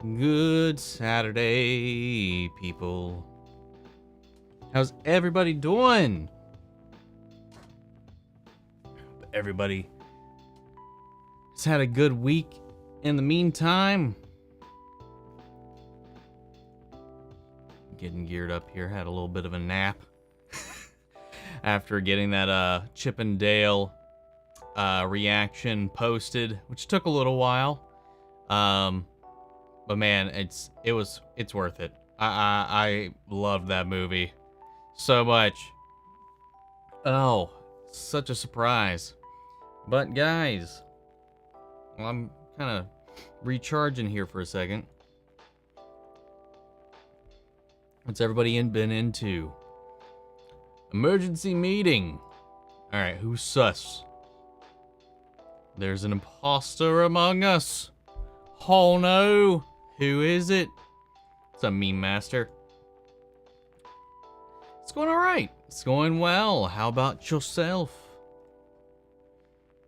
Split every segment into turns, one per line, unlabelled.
Good Saturday, people. How's everybody doing? Everybody has had a good week in the meantime. Getting geared up here. Had a little bit of a nap after getting that Chip and Dale reaction posted, which took a little while. But man, it's worth it. I loved that movie so much. Oh, such a surprise. But guys, I'm kind of recharging here for a second. What's everybody been into? Emergency meeting. All right, who's sus? There's an imposter among us. Oh no. Who is it? It's a meme master. It's going all right. It's going well. How about yourself?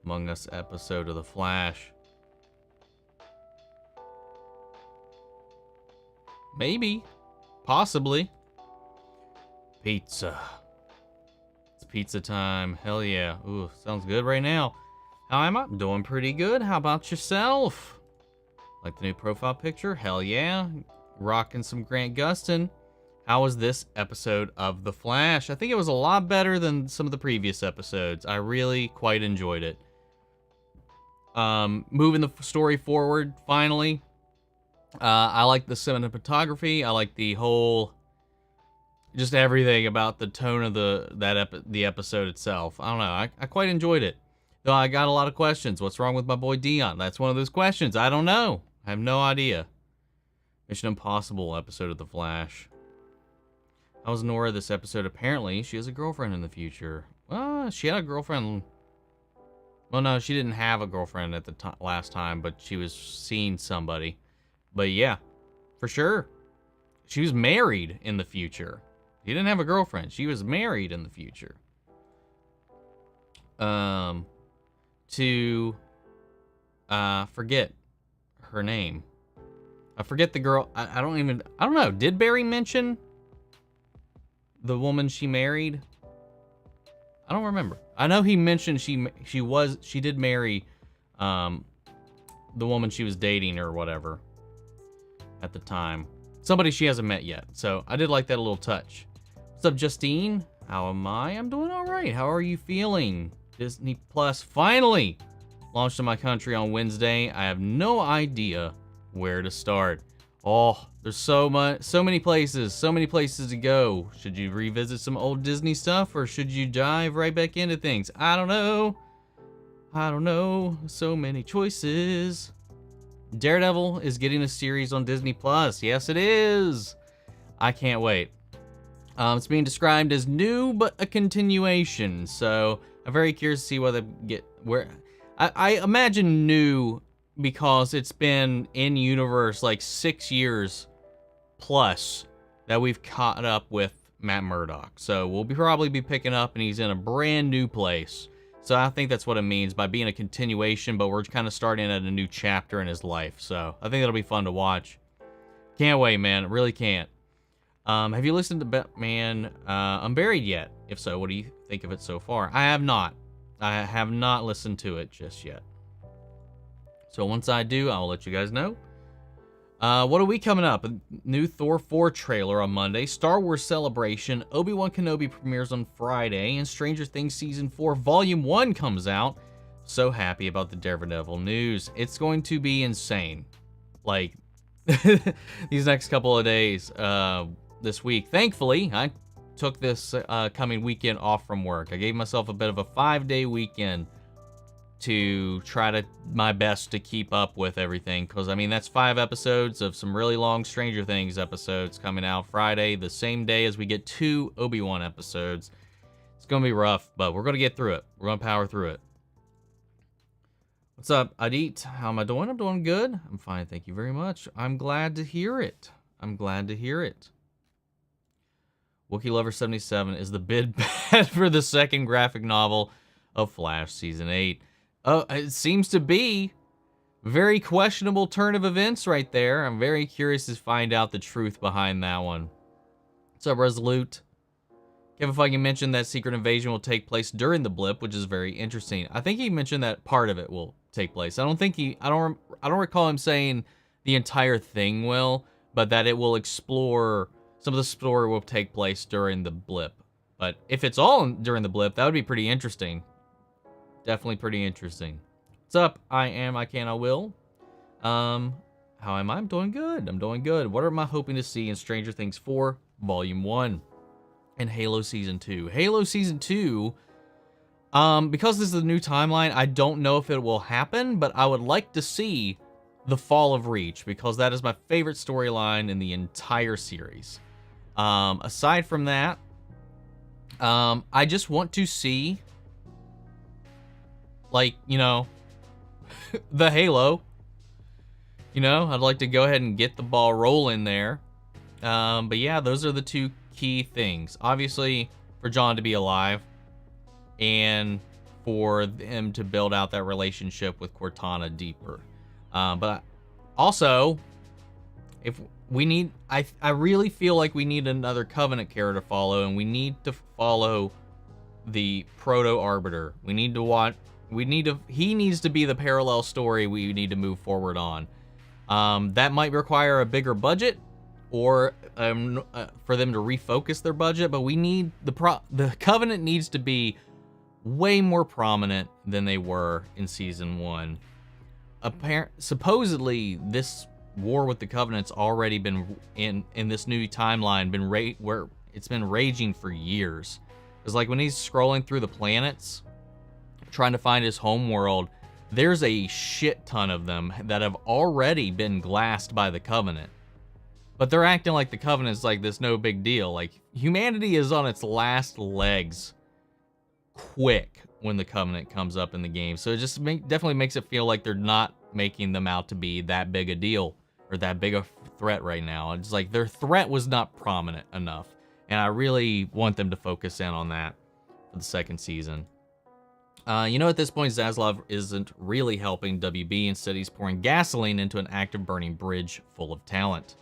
Among Us episode of The Flash. Maybe. Possibly. Pizza. It's pizza time. Hell yeah. Ooh, sounds good right now. How am I? Doing pretty good. How about yourself? Like the new profile picture? Hell yeah. Rocking some Grant Gustin. How was this episode of The Flash? I think it was a lot better than some of the previous episodes. I really quite enjoyed it. Moving the story forward, finally. I like the cinematography. I like the whole... just everything about the tone of the episode itself. I don't know. I quite enjoyed it. Though I got a lot of questions. What's wrong with my boy Dion? That's one of those questions. I don't know. I have no idea. Mission Impossible episode of The Flash. How was Nora this episode? Apparently, she has a girlfriend in the future. She had a girlfriend. Well, no, she didn't have a girlfriend at the last time, but she was seeing somebody. But yeah, for sure. She was married in the future. She didn't have a girlfriend. She was married in the future. To forget her name. I forget the girl. I don't know. Did Barry mention the woman she married? I don't remember. I know he mentioned she did marry the woman she was dating or whatever at the time. Somebody she hasn't met yet. So I did like that little touch. What's up, Justine? How am I? I'm doing all right. How are you feeling? Disney Plus finally launched in my country on Wednesday. I have no idea where to start. Oh, there's so many places to go. Should you revisit some old Disney stuff or should you dive right back into things? I don't know. So many choices. Daredevil is getting a series on Disney Plus. Yes, it is. I can't wait. It's being described as new, but a continuation. So I'm very curious to see whether I imagine new because it's been in universe like 6 years plus that we've caught up with Matt Murdock. So we'll probably be picking up and he's in a brand new place. So I think that's what it means by being a continuation, but we're kind of starting at a new chapter in his life. So I think that'll be fun to watch. Can't wait, man. Really can't. Have you listened to Batman Unburied yet? If so, what do you think of it so far? I have not. I have not listened to it just yet. So once I do, I'll let you guys know. What are we coming up? A new Thor 4 trailer on Monday. Star Wars Celebration. Obi-Wan Kenobi premieres on Friday. And Stranger Things Season 4 Volume 1 comes out. So happy about the Daredevil news. It's going to be insane. Like, these next couple of days, this week. Thankfully, I took this coming weekend off from work. I gave myself a bit of a 5-day weekend to try my best to keep up with everything. Because, I mean, that's 5 episodes of some really long Stranger Things episodes coming out Friday, the same day as we get 2 Obi-Wan episodes. It's going to be rough, but we're going to get through it. We're going to power through it. What's up, Adit? How am I doing? I'm doing good. I'm fine, thank you very much. I'm glad to hear it. Wookiee Lover 77 is the bid bad for the second graphic novel of Flash Season 8. It seems to be Very questionable turn of events right there. I'm very curious to find out the truth behind that one. What's up, Resolute? Kevin Feige mentioned that Secret Invasion will take place during the blip, which is very interesting. I think he mentioned that part of it will take place. I don't recall him saying the entire thing will, but that it will explore, some of the story will take place during the blip. But if it's all during the blip, that would be pretty interesting. Definitely pretty interesting. What's up? I can, I will. How am I? I'm doing good. I'm doing good. What am I hoping to see in Stranger Things 4 Volume 1 and Halo Season 2? Halo Season 2, because this is a new timeline, I don't know if it will happen, but I would like to see the fall of Reach, because that is my favorite storyline in the entire series. Aside from that, I just want to see, like, you know, the Halo. You know, I'd like to go ahead and get the ball rolling there. But yeah, those are the two key things. Obviously, for John to be alive, and for them to build out that relationship with Cortana deeper. But also, if we need, I really feel like we need another Covenant character to follow, and we need to follow the Proto Arbiter. We need to watch. He needs to be the parallel story we need to move forward on. That might require a bigger budget, or for them to refocus their budget, but we need the Covenant needs to be way more prominent than they were in Season 1. Supposedly, this war with the Covenant's already been in this new timeline, where it's been raging for years. Because like when he's scrolling through the planets, trying to find his home world, there's a shit ton of them that have already been glassed by the Covenant. But they're acting like the Covenant's like this no big deal. Like, humanity is on its last legs quick when the Covenant comes up in the game. So it just definitely makes it feel like they're not making them out to be that big a deal or that big a threat right now. It's like their threat was not prominent enough. And I really want them to focus in on that for the second season. You know, at this point, Zaslav isn't really helping WB. Instead, he's pouring gasoline into an active burning bridge full of talent.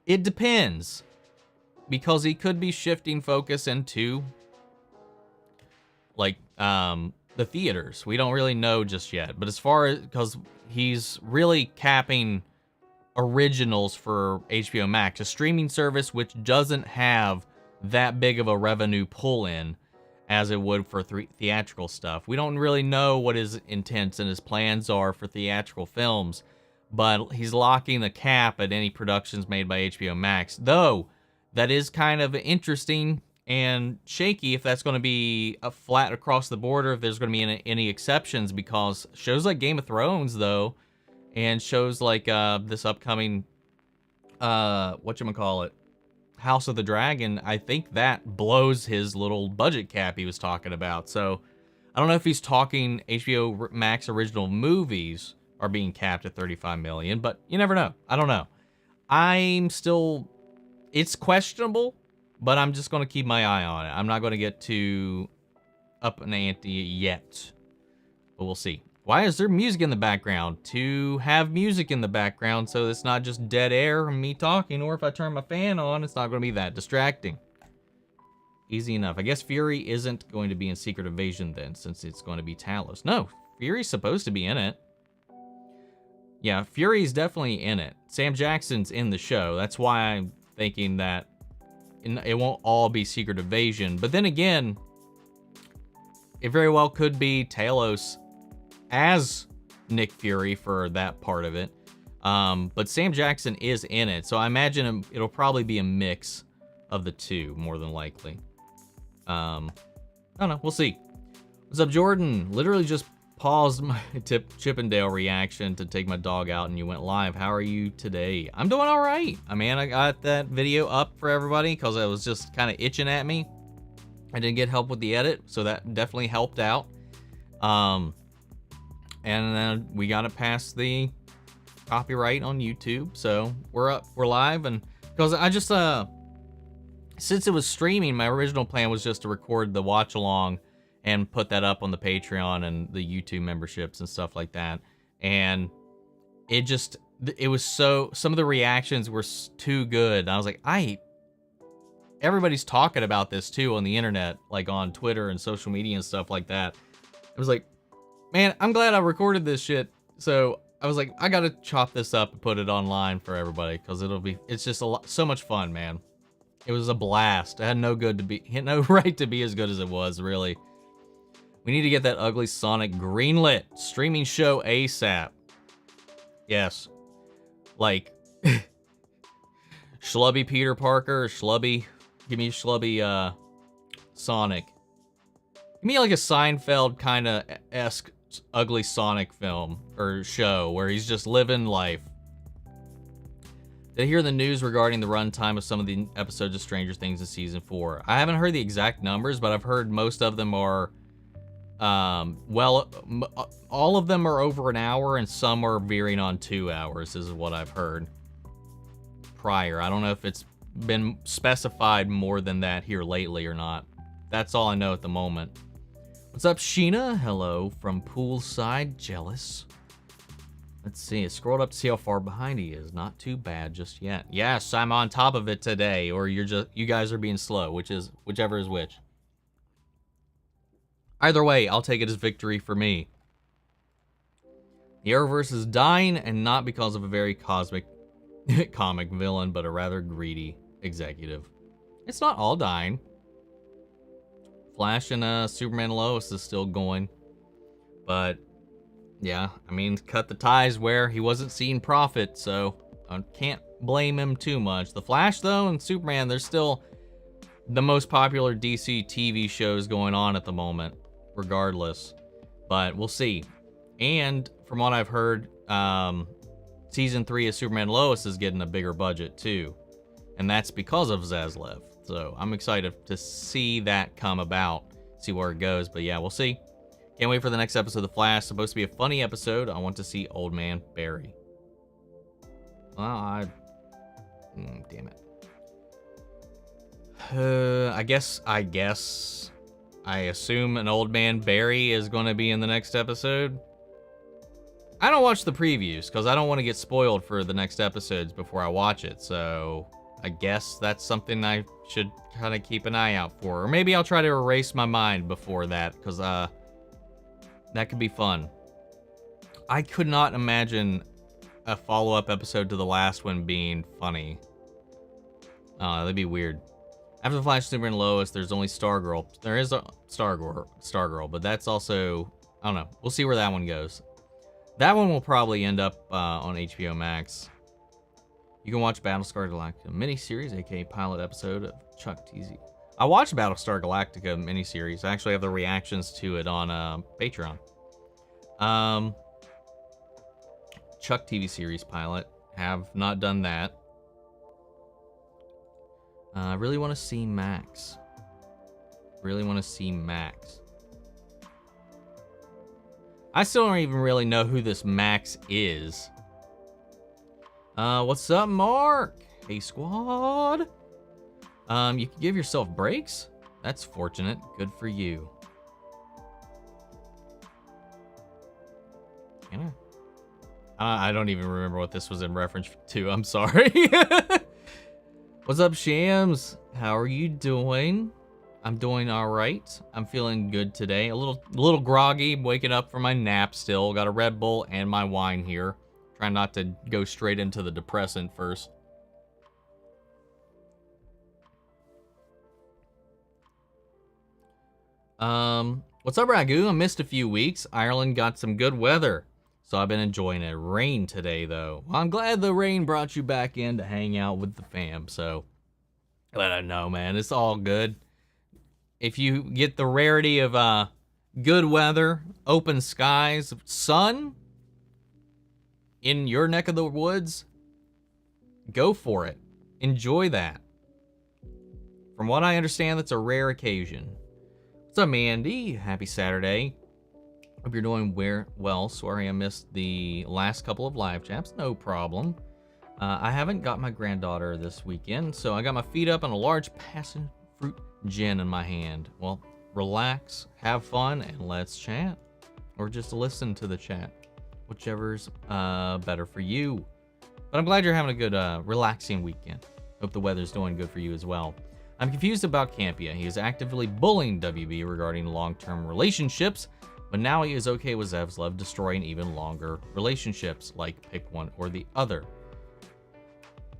It depends. Because he could be shifting focus into, like, the theaters. We don't really know just yet. But as far as, because he's really capping originals for HBO Max, a streaming service which doesn't have that big of a revenue pull-in as it would for theatrical stuff. We don't really know what his intents and his plans are for theatrical films, but he's locking the cap at any productions made by HBO Max. Though, that is kind of interesting and shaky if that's going to be a flat across the border, if there's going to be any exceptions, because shows like Game of Thrones, though, and shows like this upcoming, whatchamacallit, House of the Dragon, I think that blows his little budget cap he was talking about. So I don't know if he's talking HBO Max original movies are being capped at $35 million, but you never know. I don't know. It's questionable, but I'm just going to keep my eye on it. I'm not going to get too up an ante yet, but we'll see. Why is there music in the background? To have music in the background so it's not just dead air and me talking, or if I turn my fan on, it's not going to be that distracting. Easy enough. I guess Fury isn't going to be in Secret Invasion then, since it's going to be Talos. No, Fury's supposed to be in it. Yeah, Fury's definitely in it. Sam Jackson's in the show. That's why I'm thinking that it won't all be Secret Invasion. But then again, it very well could be Talos as Nick Fury for that part of it. But Sam Jackson is in it, so I imagine it'll probably be a mix of the two, more than likely. I don't know, we'll see. What's up, Jordan? Literally just paused my Chippendale reaction to take my dog out and you went live. How are you today? I'm doing all right. I mean, I got that video up for everybody because it was just kind of itching at me. I didn't get help with the edit, so that definitely helped out. And then we got it past the copyright on YouTube, so we're live. And because I just since it was streaming, my original plan was just to record the watch along and put that up on the Patreon and the YouTube memberships and stuff like that. And it was some of the reactions were too good. And I was like, everybody's talking about this too on the internet, like on Twitter and social media and stuff like that. I was like, man, I'm glad I recorded this shit. So I was like, I gotta chop this up and put it online for everybody, because it's just so much fun, man. It was a blast. It had no right to be as good as it was, really. We need to get that ugly Sonic greenlit. Streaming show ASAP. Yes. Like, Schlubby Peter Parker, or Schlubby. Give me Schlubby, Sonic. Give me like a Seinfeld kind of esque ugly Sonic film or show where he's just living life. Did I hear the news regarding the runtime of some of the episodes of Stranger Things in season 4? I haven't heard the exact numbers, but I've heard most of them are, all of them are over an hour, and some are veering on 2 hours, is what I've heard prior. I don't know if it's been specified more than that here lately or not. That's all I know at the moment. What's up, Sheena? Hello from poolside. Jealous. Let's see. I scrolled up to see how far behind he is. Not too bad just yet. Yes, I'm on top of it today, or you guys are being slow, whichever is which. Either way, I'll take it as victory for me. The Arrowverse is dying, and not because of a very cosmic comic villain, but a rather greedy executive. It's not all dying. Flash and Superman Lois is still going. But, yeah, I mean, cut the ties where he wasn't seeing profit, so I can't blame him too much. The Flash, though, and Superman, they're still the most popular DC TV shows going on at the moment, regardless. But we'll see. And from what I've heard, Season 3 of Superman Lois is getting a bigger budget, too. And that's because of Zaslav. So I'm excited to see that come about, see where it goes. But yeah, we'll see. Can't wait for the next episode of The Flash. Supposed to be a funny episode. I want to see Old Man Barry. Well, damn it. I guess I assume an Old Man Barry is going to be in the next episode. I don't watch the previews because I don't want to get spoiled for the next episodes before I watch it. So I guess that's something I should kind of keep an eye out for. Or maybe I'll try to erase my mind before that, because that could be fun. I could not imagine a follow-up episode to the last one being funny. That'd be weird. After the Flash, Superman, and Lois, there's only Stargirl. There is a Stargirl, but that's also, I don't know. We'll see where that one goes. That one will probably end up on HBO Max. You can watch Battlestar Galactica miniseries, aka pilot episode of Chuck TZ. I watched Battlestar Galactica miniseries. I actually have the reactions to it on Patreon. Chuck TV series pilot. Have not done that. I really want to see Max. I still don't even really know who this Max is. What's up, Mark? Hey, squad. You can give yourself breaks? That's fortunate. Good for you. Can I? I don't even remember what this was in reference to. I'm sorry. What's up, Shams? How are you doing? I'm doing all right. I'm feeling good today. A little groggy, waking up from my nap still. Got a Red Bull and my wine here. Trying not to go straight into the depressant first. What's up, Ragu? I missed a few weeks. Ireland got some good weather, so I've been enjoying it. Rain today, though. Well, I'm glad the rain brought you back in to hang out with the fam, so let I know, man. It's all good. If you get the rarity of good weather, open skies, sun in your neck of the woods, go for it. Enjoy that. From what I understand, that's a rare occasion. What's up, Mandy? Happy Saturday. Hope you're doing well. Sorry I missed the last couple of live chats. No problem. I haven't got my granddaughter this weekend, so I got my feet up and a large passion fruit gin in my hand. Well, relax, have fun, and let's chat. Or just listen to the chat. whichever's better for you. But I'm glad you're having a good, relaxing weekend. Hope the weather's doing good for you as well. I'm confused about Campia. He is actively bullying WB regarding long-term relationships, but now he is okay with Zevslev destroying even longer relationships, like pick one or the other.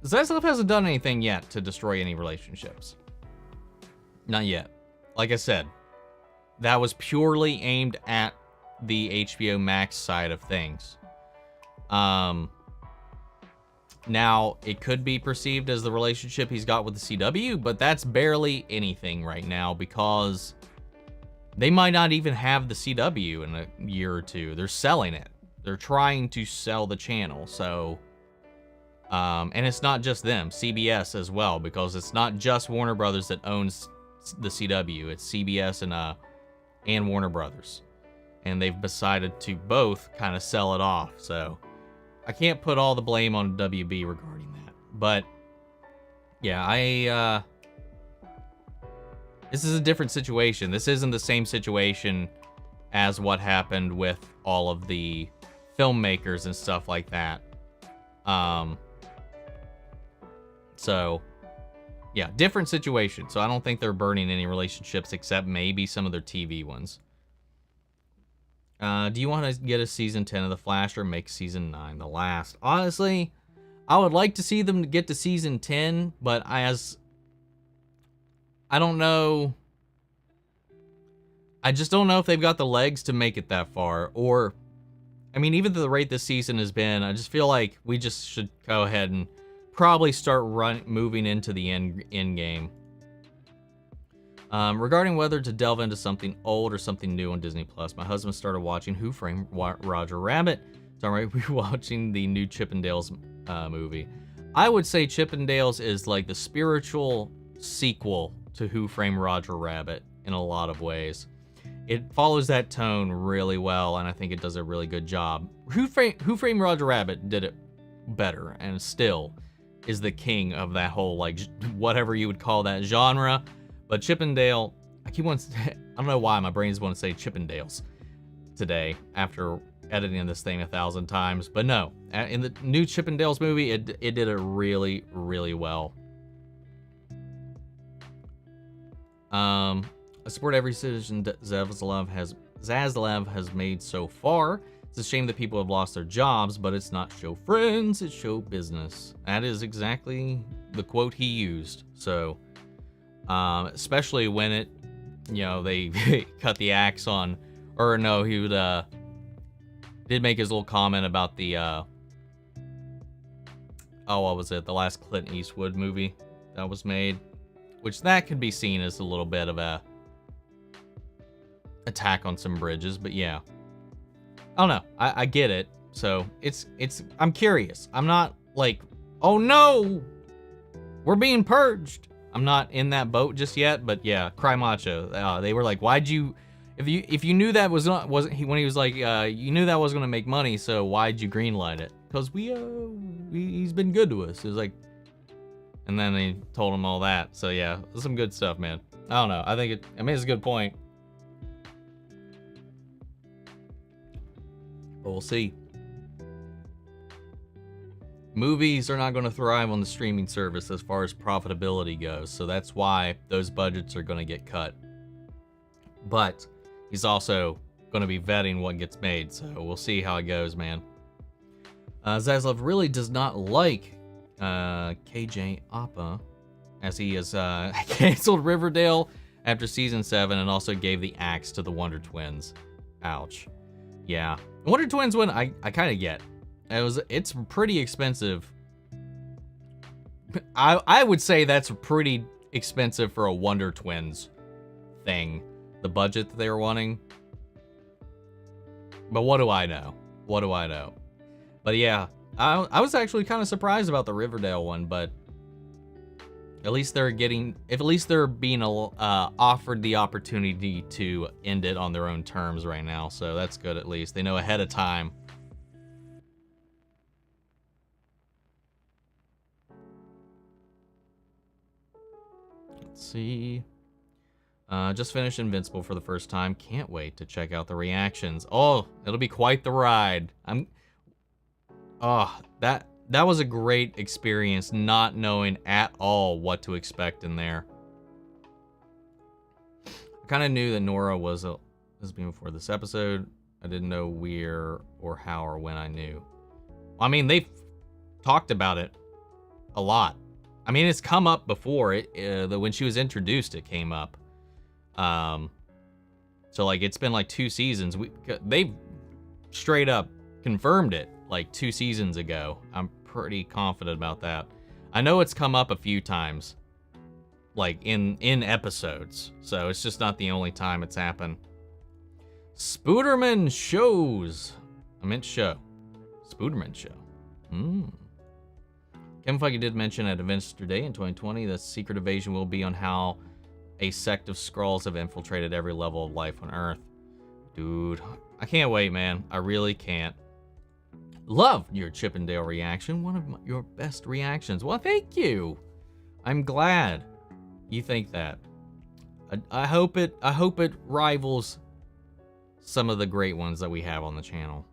Zevslev hasn't done anything yet to destroy any relationships. Not yet. Like I said, that was purely aimed at the HBO Max side of things. Now, it could be perceived as the relationship he's got with the CW, but that's barely anything right now because they might not even have the CW in a year or two. They're selling it. They're trying to sell the channel, so... and it's not just them, CBS as well, because it's not just Warner Brothers that owns the CW. It's CBS and Warner Brothers. And they've decided to both kind of sell it off, so... I can't put all the blame on WB regarding that, but yeah, this is a different situation. This isn't the same situation as what happened with all of the filmmakers and stuff like that. So yeah, different situation. So I don't think they're burning any relationships except maybe some of their TV ones. Do you want to get a season 10 of The Flash or make season 9 the last? Honestly, I would like to see them get to season 10, but I don't know. I just don't know if they've got the legs to make it that far. Or, I mean, even the rate this season has been, I just feel like we just should go ahead and probably start moving into the end game. Regarding whether to delve into something old or something new on Disney Plus, my husband started watching Who Framed Roger Rabbit. So I'm rewatching the new Chippendales movie. I would say Chippendales is like the spiritual sequel to Who Framed Roger Rabbit in a lot of ways. It follows that tone really well, and I think it does a really good job. Who Framed Roger Rabbit did it better, and still is the king of that whole, like, whatever you would call that genre. But Chippendale, I don't know why my brain's want to say Chippendales today after editing this thing 1,000 times. But no, in the new Chippendales movie, it did it really, really well. I support every decision that Zaslav has made so far. It's a shame that people have lost their jobs, but it's not show friends, it's show business. That is exactly the quote he used. So... especially when it, they cut the axe on, or no, he would, did make his little comment about the, what was it? The last Clint Eastwood movie that was made, which that could be seen as a little bit of a attack on some bridges, but yeah. I don't know. I get it. So I'm curious. I'm not like, oh no, we're being purged. I'm not in that boat just yet, but yeah, Cry Macho. They were like, "Why'd you? If you knew that wasn't he when he was like, you knew that was gonna make money, so why'd you greenlight it? Because he's been good to us." It was like, and then they told him all that. So yeah, some good stuff, man. I don't know. I mean, it's a good point, but we'll see. Movies are not going to thrive on the streaming service as far as profitability goes, so that's why those budgets are going to get cut. But he's also going to be vetting what gets made, so we'll see how it goes, man. Zaslav really does not like KJ Appa, as he has canceled Riverdale after season 7 and also gave the axe to the Wonder Twins. Ouch. Yeah. The Wonder Twins one, I kind of get. It's pretty expensive. I would say that's pretty expensive for a Wonder Twins thing. The budget that they were wanting. But what do I know? What do I know? But yeah, I was actually kind of surprised about the Riverdale one, but at least they're being offered the opportunity to end it on their own terms right now. So that's good. At least they know ahead of time. See, just finished Invincible for the first time. Can't wait to check out the reactions. Oh, it'll be quite the ride. I'm Oh, that was a great experience, not knowing at all what to expect in there. I kind of knew that Nora was this was before this episode. I didn't know where or how or when I knew. I mean, they've talked about it a lot. I mean, it's come up before. When she was introduced, it came up. So like it's been like 2 seasons. They've straight up confirmed it like 2 seasons ago. I'm pretty confident about that. I know it's come up a few times, like in episodes. So it's just not the only time it's happened. Spooderman shows. I meant show. Spooderman show. Kevin Feige did mention at Adventure Day in 2020 that Secret Invasion will be on how a sect of Skrulls have infiltrated every level of life on Earth. Dude, I can't wait, man. I really can't. Love your Chippendale reaction. One of your best reactions. Well, thank you. I'm glad you think that. I hope it rivals some of the great ones that we have on the channel.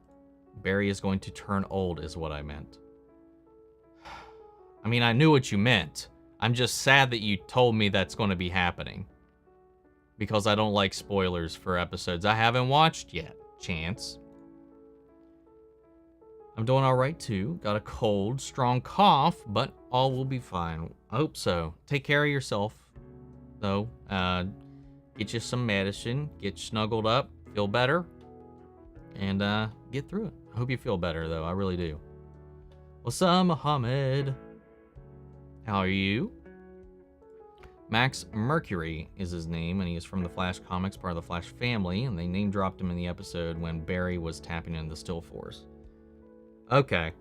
Barry is going to turn old is what I meant. I mean, I knew what you meant. I'm just sad that you told me that's going to be happening. Because I don't like spoilers for episodes I haven't watched yet. Chance. I'm doing alright too. Got a cold, strong cough, but all will be fine. I hope so. Take care of yourself, though. Get you some medicine. Get snuggled up. Feel better. And get through it. I hope you feel better, though. I really do. What's up, Muhammad? How are you? Max Mercury is his name, and he is from the Flash comics, part of the Flash family, and they name-dropped him in the episode when Barry was tapping into the Still Force. Okay.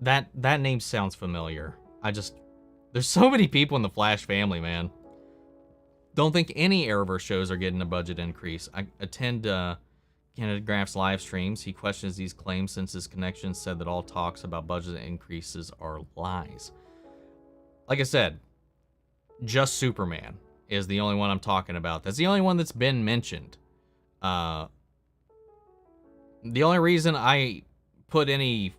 That name sounds familiar. There's so many people in the Flash family, man. Don't think any Arrowverse shows are getting a budget increase. I attend Canada Graph's live streams. He questions these claims since his connections said that all talks about budget increases are lies. Like I said, just Superman is the only one I'm talking about. That's the only one that's been mentioned. The only reason I put any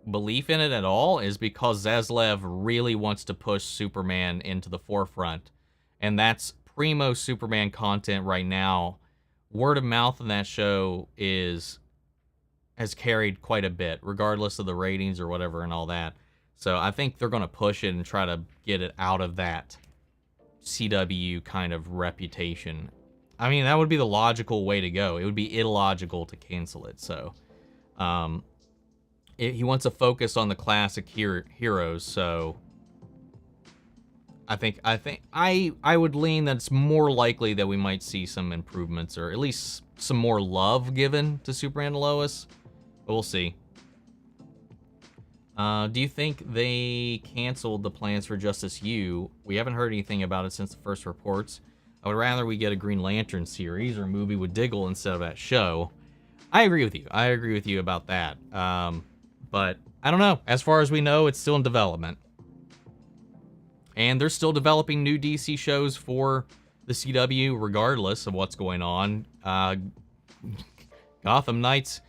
belief in it at all is because Zaslav really wants to push Superman into the forefront. And that's primo Superman content right now. Word of mouth on that show has carried quite a bit, regardless of the ratings or whatever and all that. So I think they're going to push it and try to get it out of that CW kind of reputation. I mean, that would be the logical way to go. It would be illogical to cancel it. So he wants to focus on the classic heroes. So I would lean that it's more likely that we might see some improvements or at least some more love given to Superman and Lois. But we'll see. Do you think they canceled the plans for Justice U? We haven't heard anything about it since the first reports. I would rather we get a Green Lantern series or movie with Diggle instead of that show. I agree with you. I agree with you about that. But I don't know. As far as we know, it's still in development. And they're still developing new DC shows for the CW regardless of what's going on. Gotham Knights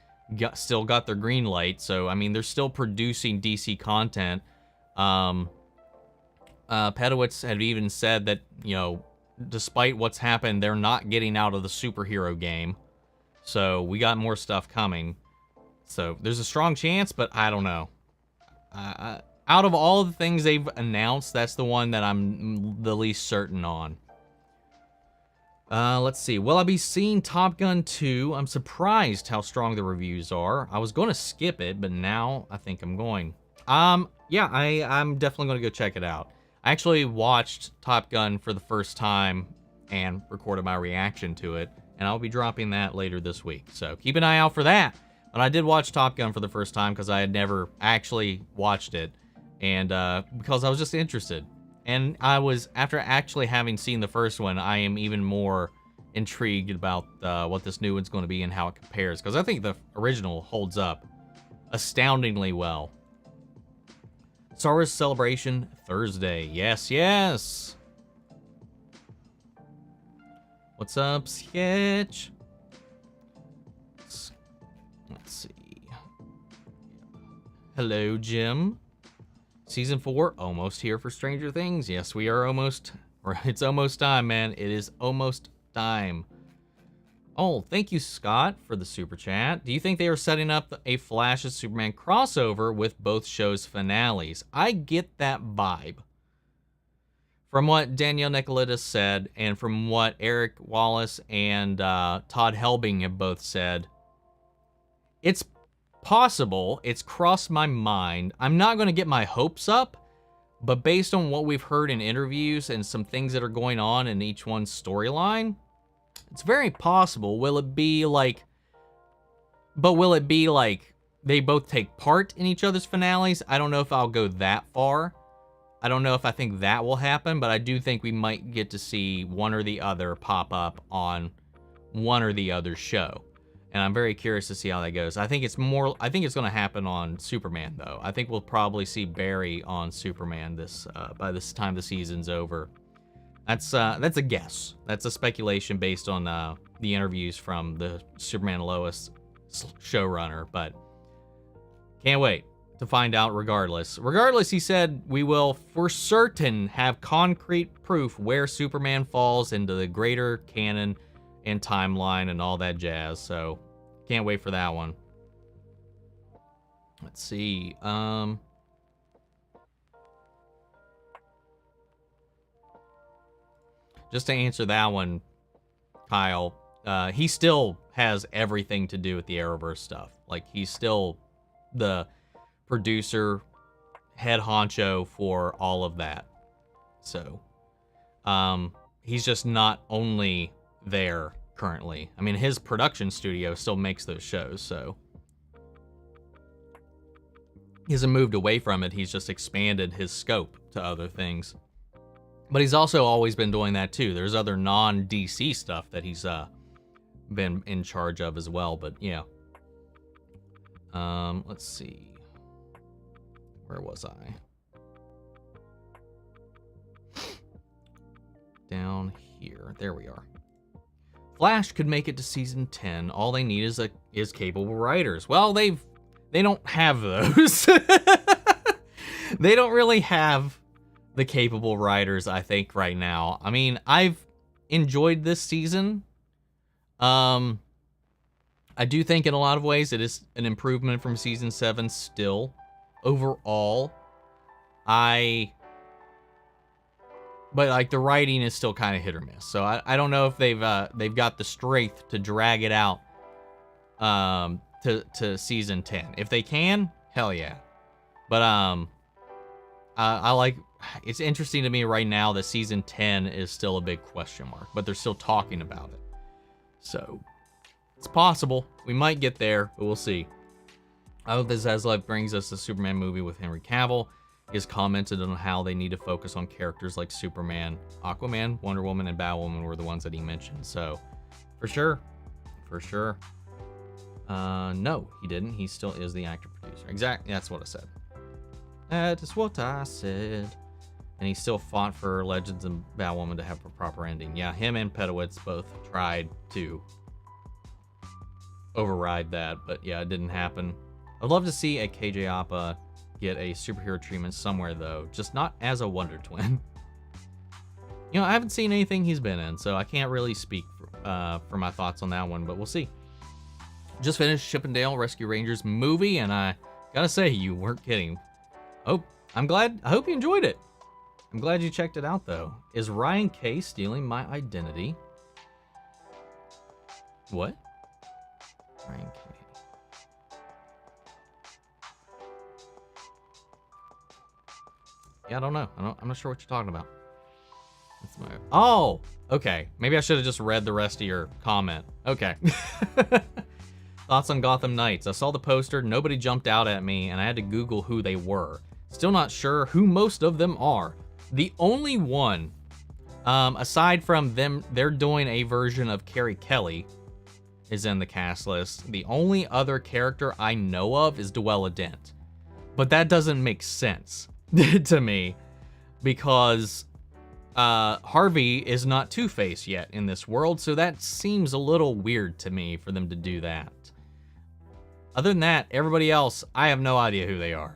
still got their green light, so I mean they're still producing DC content. Pedowitz had even said that, you know, despite what's happened, they're not getting out of the superhero game. So we got more stuff coming. So there's a strong chance, but I don't know. Out of all the things they've announced, that's the one that I'm the least certain on. Let's see. Will I be seeing Top Gun 2? I'm surprised how strong the reviews are. I was going to skip it, but now I think I'm going. Yeah, I'm definitely going to go check it out. I actually watched Top Gun for the first time and recorded my reaction to it, and I'll be dropping that later this week. So keep an eye out for that. But I did watch Top Gun for the first time because I had never actually watched it, and because I was just interested. And after actually having seen the first one, I am even more intrigued about what this new one's going to be and how it compares. Because I think the original holds up astoundingly well. Star Wars Celebration Thursday. Yes, yes. What's up, Sketch? Let's see. Hello, Jim. Season 4, almost here for Stranger Things. Yes, we are almost. It's almost time, man. It is almost time. Oh, thank you, Scott, for the super chat. Do you think they are setting up a Flash and Superman crossover with both shows' finales? I get that vibe. From what Danielle Nicolaitis said, and from what Eric Wallace and Todd Helbing have both said, it's possible. It's crossed my mind. I'm not going to get my hopes up, but based on what we've heard in interviews and some things that are going on in each one's storyline, it's very possible. Will it be like they both take part in each other's finales? I don't know if I'll go that far. I don't know if I think that will happen, but I do think we might get to see one or the other pop up on one or the other show. And I'm very curious to see how that goes. I think it's going to happen on Superman, though. I think we'll probably see Barry on Superman by this time the season's over. That's a guess. That's a speculation based on the interviews from the Superman Lois showrunner, but can't wait to find out regardless. Regardless, he said we will for certain have concrete proof where Superman falls into the greater canon and timeline and all that jazz, so can't wait for that one. Let's see. Just to answer that one, Kyle, he still has everything to do with the Arrowverse stuff. Like, he's still the producer, head honcho for all of that. So, he's just not only there currently. I mean, his production studio still makes those shows, so he hasn't moved away from it. He's just expanded his scope to other things. But he's also always been doing that too. There's other non-DC stuff that he's been in charge of as well, but yeah. Let's see. Where was I? Down here. There we are. Flash could make it to season 10. All they need is capable writers. Well, they don't have those. They don't really have the capable writers, I think, right now. I mean, I've enjoyed this season. I do think in a lot of ways it is an improvement from season 7 still. Overall, but like the writing is still kind of hit or miss. So I don't know if they've got the strength to drag it out to season 10. If they can, hell yeah. But I like, it's interesting to me right now that season 10 is still a big question mark, but they're still talking about it. So it's possible we might get there, but we'll see. I hope this Zaslav brings us a Superman movie with Henry Cavill. He has commented on how they need to focus on characters like Superman, Aquaman, Wonder Woman, and Batwoman were the ones that he mentioned. So, for sure. No, he didn't. He still is the actor-producer. Exactly, that's what I said. That is what I said. And he still fought for Legends and Batwoman to have a proper ending. Yeah, him and Pedowitz both tried to override that, but yeah, it didn't happen. I'd love to see a KJ Apa get a superhero treatment somewhere, though, just not as a Wonder Twin. You know, I haven't seen anything he's been in, so I can't really speak for my thoughts on that one, but we'll see. Just finished Chippendale Rescue Rangers movie, and I gotta say, you weren't kidding. Oh, I'm glad. I hope you enjoyed it. I'm glad you checked it out, though. Is Ryan K stealing my identity? What? Ryan K. Yeah, I don't know. I'm not sure what you're talking about. That's my... Oh, okay. Maybe I should have just read the rest of your comment. Okay. Thoughts on Gotham Knights. I saw the poster. Nobody jumped out at me, and I had to Google who they were. Still not sure who most of them are. The only one, aside from them, they're doing a version of Carrie Kelly, is in the cast list. The only other character I know of is Duella Dent. But that doesn't make sense to me, because Harvey is not Two-Face yet in this world, so that seems a little weird to me for them to do that. Other than that, everybody else, I have no idea who they are.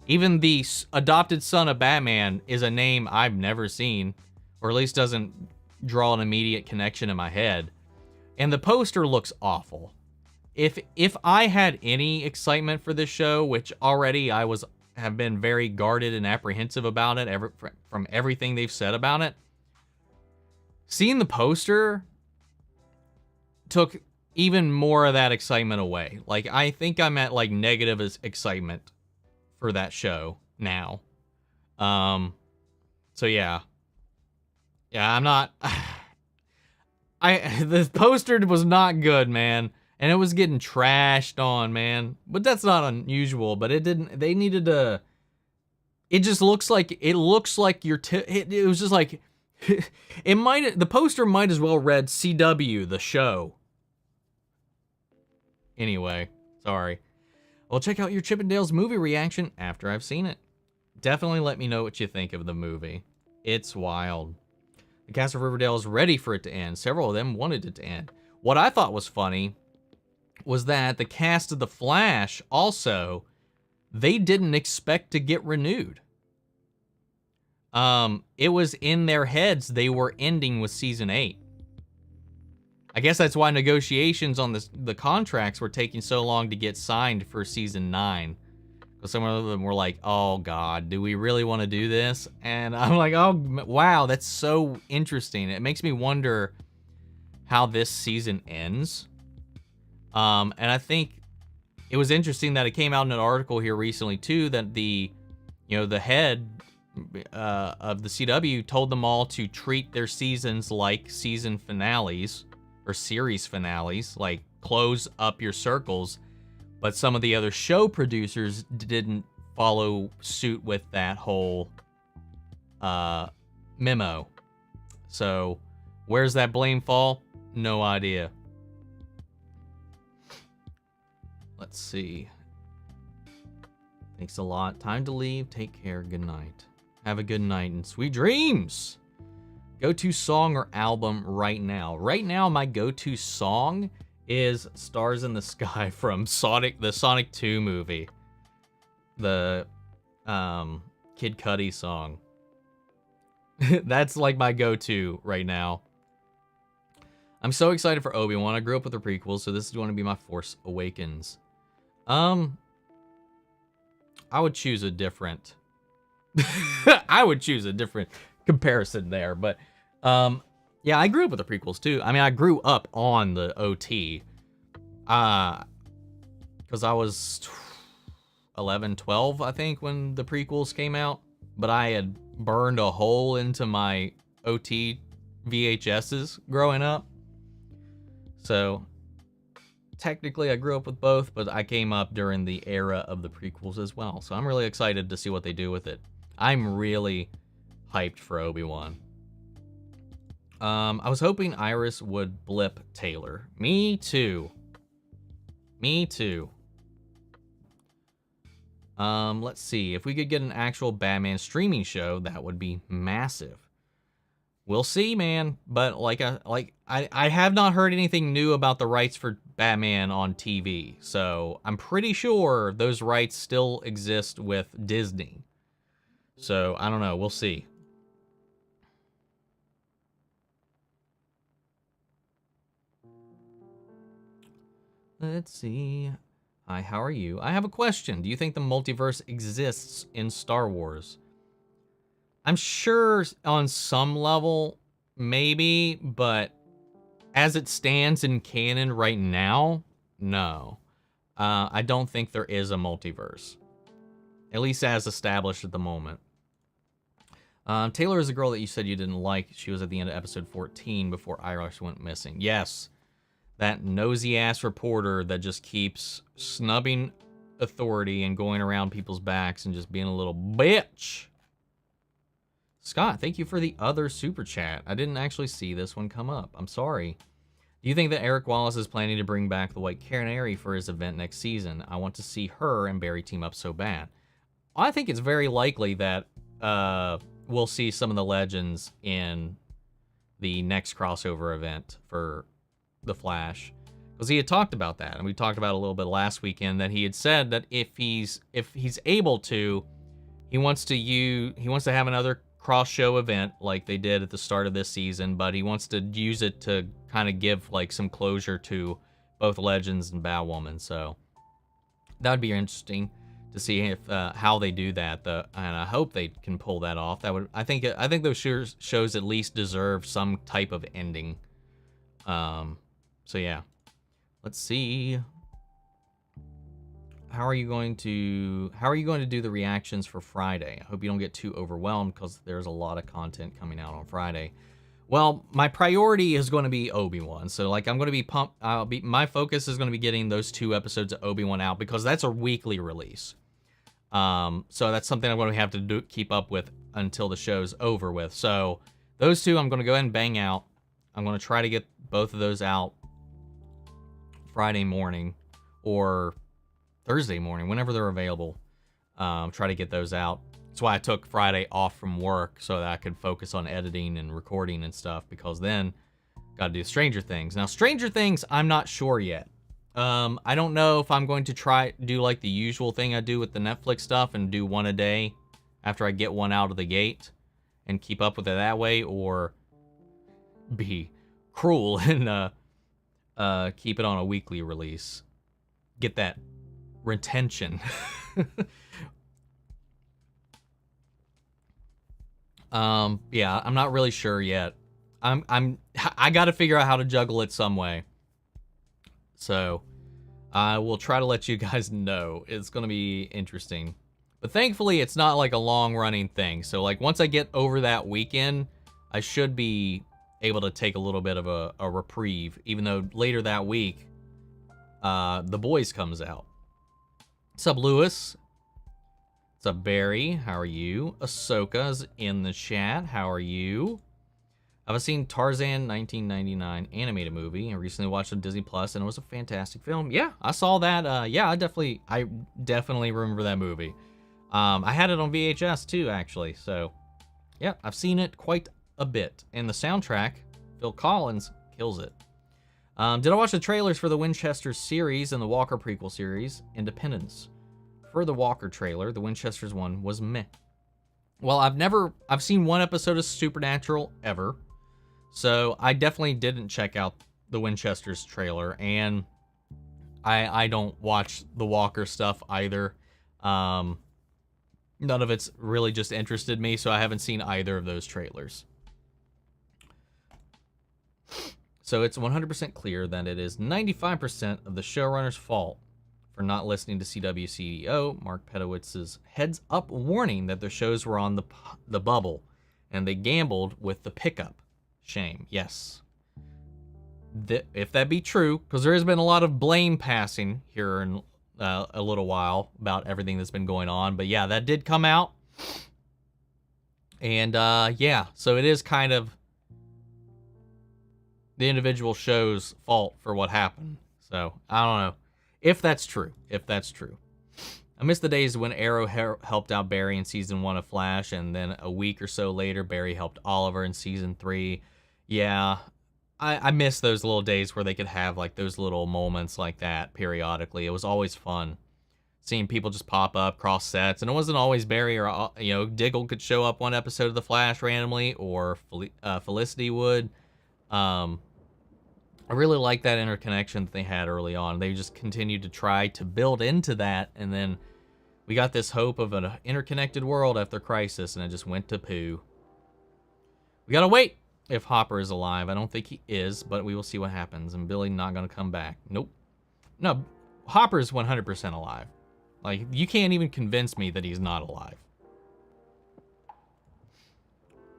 Even the adopted son of Batman is a name I've never seen, or at least doesn't draw an immediate connection in my head. And the poster looks awful. If I had any excitement for this show, which already I have been very guarded and apprehensive about it from everything they've said about it, seeing the poster took even more of that excitement away. Like, I think I'm at like negative excitement for that show now. So yeah, I'm not. The poster was not good, man, and it was getting trashed on, man. But that's not unusual. But it didn't. They needed to. It just looks like it was just like it might. The poster might as well read CW the show. Anyway, sorry. Well, check out your Chippendales movie reaction after I've seen it. Definitely let me know what you think of the movie. It's wild. The cast of Riverdale is ready for it to end. Several of them wanted it to end. What I thought was funny was that the cast of The Flash also, they didn't expect to get renewed. It was in their heads they were ending with season 8. I guess that's why negotiations on the contracts were taking so long to get signed for season 9. Because some of them were like, oh God, do we really want to do this? And I'm like, oh wow, that's so interesting. It makes me wonder how this season ends. And I think it was interesting that it came out in an article here recently too, that the head of the CW told them all to treat their seasons like season finales or series finales, like close up your circles. But some of the other show producers didn't follow suit with that whole memo. So where's that blame fall? No idea. Let's see. Thanks a lot. Time to leave. Take care. Good night. Have a good night and sweet dreams. Go-to song or album right now. Right now, my go-to song is Stars in the Sky from the Sonic 2 movie. The Kid Cudi song. That's like my go-to right now. I'm so excited for Obi-Wan. I grew up with the prequels, so this is going to be my Force Awakens. I would choose a different comparison there, but yeah, I grew up with the prequels too. I mean, I grew up on the OT. Because I was 11, 12, I think, when the prequels came out. But I had burned a hole into my OT VHSs growing up. So, technically, I grew up with both, but I came up during the era of the prequels as well. So I'm really excited to see what they do with it. I'm really hyped for Obi-Wan. I was hoping Iris would blip Taylor. Me too. Me too. Let's see. If we could get an actual Batman streaming show, that would be massive. We'll see, man. But I have not heard anything new about the rights for Batman on TV. So I'm pretty sure those rights still exist with Disney. So I don't know. We'll see. Let's see. Hi, how are you? I have a question. Do you think the multiverse exists in Star Wars? I'm sure on some level, maybe, but as it stands in canon right now, no. I don't think there is a multiverse. At least as established at the moment. Taylor is a girl that you said you didn't like. She was at the end of episode 14 before Iris went missing. Yes. That nosy-ass reporter that just keeps snubbing authority and going around people's backs and just being a little bitch. Scott, thank you for the other super chat. I didn't actually see this one come up. I'm sorry. Do you think that Eric Wallace is planning to bring back the White Canary for his event next season? I want to see her and Barry team up so bad. I think it's very likely that we'll see some of the legends in the next crossover event for The Flash. because he had talked about that, and we talked about it a little bit last weekend, that he had said that if he's able to, he wants to have another cross-show event like they did at the start of this season, but he wants to use it to kind of give like some closure to both Legends and Batwoman. So that would be interesting to see if how they do that. And I hope they can pull that off. I think those shows at least deserve some type of ending. So yeah, let's see. How are you going to do the reactions for Friday? I hope you don't get too overwhelmed because there's a lot of content coming out on Friday. Well, my priority is going to be Obi-Wan. So like I'm going to be pumped. My focus is going to be getting those 2 episodes of Obi-Wan out because that's a weekly release. So that's something I'm going to have to keep up with until the show's over with. So those 2 I'm going to go ahead and bang out. I'm going to try to get both of those out Friday morning or Thursday morning, whenever they're available. Try to get those out. That's why I took Friday off from work, so that I could focus on editing and recording and stuff, because then got to do Stranger Things. Now, Stranger Things, I'm not sure yet. I don't know if I'm going to do like the usual thing I do with the Netflix stuff and do 1 a day after I get 1 out of the gate and keep up with it that way, or be cruel and keep it on a weekly release. Get that retention. Yeah, I'm not really sure yet. I got to figure out how to juggle it some way. So I will try to let you guys know. It's going to be interesting. But thankfully, it's not like a long running thing. So like once I get over that weekend, I should be able to take a little bit of a reprieve, even though later that week, The Boys comes out. What's up, Lewis? What's up, Barry? How are you? Ahsoka's in the chat. How are you? I've seen Tarzan 1999 animated movie. I recently watched it on Disney Plus, and it was a fantastic film. Yeah, I saw that. Yeah, I definitely remember that movie. I had it on VHS too, actually. So, yeah, I've seen it quite a bit. And the soundtrack, Phil Collins, kills it. Did I watch the trailers for the Winchester series and the Walker prequel series, Independence? For the Walker trailer, the Winchester's one was meh. Well, I've seen 1 episode of Supernatural ever, so I definitely didn't check out the Winchester's trailer, and I don't watch the Walker stuff either. None of it's really just interested me, so I haven't seen either of those trailers. So it's 100% clear that it is 95% of the showrunner's fault for not listening to CW CEO Mark Pedowitz's heads-up warning that their shows were on the bubble, and they gambled with the pickup. Shame. Yes. If that be true, because there has been a lot of blame passing here in a little while about everything that's been going on, but yeah, that did come out. And yeah, so it is kind of the individual show's fault for what happened. So I don't know if that's true. I miss the days when Arrow helped out Barry in season 1 of Flash, and then a week or so later, Barry helped Oliver in season 3. Yeah, I miss those little days where they could have like those little moments like that periodically. It was always fun seeing people just pop up, cross sets, and it wasn't always Barry or Diggle could show up 1 episode of The Flash randomly, or Felicity would. I really like that interconnection that they had early on. They just continued to try to build into that, and then we got this hope of an interconnected world after Crisis, and it just went to poo. We gotta wait if Hopper is alive. I don't think he is, but we will see what happens. And Billy not gonna come back. Nope. No, Hopper's 100% alive. Like, you can't even convince me that he's not alive.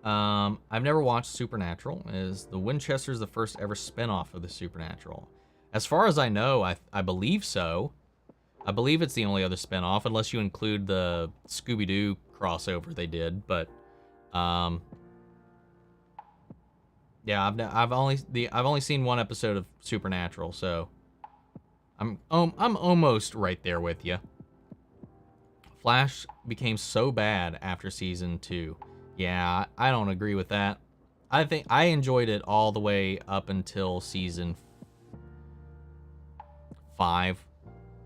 I've never watched Supernatural. Is the Winchesters the first ever spinoff of the Supernatural? As far as I know, I believe so. I believe it's the only other spinoff, unless you include the Scooby-Doo crossover they did. But yeah, I've only seen 1 episode of Supernatural, so I'm almost right there with you. Flash became so bad after season 2. Yeah, I don't agree with that. I think I enjoyed it all the way up until season 5.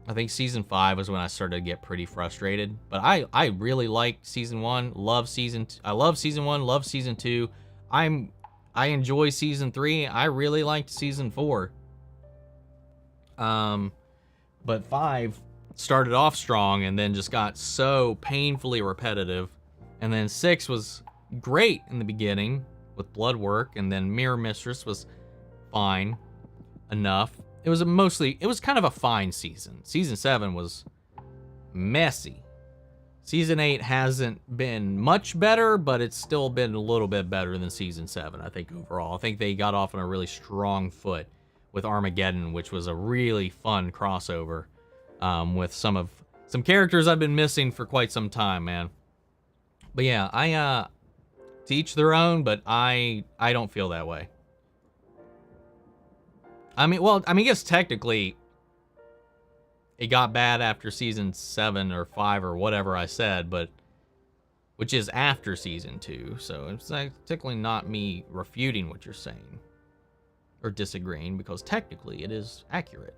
I think season 5 was when I started to get pretty frustrated. But I really liked season 1. I love season 1. Love season 2. I enjoy season 3. I really liked season 4. But 5 started off strong and then just got so painfully repetitive. And then 6 was great in the beginning with blood work, and then Mirror Mistress was fine enough. It was kind of a fine season. Season 7 was messy. Season 8 hasn't been much better, but it's still been a little bit better than season 7, I think, overall. I think they got off on a really strong foot with Armageddon, which was a really fun crossover with some characters I've been missing for quite some time, man. But yeah, to each their own, but I don't feel that way. I guess technically it got bad after season 7 or 5 or whatever I said, but which is after season 2, so it's technically not me refuting what you're saying or disagreeing, because technically it is accurate.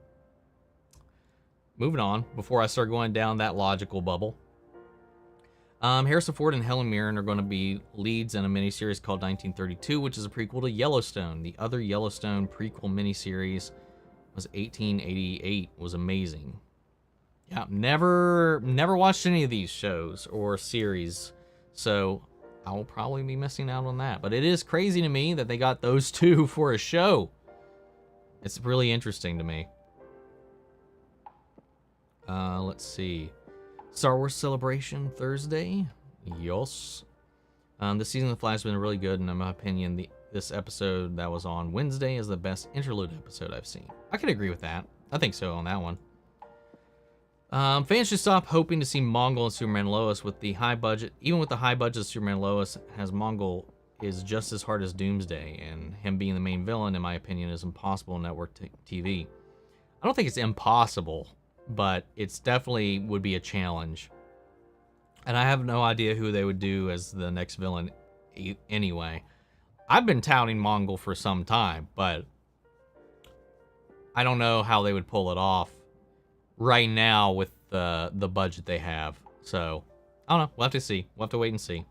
Moving on, before I start going down that logical bubble. Harrison Ford and Helen Mirren are going to be leads in a miniseries called 1932, which is a prequel to Yellowstone. The other Yellowstone prequel miniseries was 1888. Was amazing. Yeah, never watched any of these shows or series, so I will probably be missing out on that. But it is crazy to me that they got those two for a show. It's really interesting to me. Let's see. Star Wars Celebration Thursday. Yes. This season of The Flash has been really good, and in my opinion, this episode that was on Wednesday is the best interlude episode I've seen. I could agree with that. I think so on that one. Fans should stop hoping to see Mongol and Superman Lois with the high budget. Even with the high budget Superman Lois, has Mongol is just as hard as Doomsday, and him being the main villain, in my opinion, is impossible on network TV. I don't think it's impossible, but it's definitely would be a challenge. And I have no idea who they would do as the next villain anyway. I've been touting Mongol for some time, but I don't know how they would pull it off right now with the budget they have. So, I don't know. We'll have to see. We'll have to wait and see.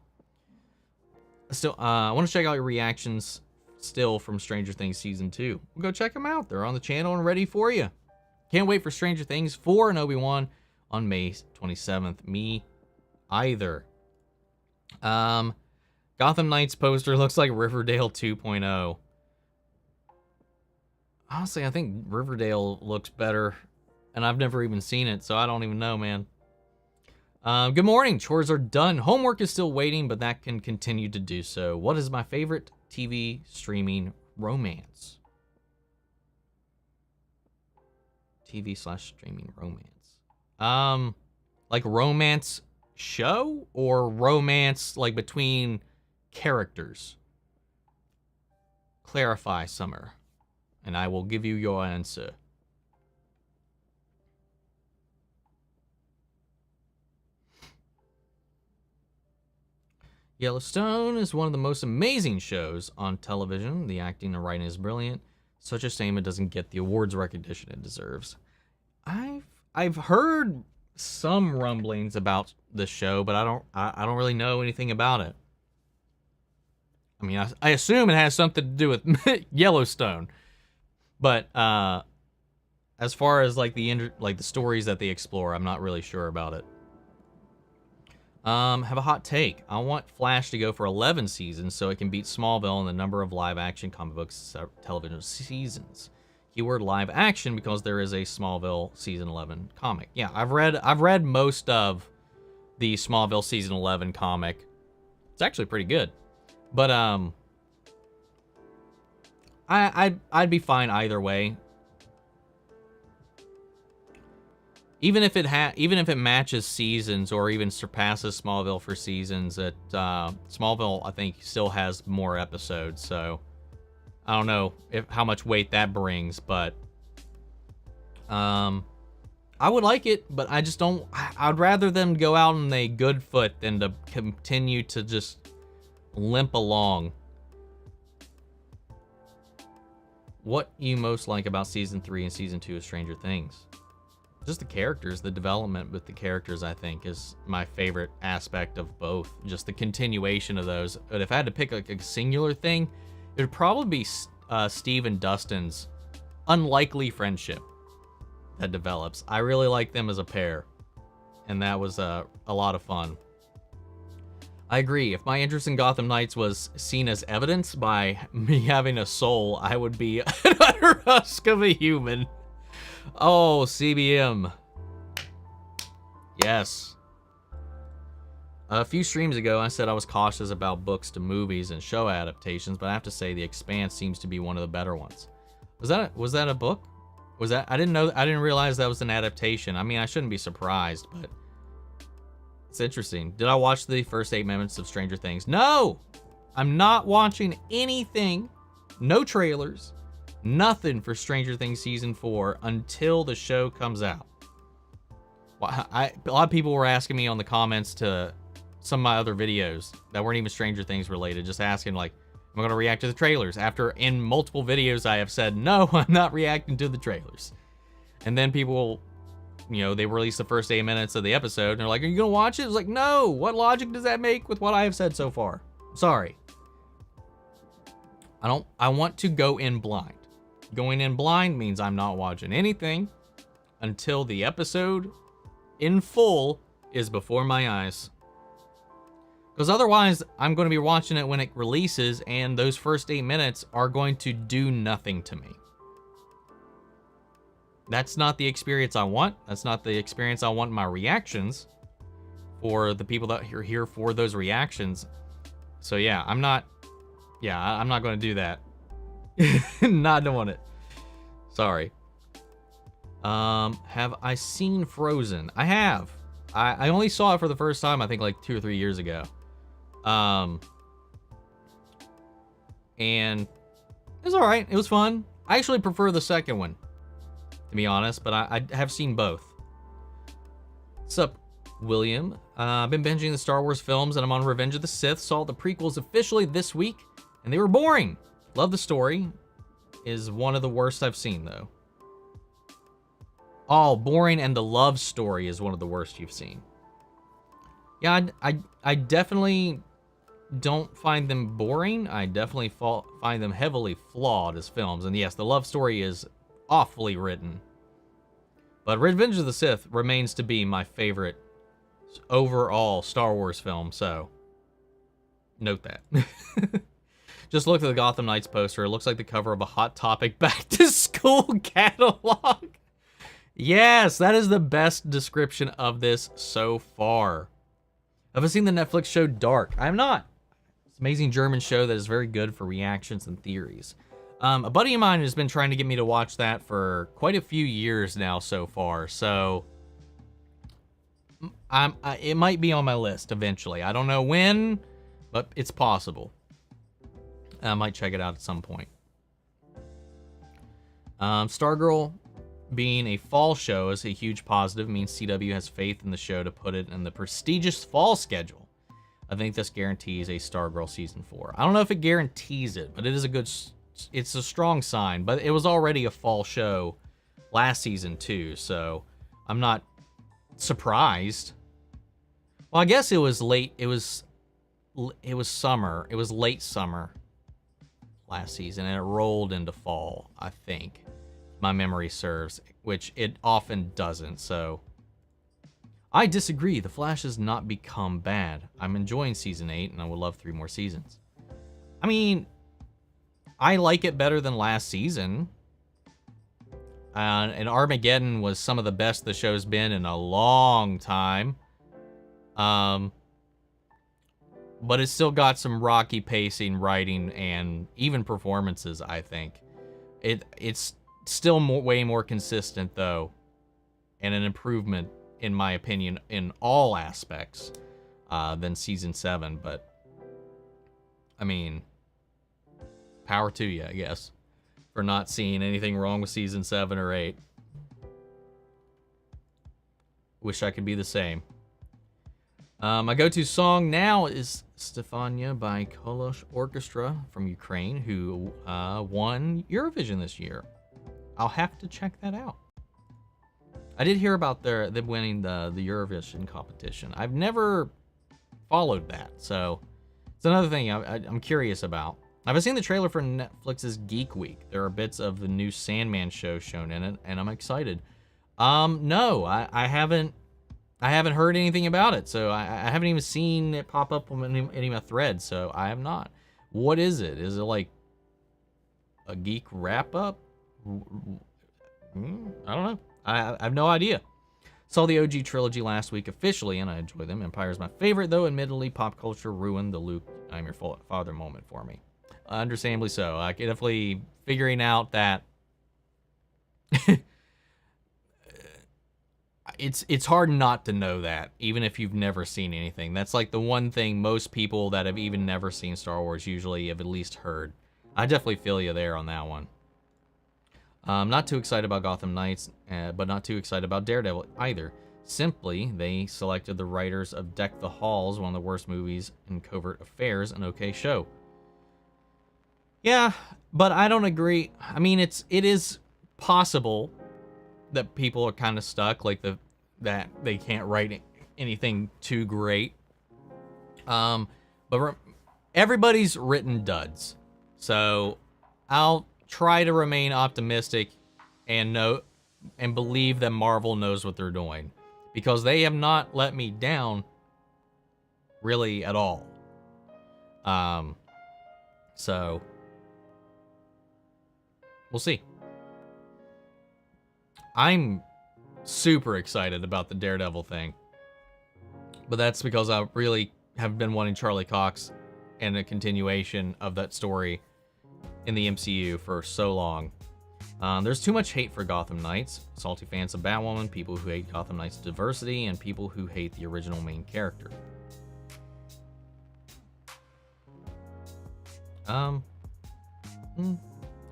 Still, I want to check out your reactions still from Stranger Things Season 2. We'll go check them out. They're on the channel and ready for you. Can't wait for Stranger Things 4 and Obi-Wan on May 27th. Me either. Gotham Knights poster looks like Riverdale 2.0. Honestly, I think Riverdale looks better, and I've never even seen it, so I don't even know, man. Good morning. Chores are done. Homework is still waiting, but that can continue to do so. What is my favorite TV streaming romance? TV/streaming romance. Like romance show or romance like between characters? Clarify, Summer, and I will give you your answer. Yellowstone is one of the most amazing shows on television. The acting and writing is brilliant. Such a shame it doesn't get the awards recognition it deserves. I've heard some rumblings about the show, but I don't really know anything about it. I mean, I assume it has something to do with Yellowstone, but as far as like the stories that they explore, I'm not really sure about it. Have a hot take. I want Flash to go for 11 seasons so it can beat Smallville in the number of live-action comic books television seasons. Keyword live action because there is a Smallville season 11 comic. Yeah, I've read most of the Smallville season 11 comic. It's actually pretty good, but I'd be fine either way. Even if it matches seasons or even surpasses Smallville for seasons, Smallville I think still has more episodes, so I don't know how much weight that brings, but I would like it, but I just don't. I'd rather them go out on a good foot than to continue to just limp along. what you most like about season 3 and season 2 of Stranger Things? Just the characters, the development with the characters, I think, is my favorite aspect of both. Just the continuation of those. But if I had to pick like a singular thing, it would probably be Steve and Dustin's unlikely friendship that develops. I really like them as a pair, and that was a lot of fun. I agree. If my interest in Gotham Knights was seen as evidence by me having a soul, I would be an utter husk of a human. Oh, CBM. Yes. A few streams ago, I said I was cautious about books to movies and show adaptations, but I have to say The Expanse seems to be one of the better ones. Was that a book? I didn't realize that was an adaptation. I mean, I shouldn't be surprised, but it's interesting. Did I watch the first 8 minutes of Stranger Things? No! I'm not watching anything. No trailers. Nothing for Stranger Things Season 4 until the show comes out. A lot of people were asking me on the comments to some of my other videos that weren't even Stranger Things related, just asking like, am I going to react to the trailers? After in multiple videos I have said, no, I'm not reacting to the trailers. And then people, you know, they release the first 8 minutes of the episode and they're like, are you going to watch it? It's like, no, what logic does that make with what I have said so far? Sorry. I want to go in blind. Going in blind means I'm not watching anything until the episode in full is before my eyes. Because otherwise, I'm going to be watching it when it releases, and those first 8 minutes are going to do nothing to me. That's not the experience I want. That's not the experience I want in my reactions for the people that are here for those reactions. So yeah, I'm not going to do that. Not doing it. Sorry. Have I seen Frozen? I have. I only saw it for the first time, I think like 2 or 3 years ago. And it was alright. It was fun. I actually prefer the second one, to be honest, but I have seen both. What's up, William? I've been binging the Star Wars films and I'm on Revenge of the Sith. Saw the prequels officially this week and they were boring. Love the story. Is one of the worst I've seen, though. Oh, boring, and the love story is one of the worst you've seen. Yeah, I definitely don't find them boring. I definitely find them heavily flawed as films. And yes, the love story is awfully written. But Revenge of the Sith remains to be my favorite overall Star Wars film, so note that. Just looked at the Gotham Knights poster. It looks like the cover of a Hot Topic back to school catalog. Yes, that is the best description of this so far. Have I seen the Netflix show Dark? I have not. It's an amazing German show that is very good for reactions and theories. A buddy of mine has been trying to get me to watch that for quite a few years now so far, so it might be on my list eventually. I don't know when, but it's possible. I might check it out at some point. Stargirl being a fall show is a huge positive. It means CW has faith in the show to put it in the prestigious fall schedule. I think this guarantees a Stargirl season 4. I don't know if it guarantees it, but it is it's a strong sign. But it was already a fall show last season too, so I'm not surprised. Well, I guess it was late. It was summer. It was late summer last season, and it rolled into fall, I think. My memory serves, which it often doesn't, so. I disagree. The Flash has not become bad. I'm enjoying season 8, and I would love 3 more seasons. I mean, I like it better than last season. And Armageddon was some of the best the show's been in a long time. But it's still got some rocky pacing, writing, and even performances, I think. It's still way more consistent, though, and an improvement, in my opinion, in all aspects than Season 7. But, I mean, power to you, I guess, for not seeing anything wrong with Season 7 or 8. Wish I could be the same. My go-to song now is Stefania by Kolosh Orchestra from Ukraine, who won Eurovision this year. I'll have to check that out. I did hear about them winning the Eurovision competition. I've never followed that, so it's another thing I'm curious about. I've seen the trailer for Netflix's Geek Week. There are bits of the new Sandman show shown in it, and I'm excited. No, I haven't heard anything about it, so I haven't even seen it pop up on any of my threads, so I have not. What is it? Is it like a geek wrap-up? I don't know. I have no idea. Saw the OG trilogy last week officially, and I enjoy them. Empire's my favorite, though admittedly pop culture ruined the Luke, I'm your father moment for me. Understandably so. I can definitely figuring out that it's hard not to know that, even if you've never seen anything. That's like the one thing most people that have even never seen Star Wars usually have at least heard. I definitely feel you there on that one. Not too excited about Gotham Knights, but not too excited about Daredevil either. Simply, they selected the writers of Deck the Halls, one of the worst movies in covert affairs, an okay show. Yeah, but I don't agree. I mean, it is possible that people are kind of stuck, like that they can't write anything too great. But everybody's written duds, so I'll try to remain optimistic and believe that Marvel knows what they're doing, because they have not let me down really at all. So we'll see. I'm super excited about the Daredevil thing, but that's because I really have been wanting Charlie Cox and a continuation of that story in the MCU for so long. There's too much hate for Gotham Knights. Salty fans of Batwoman, people who hate Gotham Knights' diversity, and people who hate the original main character. I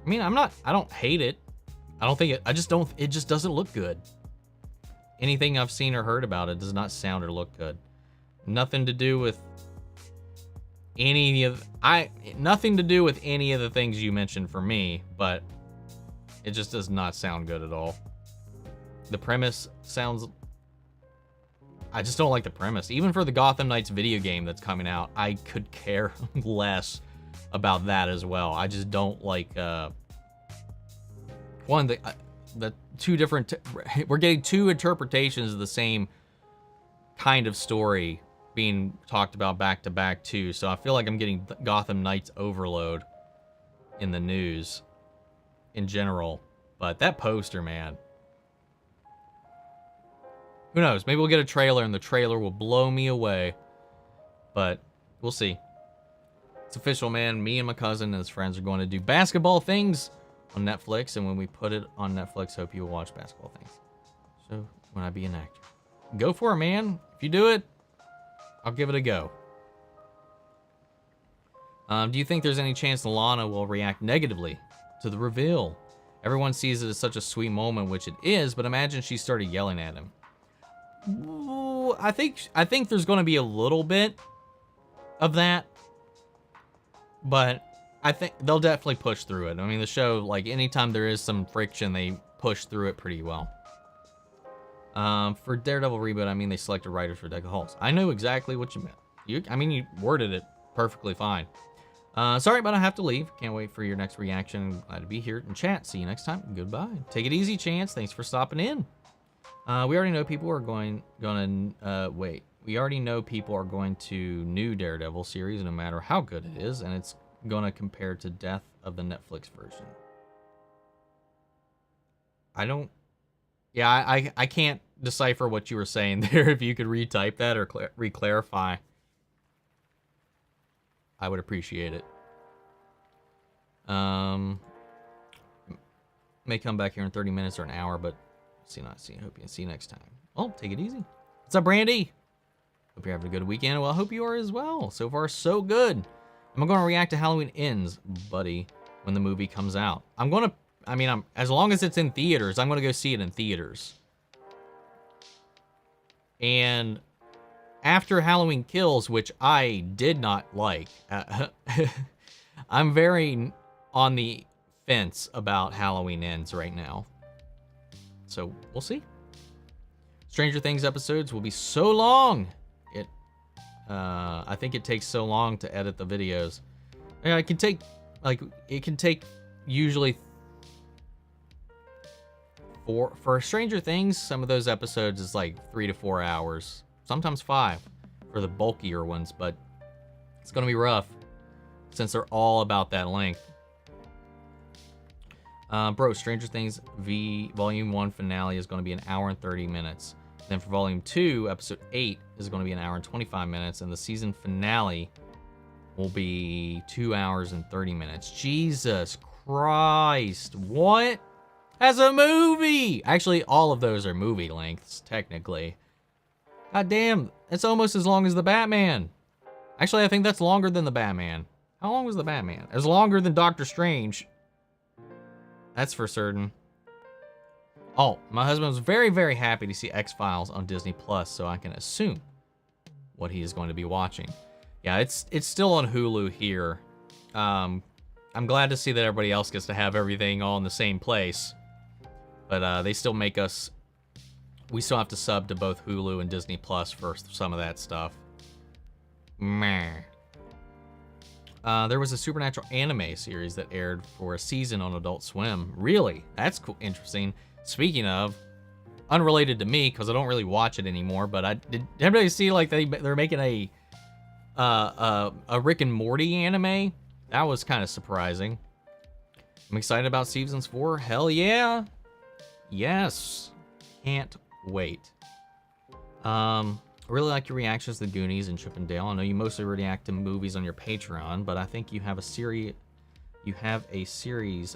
mean, I don't hate it. I don't think it just doesn't look good. Anything I've seen or heard about it does not sound or look good. Nothing to do with any of the things you mentioned for me, but it just does not sound good at all. The premise sounds... I just don't like the premise. Even for the Gotham Knights video game that's coming out, I could care less about that as well. I just don't like... the two different... we're getting two interpretations of the same kind of story being talked about back to back too, so I feel like I'm getting Gotham Knights overload in the news in general. But that poster, man, who knows? Maybe we'll get a trailer and the trailer will blow me away, but we'll see. It's official, man. Me and my cousin and his friends are going to do basketball things on Netflix, and when we put it on Netflix, hope you will watch basketball things. So when I be an actor, go for it, man. If you do it, I'll give it a go. Do you think there's any chance Lana will react negatively to the reveal? Everyone sees it as such a sweet moment, which it is, but imagine she started yelling at him. Ooh, I think there's going to be a little bit of that, but I think they'll definitely push through it. I mean, the show, like, anytime there is some friction, they push through it pretty well. For Daredevil reboot, I mean, they selected writers for Deck the Halls. I know exactly what you meant. You worded it perfectly fine. Sorry, but I have to leave. Can't wait for your next reaction. Glad to be here and chat. See you next time. Goodbye. Take it easy, Chance. Thanks for stopping in. We already know people are We already know people are going to new Daredevil series, no matter how good it is, and it's gonna compare to Death of the Netflix version. I can't decipher what you were saying there. If you could retype that or re-clarify, I would appreciate it. May come back here in 30 minutes or an hour, but hope you see you next time. Well, take it easy. What's up, Brandy? Hope you're having a good weekend. Well, I hope you are as well. So far, so good. I'm going to react to Halloween Ends, buddy, when the movie comes out. As long as it's in theaters, I'm going to go see it in theaters. And after Halloween Kills, which I did not like. I'm very on the fence about Halloween Ends right now. So we'll see. Stranger Things episodes will be so long. I think it takes so long to edit the videos. Yeah, it can take usually for Stranger Things, some of those episodes is like 3 to 4 hours, sometimes 5 for the bulkier ones, but it's gonna be rough since they're all about that length. Bro, Stranger Things Volume 1 finale is gonna be 1 hour and 30 minutes. Then for Volume 2, Episode 8 is gonna be 1 hour and 25 minutes, and the season finale will be 2 hours and 30 minutes. Jesus Christ, what? As a movie! Actually, all of those are movie lengths, technically. God damn, it's almost as long as the Batman. Actually, I think that's longer than the Batman. How long was the Batman? It was longer than Doctor Strange. That's for certain. Oh, my husband was very, very happy to see X-Files on Disney Plus, so I can assume what he is going to be watching. Yeah, it's still on Hulu here. I'm glad to see that everybody else gets to have everything all in the same place. But they still make us... We still have to sub to both Hulu and Disney Plus for some of that stuff. Meh. There was a Supernatural anime series that aired for a season on Adult Swim. Really? That's cool. Interesting. Speaking of, unrelated to me, because I don't really watch it anymore, but did everybody see like they're making a Rick and Morty anime? That was kind of surprising. I'm excited about seasons 4. Hell yeah. Yes. Can't wait. I really like your reactions to The Goonies and Chip and Dale. I know you mostly react to movies on your Patreon, but I think you have a series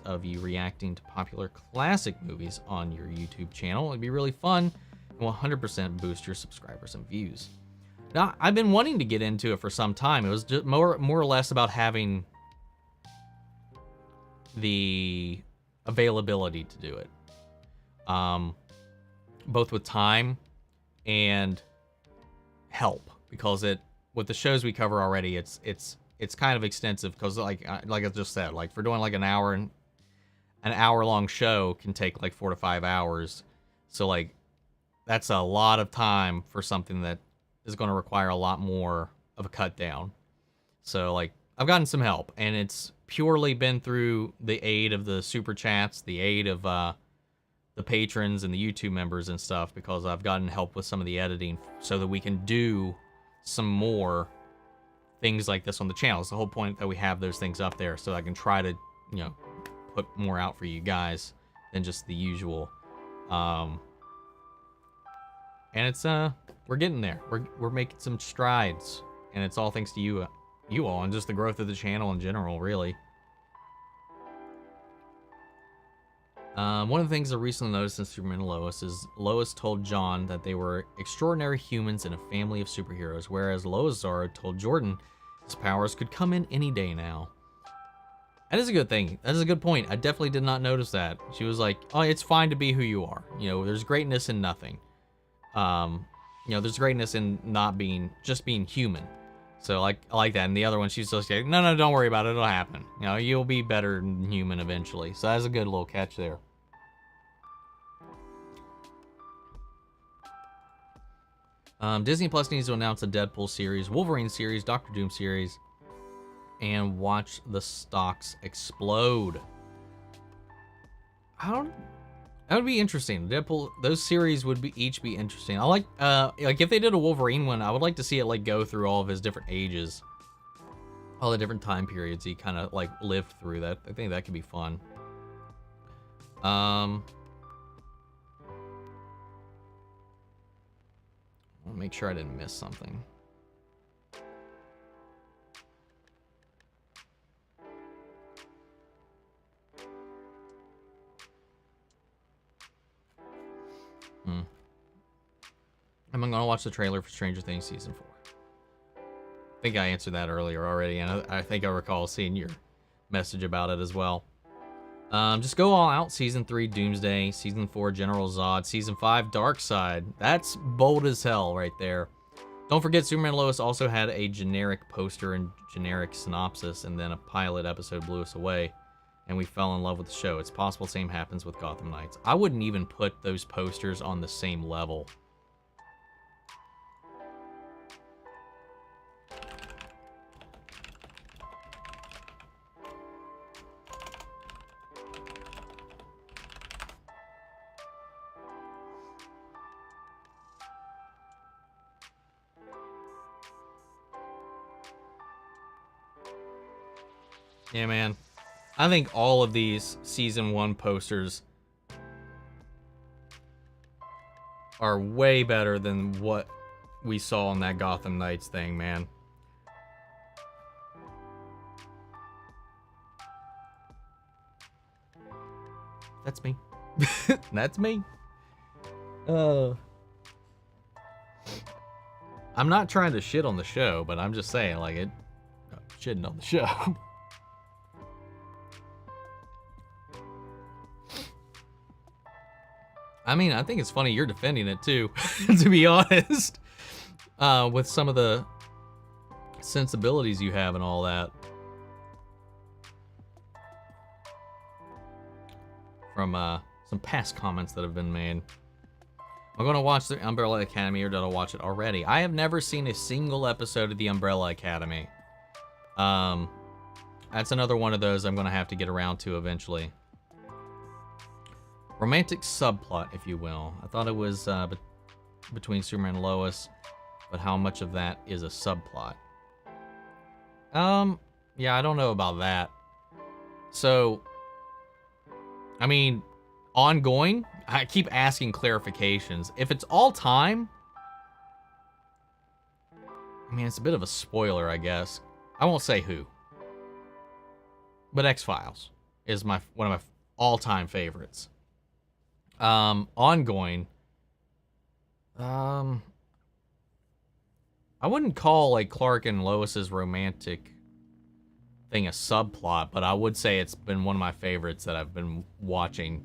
of you reacting to popular classic movies on your YouTube channel. It'd be really fun and will 100% boost your subscribers and views. Now, I've been wanting to get into it for some time. It was just more or less about having the availability to do it. Both with time and help, because with the shows we cover already, it's kind of extensive, because like I just said, like for doing like an hour long show can take like 4 to 5 hours. So like that's a lot of time for something that is going to require a lot more of a cut down. So like I've gotten some help, and it's purely been through the aid of the super chats, the aid of the patrons and the YouTube members and stuff, because I've gotten help with some of the editing so that we can do some more things like this on the channel. It's the whole point that we have those things up there, so I can try to, put more out for you guys than just the usual. And it's we're getting there. We're making some strides, and it's all thanks to you all, and just the growth of the channel in general, really. One of the things I recently noticed in Superman and Lois is Lois told John that they were extraordinary humans in a family of superheroes, whereas Lois Zara told Jordan his powers could come in any day now. That is a good thing. That is a good point. I definitely did not notice that. She was like, oh, it's fine to be who you are. There's greatness in nothing. There's greatness in not just being human. So I like that. And the other one, she's just like, no, don't worry about it. It'll happen. You'll be better than human eventually. So that's a good little catch there. Disney Plus needs to announce a Deadpool series, Wolverine series, Doctor Doom series, and watch the stocks explode. That would be interesting. Deadpool, those series would each be interesting. I like if they did a Wolverine one, I would like to see it go through all of his different ages, all the different time periods he kind of lived through. That I think that could be fun. I'll make sure I didn't miss something. I'm gonna watch the trailer for Stranger Things Season 4. I think I answered that earlier already, and I think I recall seeing your message about it as well. Just go all out. Season 3, Doomsday. Season 4, General Zod. Season 5, Darkseid. That's bold as hell right there. Don't forget, Superman and Lois also had a generic poster and generic synopsis, and then a pilot episode blew us away, and we fell in love with the show. It's possible the same happens with Gotham Knights. I wouldn't even put those posters on the same level. Yeah, man. I think all of these season 1 posters are way better than what we saw on that Gotham Knights thing, man. That's me. That's me. I'm not trying to shit on the show, but I'm just saying, like, shitting on the show. I mean, I think it's funny you're defending it too, to be honest, with some of the sensibilities you have and all that. From some past comments that have been made. I'm going to watch the Umbrella Academy, or did I watch it already? I have never seen a single episode of the Umbrella Academy. That's another one of those I'm going to have to get around to eventually. Romantic subplot, if you will. I thought it was between Superman and Lois, but how much of that is a subplot? Yeah, I don't know about that. So, I mean, ongoing? I keep asking clarifications. If it's all time, I mean, it's a bit of a spoiler, I guess. I won't say who. But X-Files is one of my all-time favorites. Ongoing. I wouldn't call like Clark and Lois's romantic thing a subplot, but I would say it's been one of my favorites that I've been watching.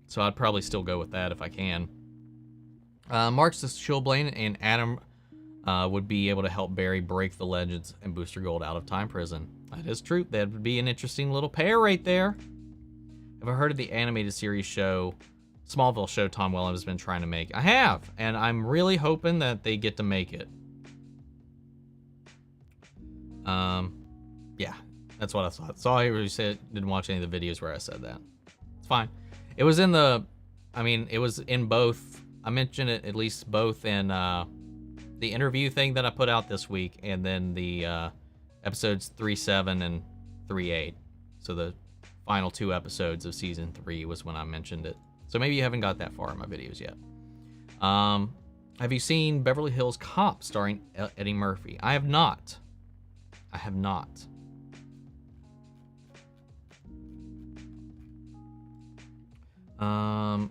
So I'd probably still go with that if I can. Marks the Chilblain and Adam would be able to help Barry break the Legends and Booster Gold out of time prison. That is true. That would be an interesting little pair right there. Have I heard of the animated series show, Smallville show Tom Welling has been trying to make? I have, and I'm really hoping that they get to make it. Yeah, that's what I thought. Saw you said, didn't watch any of the videos where I said that. It's fine. It was in the, I mean, it was in both. I mentioned it at least both in the interview thing that I put out this week, and then the episodes 3.7 and 3.8. So the final 2 episodes of season 3 was when I mentioned it. So maybe you haven't got that far in my videos yet. Have you seen Beverly Hills Cop starring Eddie Murphy? I have not. I have not.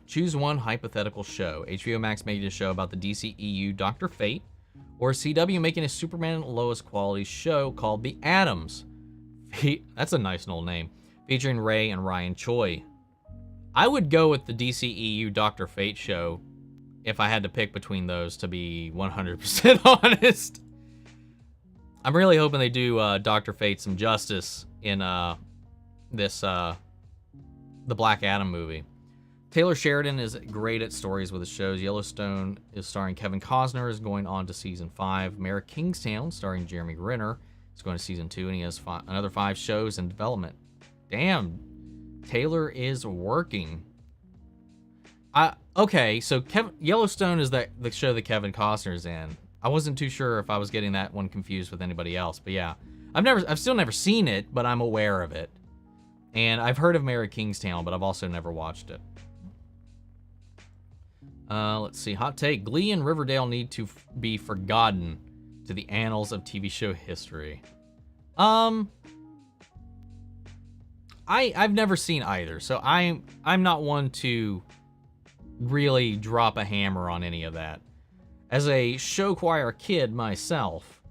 Choose one hypothetical show. HBO Max making a show about the DCEU Dr. Fate, or CW making a Superman and Lois quality show called The Addams. That's a nice old name. Featuring Ray and Ryan Choi. I would go with the DCEU Dr. Fate show if I had to pick between those, to be 100% honest. I'm really hoping they do Dr. Fate some justice in this the Black Adam movie. Taylor Sheridan is great at stories with his shows. Yellowstone is starring Kevin Costner, is going on to season 5. Mayor of Kingstown, starring Jeremy Renner, is going to season 2, and he has another 5 shows in development. Damn, Taylor is working. Okay, so Yellowstone is the show that Kevin Costner's in. I wasn't too sure if I was getting that one confused with anybody else, but yeah, I've still never seen it, but I'm aware of it, and I've heard of Mayor of Kingstown, but I've also never watched it. Let's see. Hot take. Glee and Riverdale need to be forgotten to the annals of TV show history. I've never seen either, so I'm not one to really drop a hammer on any of that. As a show choir kid myself,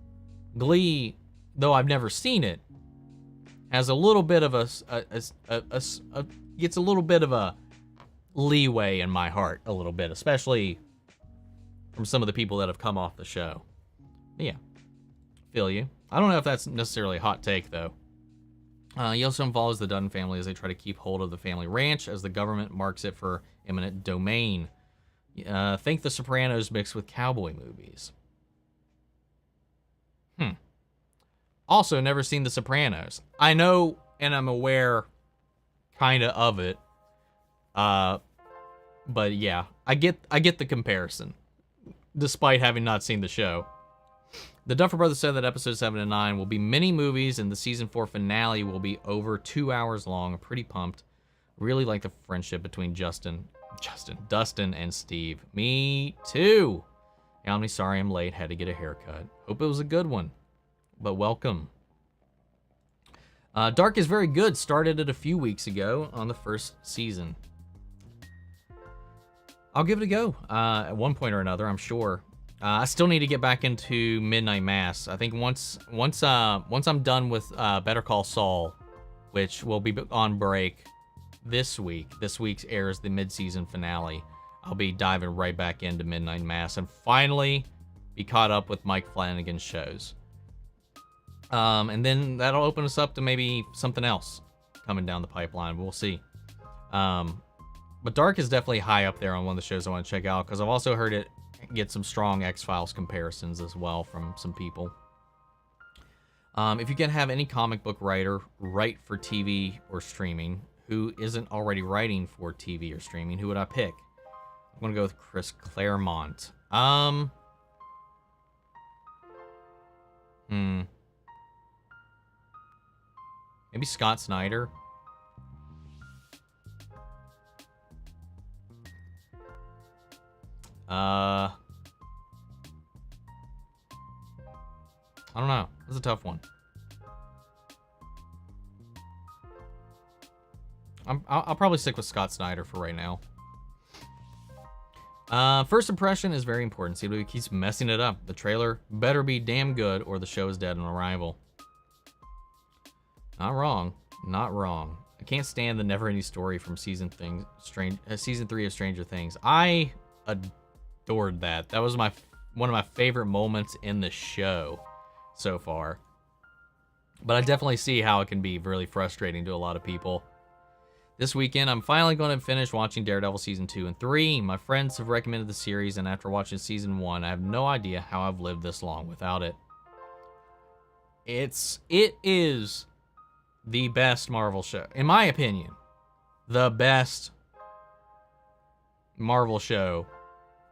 Glee, though I've never seen it, has a little bit of gets a little bit of a leeway in my heart, a little bit, especially from some of the people that have come off the show. But yeah, feel you. I don't know if that's necessarily a hot take, though. He also involves the Dunn family as they try to keep hold of the family ranch as the government marks it for eminent domain. Think The Sopranos mixed with cowboy movies. Also, never seen The Sopranos. I know and I'm aware kind of it. But yeah, I get the comparison, despite having not seen the show. The Duffer Brothers said that episodes 7 and 9 will be mini movies, and the season 4 finale will be over 2 hours long. I'm pretty pumped. Really like the friendship between Dustin, and Steve. Me too. I'm sorry I'm late. Had to get a haircut. Hope it was a good one. But welcome. Dark is very good. Started it a few weeks ago on the first season. I'll give it a go at one point or another, I'm sure. I still need to get back into Midnight Mass. I think once I'm done with Better Call Saul, which will be on break this week. This week's airs the mid-season finale. I'll be diving right back into Midnight Mass and finally be caught up with Mike Flanagan's shows. And then that'll open us up to maybe something else coming down the pipeline. We'll see. But Dark is definitely high up there on one of the shows I want to check out because I've also heard it get some strong X-Files comparisons as well from some people. If you can have any comic book writer write for TV or streaming who isn't already writing for TV or streaming, who would I pick? I'm going to go with Chris Claremont. Maybe Scott Snyder. I don't know. That's a tough one. I'll probably stick with Scott Snyder for right now. First impression is very important. CW keeps messing it up. The trailer better be damn good or the show is dead on arrival. Not wrong. Not wrong. I can't stand the never-ending story from season 3 of Stranger Things. I adored that. That was one of my favorite moments in the show so far. But I definitely see how it can be really frustrating to a lot of people. This weekend, I'm finally going to finish watching Daredevil Season 2 and 3. My friends have recommended the series, and after watching Season 1, I have no idea how I've lived this long without it. It is the best Marvel show. In my opinion, the best Marvel show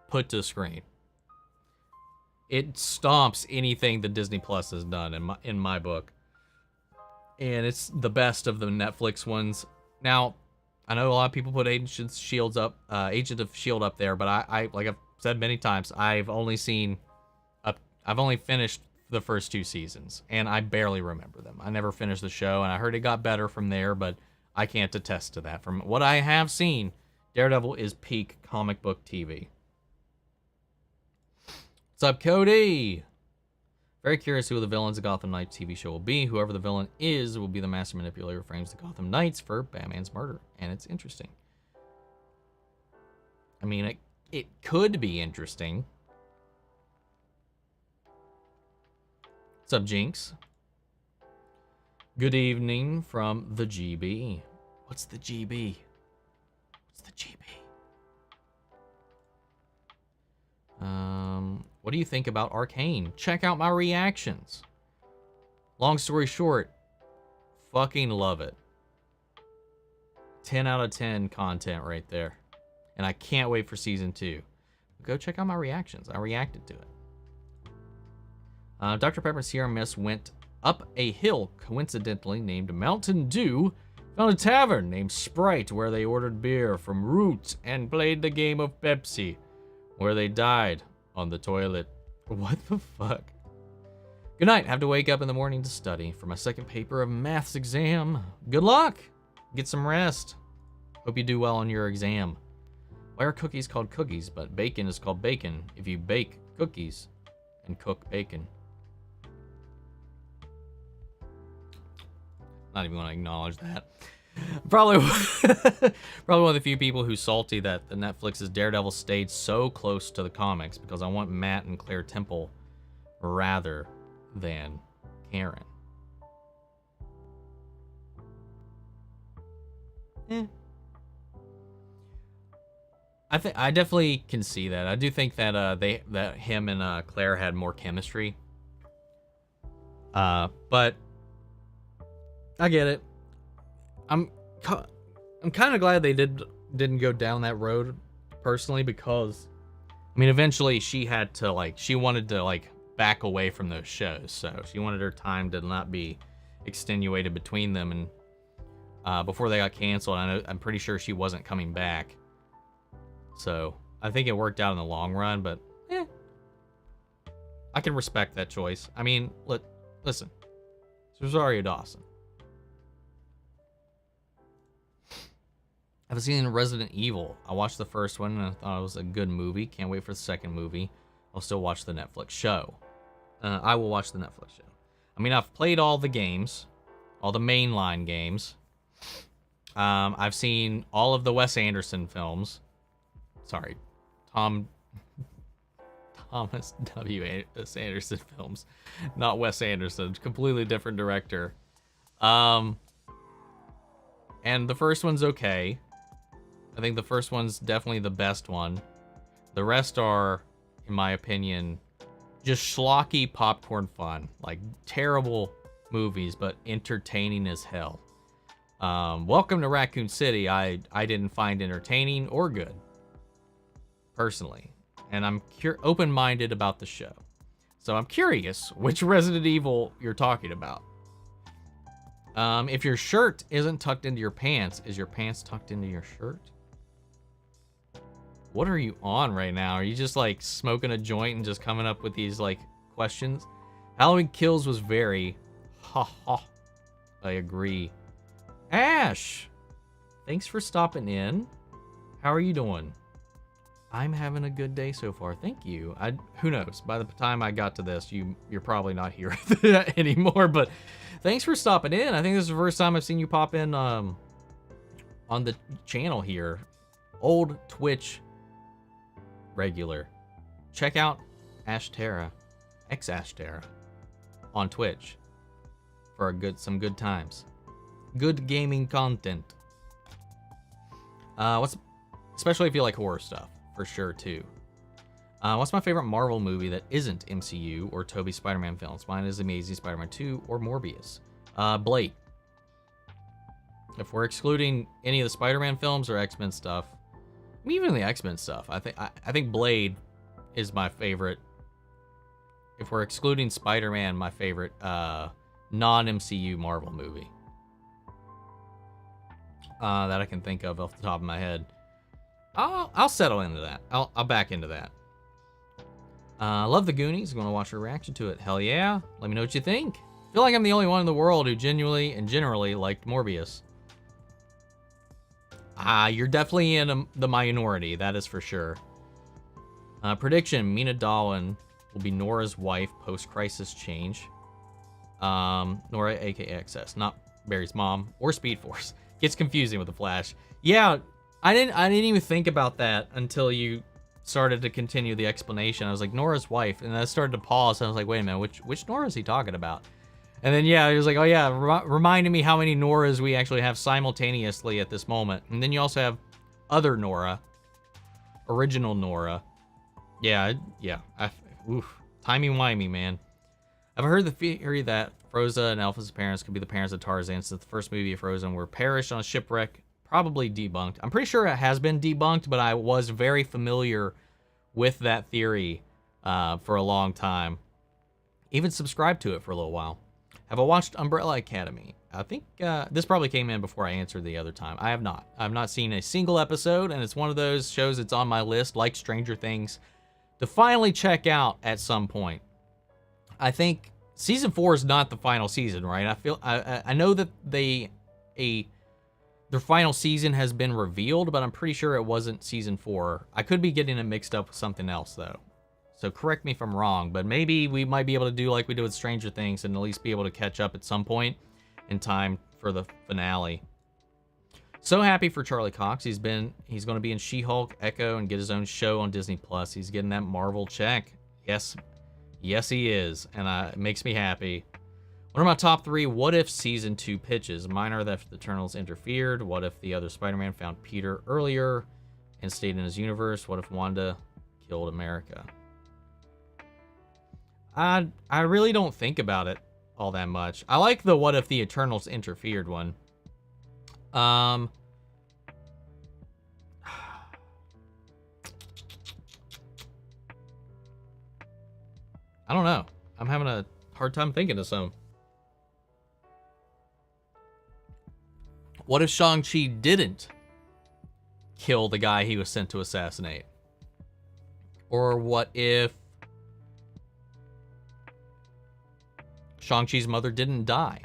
put to screen. It stomps anything that Disney Plus has done in my book. And it's the best of the Netflix ones. Now, I know a lot of people put Agent of S.H.I.E.L.D. up there, but I like I've said many times, I've only finished the first 2 seasons, and I barely remember them. I never finished the show, and I heard it got better from there, but I can't attest to that. From what I have seen, Daredevil is peak comic book TV. What's up, Cody? Very curious who the villains of Gotham Knights TV show will be. Whoever the villain is will be the master manipulator who frames the Gotham Knights for Batman's murder. And it's interesting. I mean, it could be interesting. What's up, Jinx? Good evening from the GB. What's the GB? What's the GB? What do you think about Arcane? Check out my reactions. Long story short, fucking love it. 10 out of 10 content right there. And I can't wait for season 2. Go check out my reactions. I reacted to it. Dr. Pepper and Sierra Mist went up a hill, coincidentally named Mountain Dew, found a tavern named Sprite where they ordered beer from Root and played the game of Pepsi, where they died on the toilet. What the fuck? Good night. Have to wake up in the morning to study for my second paper of maths exam. Good luck. Get some rest. Hope you do well on your exam. Why are cookies called cookies, but bacon is called bacon if you bake cookies and cook bacon? Not even want to acknowledge that. Probably, probably one of the few people who's salty that the Netflix's Daredevil stayed so close to the comics because I want Matt and Claire Temple rather than Karen. I definitely can see that. I do think that that him and Claire had more chemistry. But I get it. I'm kind of glad they didn't go down that road personally, because I mean eventually she had to she wanted to back away from those shows, so she wanted her time to not be extenuated between them, and before they got canceled, I'm pretty sure she wasn't coming back. So I think it worked out in the long run, but I can respect that choice. I mean, listen, it's Rosario Dawson. I've seen Resident Evil. I watched the first one and I thought it was a good movie. Can't wait for the second movie. I'll still watch the Netflix show. I will watch the Netflix show. I mean, I've played all the games, all the mainline games. I've seen all of the Wes Anderson films. Sorry, Thomas W. Anderson films, not Wes Anderson. Completely different director. And the first one's okay. I think the first one's definitely the best one. The rest are, in my opinion, just schlocky popcorn fun. Like, terrible movies, but entertaining as hell. Welcome to Raccoon City, I didn't find entertaining or good, personally. And I'm open-minded about the show. So I'm curious which Resident Evil you're talking about. If your shirt isn't tucked into your pants, is your pants tucked into your shirt? What are you on right now? Are you just smoking a joint and just coming up with these questions? Halloween Kills was very I agree. Ash, thanks for stopping in. How are you doing? I'm having a good day so far. Thank you. Who knows? By the time I got to this, you're probably not here anymore, but thanks for stopping in. I think this is the first time I've seen you pop in on the channel here. Old Twitch regular. Check out Ashtera, Ashtera on Twitch for some good times. Good gaming content. Especially if you like horror stuff, for sure too. What's my favorite Marvel movie that isn't MCU or Tobey Spider-Man films? Mine is Amazing Spider-Man 2 or Morbius. Blade. If we're excluding any of the Spider-Man films or X-Men stuff, I mean, even the X-Men stuff, I think Blade is my favorite. If we're excluding Spider-Man, my favorite non-MCU Marvel movie that I can think of off the top of my head. I'll settle into that. I'll back into that. Love the Goonies. Going to watch your reaction to it. Hell yeah. Let me know what you think. I feel like I'm the only one in the world who genuinely and generally liked Morbius. You're definitely in the minority. That is for sure. Prediction. Mina Dawin will be Nora's wife post-crisis change. Nora, aka XS, not Barry's mom or Speed Force. Gets confusing with the Flash. Yeah, I didn't even think about that until you started to continue the explanation. I was like, Nora's wife, and I started to pause. And I was like, wait a minute, which Nora is he talking about? And then yeah, he was like, oh yeah, reminding me how many Noras we actually have simultaneously at this moment. And then you also have other Nora, original Nora. Yeah. Timey-wimey, man. I've heard the theory that Froza and Elfa's parents could be the parents of Tarzan, since the first movie of Frozen were perished on a shipwreck. Probably debunked. I'm pretty sure it has been debunked, but I was very familiar with that theory for a long time. Even subscribed to it for a little while. Have I watched Umbrella Academy? I think this probably came in before I answered the other time. I have not. I've not seen a single episode, and it's one of those shows that's on my list, like Stranger Things, to finally check out at some point. I think season 4 is not the final season, right? I know that their final season has been revealed, but I'm pretty sure it wasn't season 4. I could be getting it mixed up with something else though. So correct me if I'm wrong, but maybe we might be able to do like we did with Stranger Things and at least be able to catch up at some point in time for the finale. So happy for Charlie Cox. He's going to be in She-Hulk, Echo, and get his own show on Disney Plus. He's getting that Marvel check. Yes, he is, and it makes me happy. One of my top 3 what if season 2 pitches. Mine are that the Eternals interfered. What if the other Spider-Man found Peter earlier and stayed in his universe? What if Wanda killed America? I really don't think about it all that much. I like the what if the Eternals interfered one. I don't know. I'm having a hard time thinking of some. What if Shang-Chi didn't kill the guy he was sent to assassinate? Or what if Shang-Chi's mother didn't die?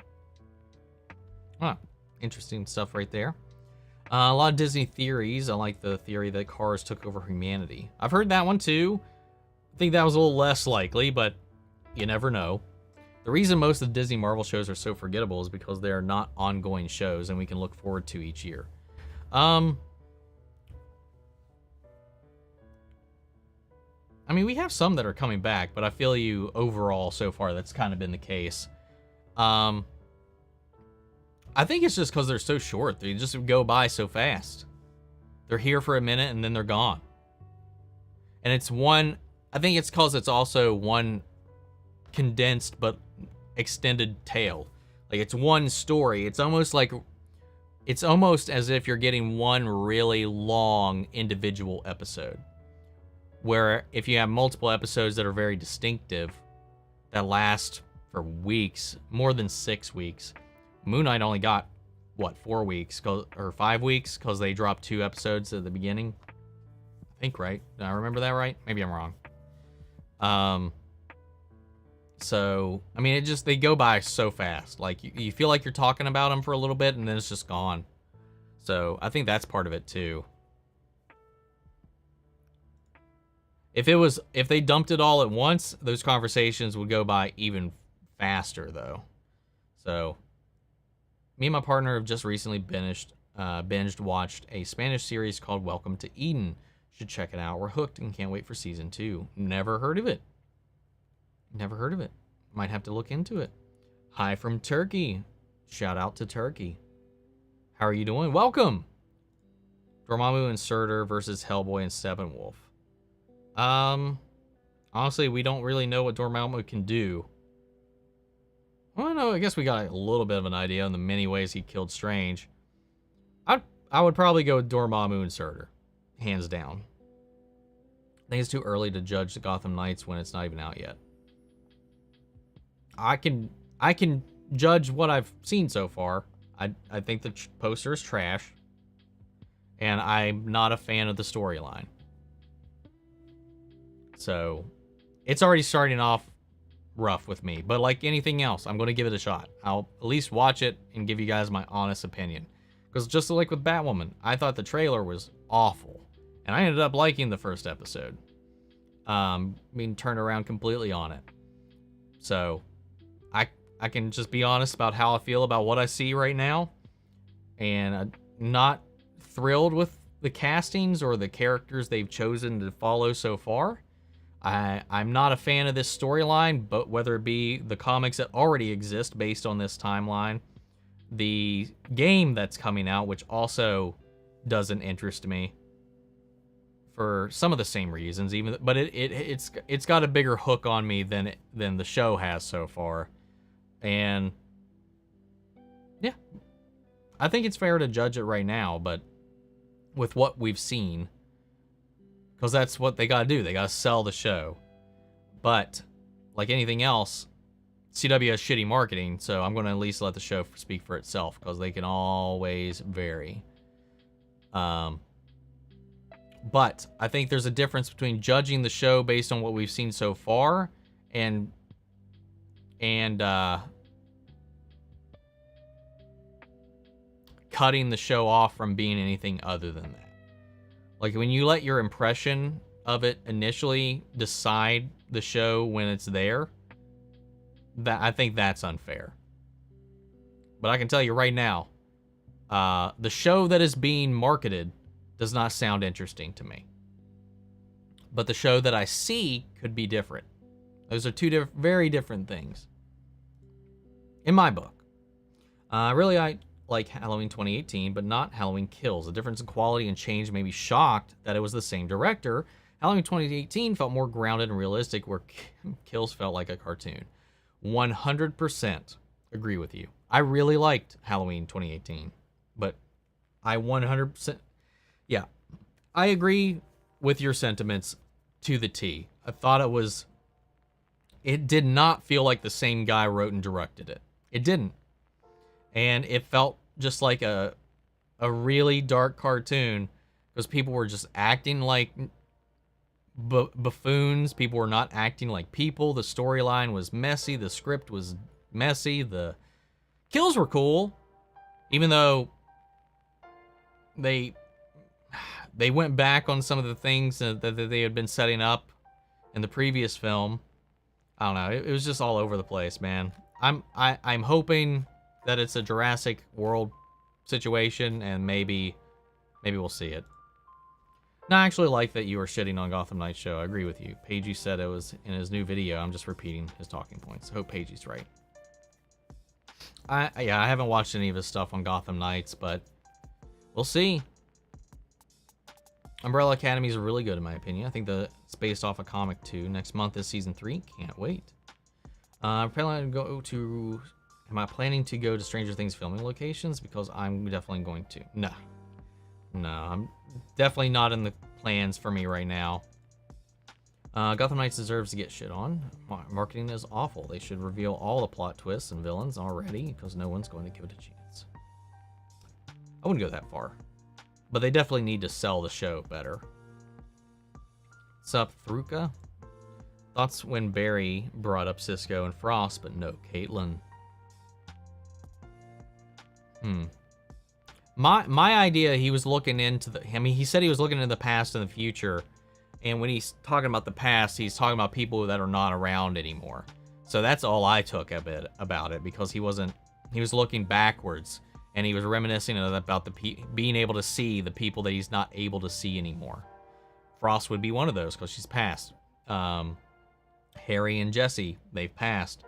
Huh. Interesting stuff right there. A lot of Disney theories. I like the theory that cars took over humanity. I've heard that one too. I think that was a little less likely, but you never know. The reason most of the Disney Marvel shows are so forgettable is because they are not ongoing shows and we can look forward to each year. I mean, we have some that are coming back, but I feel you overall so far that's kind of been the case. I think it's just because they're so short. They just go by so fast. They're here for a minute and then they're gone. And it's one, I think it's because it's also one condensed but extended tale. Like it's one story. It's almost as if you're getting one really long individual episode. Where if you have multiple episodes that are very distinctive, that last for weeks, more than 6 weeks. Moon Knight only got, what, 4 weeks, or 5 weeks, because they dropped 2 episodes at the beginning. I think, right? Did I remember that right? Maybe I'm wrong. So, I mean, they go by so fast. Like, you feel like you're talking about them for a little bit, and then it's just gone. So, I think that's part of it, too. If they dumped it all at once, those conversations would go by even faster, though. So, me and my partner have just recently binged watched a Spanish series called Welcome to Eden. Should check it out. We're hooked and can't wait for season 2. Never heard of it. Might have to look into it. Hi from Turkey. Shout out to Turkey. How are you doing? Welcome. Dormammu and Surtur versus Hellboy and Steppenwolf. Honestly, we don't really know what Dormammu can do. Well, no, I guess we got a little bit of an idea on the many ways he killed Strange. I would probably go with Dormammu and Surtur, hands down. I think it's too early to judge the Gotham Knights when it's not even out yet. I can judge what I've seen so far. I think the poster is trash, and I'm not a fan of the storyline. So, it's already starting off rough with me. But like anything else, I'm going to give it a shot. I'll at least watch it and give you guys my honest opinion. Because just like with Batwoman, I thought the trailer was awful. And I ended up liking the first episode. Being turned around completely on it. So, I can just be honest about how I feel about what I see right now. And I'm not thrilled with the castings or the characters they've chosen to follow so far. I'm not a fan of this storyline, but whether it be the comics that already exist based on this timeline, the game that's coming out, which also doesn't interest me for some of the same reasons, but it's got a bigger hook on me than the show has so far. And yeah, I think it's fair to judge it right now, but with what we've seen, because that's what they gotta do. They gotta sell the show. But like anything else, CW has shitty marketing, so I'm gonna at least let the show speak for itself, because they can always vary. But I think there's a difference between judging the show based on what we've seen so far and cutting the show off from being anything other than that. Like when you let your impression of it initially decide the show when it's there, I think that's unfair. But I can tell you right now, The show that is being marketed does not sound interesting to me. But the show that I see could be different. Those are two very different things. In my book. Really, I like Halloween 2018, but not Halloween Kills. The difference in quality and change made me shocked that it was the same director. Halloween 2018 felt more grounded and realistic, where Kills felt like a cartoon. 100% agree with you. I really liked Halloween 2018, but I 100%, yeah, I agree with your sentiments to the T. I thought it did not feel like the same guy wrote and directed it. It didn't. And it felt just like a really dark cartoon, because people were just acting like buffoons. People were not acting like people. The storyline was messy. The script was messy. The kills were cool, even though they went back on some of the things that they had been setting up in the previous film. I don't know. It was just all over the place, man. I'm hoping that it's a Jurassic World situation, and maybe we'll see it. No, I actually like that you were shitting on Gotham Knights show. I agree with you. Pagey said it was in his new video. I'm just repeating his talking points. I hope Pagey's right. I haven't watched any of his stuff on Gotham Knights, but we'll see. Umbrella Academy is really good in my opinion. I think it's based off a comic too. Next month is season 3. Can't wait. Am I planning to go to Stranger Things filming locations? Because I'm definitely going to. No, I'm definitely not in the plans for me right now. Gotham Knights deserves to get shit on. Marketing is awful. They should reveal all the plot twists and villains already, because no one's going to give it a chance. I wouldn't go that far, but they definitely need to sell the show better. Sup, Thruka? Thoughts when Barry brought up Cisco and Frost, but no Caitlin. My idea, he was looking into he said he was looking into the past and the future, and when he's talking about the past, he's talking about people that are not around anymore. So that's all I took about it, because he was looking backwards, and he was reminiscing about being able to see the people that he's not able to see anymore. Frost would be one of those, because she's passed. Harry and Jesse, they've passed.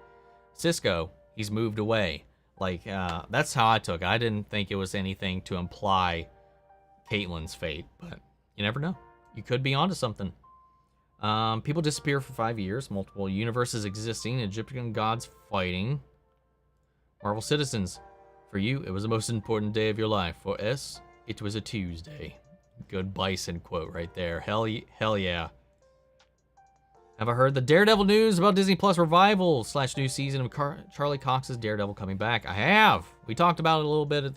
Cisco, he's moved away. Like, that's how I took it. I didn't think it was anything to imply Caitlyn's fate, but you never know. You could be onto something. People disappear for 5 years, multiple universes existing, Egyptian gods fighting. Marvel citizens, for you, it was the most important day of your life. For us, it was a Tuesday. Good Bison quote right there. Hell yeah. Have I heard the Daredevil news about Disney Plus revival / new season of Charlie Cox's Daredevil coming back? I have. We talked about it a little bit at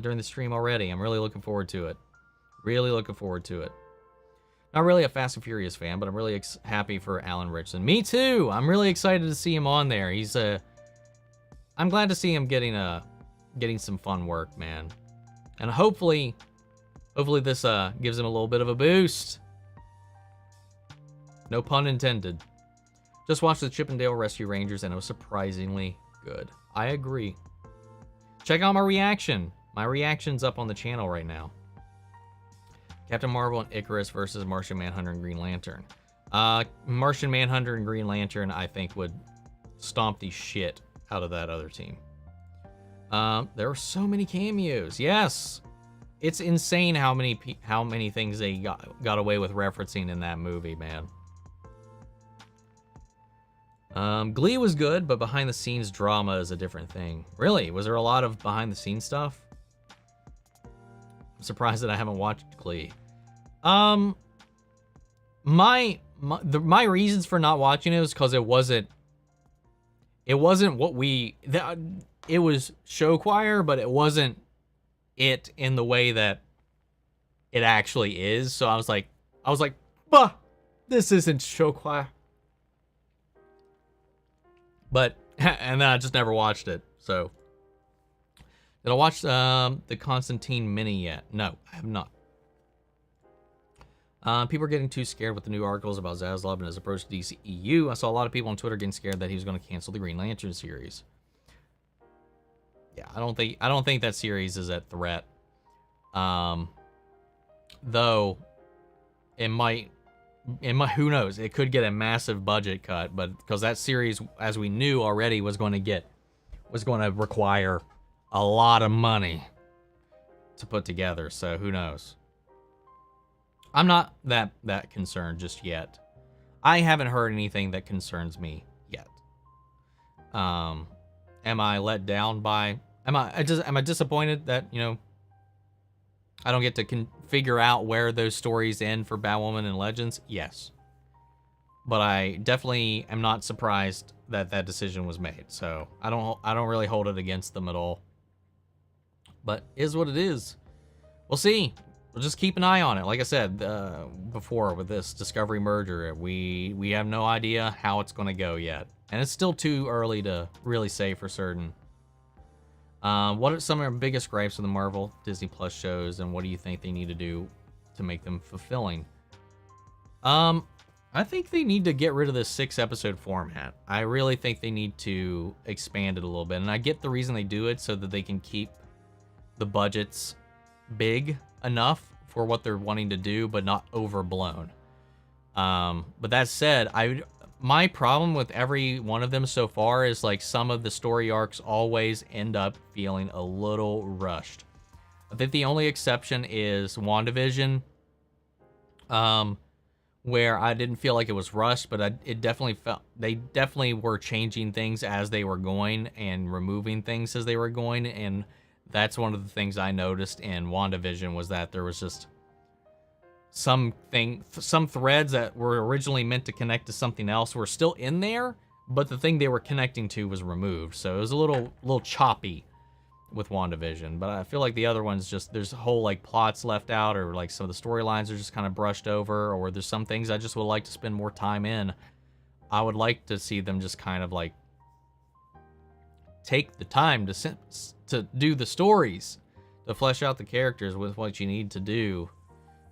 during the stream already. I'm really looking forward to it. Really looking forward to it. Not really a Fast and Furious fan, but I'm really happy for Alan Ritchson. Me too. I'm really excited to see him on there. I'm glad to see him getting some fun work, man. And hopefully this gives him a little bit of a boost. No pun intended. Just watched the Chippendale Rescue Rangers and it was surprisingly good. I agree. Check out my reaction. My reaction's up on the channel right now. Captain Marvel and Icarus versus Martian Manhunter and Green Lantern. Martian Manhunter and Green Lantern, I think, would stomp the shit out of that other team. There were so many cameos. Yes. It's insane how many things they got away with referencing in that movie, man. Glee was good, but behind the scenes drama is a different thing. Really? Was there a lot of behind the scenes stuff? I'm surprised that I haven't watched Glee. My reasons for not watching it was because it wasn't what it was show choir, but it wasn't it in the way that it actually is. So I was like, bah, this isn't show choir. But, and then I just never watched it, so. Did I watch the Constantine mini yet? No, I have not. People are getting too scared with the new articles about Zaslav and his approach to DCEU. I saw a lot of people on Twitter getting scared that he was going to cancel the Green Lantern series. Yeah, I don't think that series is at threat. Though it might, who knows? It could get a massive budget cut, but because that series, as we knew already, was going to require a lot of money to put together. So who knows? I'm not that concerned just yet. I haven't heard anything that concerns me yet. Am I let down by? Am I disappointed that, you know, I don't get to figure out where those stories end for Batwoman and Legends? Yes. But I definitely am not surprised that that decision was made. So I don't really hold it against them at all. But is what it is. We'll see. We'll just keep an eye on it. Like I said before with this Discovery merger, we have no idea how it's going to go yet. And it's still too early to really say for certain. What are some of our biggest gripes with the Marvel Disney Plus shows, and what do you think they need to do to make them fulfilling? I think they need to get rid of this 6-episode format. I really think they need to expand it a little bit. And I get the reason they do it, so that they can keep the budgets big enough for what they're wanting to do, but not overblown. But that said, my problem with every one of them so far is like some of the story arcs always end up feeling a little rushed. I think the only exception is WandaVision, where I didn't feel like it was rushed, but it definitely felt they definitely were changing things as they were going and removing things as they were going, and that's one of the things I noticed in WandaVision was that there was just some threads that were originally meant to connect to something else were still in there, but the thing they were connecting to was removed. So it was a little choppy with WandaVision. But I feel like the other ones just, there's whole like plots left out, or like some of the storylines are just kind of brushed over, or there's some things I just would like to spend more time in. I would like to see them just kind of like take the time to do the stories, to flesh out the characters with what you need to do.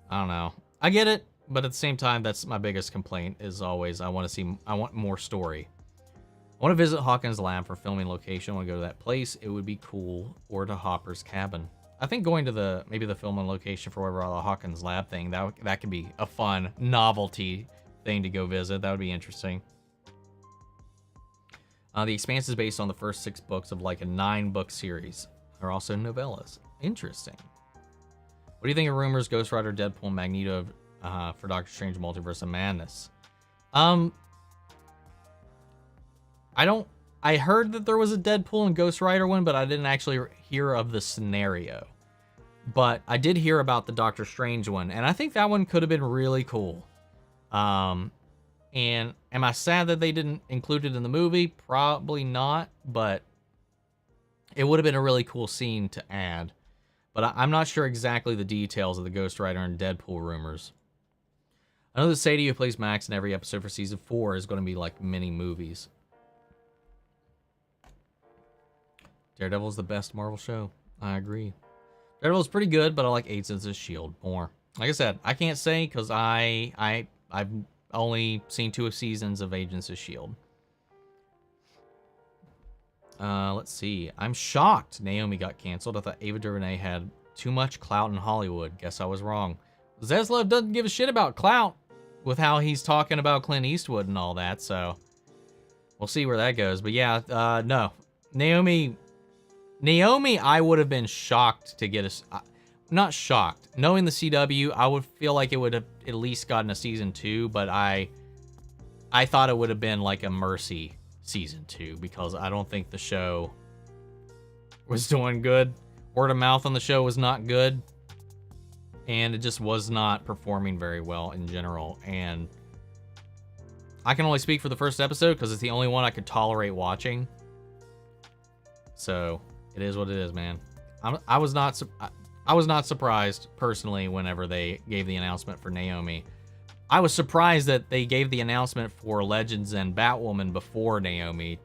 I don't know. I get it, but at the same time, that's my biggest complaint is always I want more story. I want to visit Hawkins Lab for filming location. I want to go to that place. It would be cool. Or to Hopper's cabin. I think going to maybe the filming location for whatever the Hawkins Lab thing, that could be a fun novelty thing to go visit. That would be interesting. The Expanse is based on the first 6 books of like a 9-book series. They're also novellas. Interesting. What do you think of rumors Ghost Rider, Deadpool, Magneto for Doctor Strange Multiverse of Madness? I heard that there was a Deadpool and Ghost Rider one, but I didn't actually hear of the scenario. But I did hear about the Doctor Strange one, and I think that one could have been really cool. And am I sad that they didn't include it in the movie? Probably not, but it would have been a really cool scene to add. But I'm not sure exactly the details of the Ghost Rider and Deadpool rumors. I know that Sadie, who plays Max in every episode for season 4, is going to be like mini movies. Daredevil is the best Marvel show. I agree. Daredevil is pretty good, but I like Agents of S.H.I.E.L.D. more. Like I said, I can't say because I've only seen 2 seasons of Agents of S.H.I.E.L.D. Let's see. I'm shocked Naomi got canceled. I thought Ava DuVernay had too much clout in Hollywood. Guess I was wrong. Zaslav doesn't give a shit about clout with how he's talking about Clint Eastwood and all that, so we'll see where that goes. But yeah, no. Naomi, I would have been shocked to get not shocked. Knowing the CW, I would feel like it would have at least gotten a season 2, but I thought it would have been like a Mercy season 2 because I don't think the show was doing good. Word of mouth on the show was not good, and it just was not performing very well in general. And I can only speak for the first episode because it's the only one I could tolerate watching. So it is what it is, man. I was not surprised personally whenever they gave the announcement for Naomi. I was surprised that they gave the announcement for Legends and Batwoman before Naomi.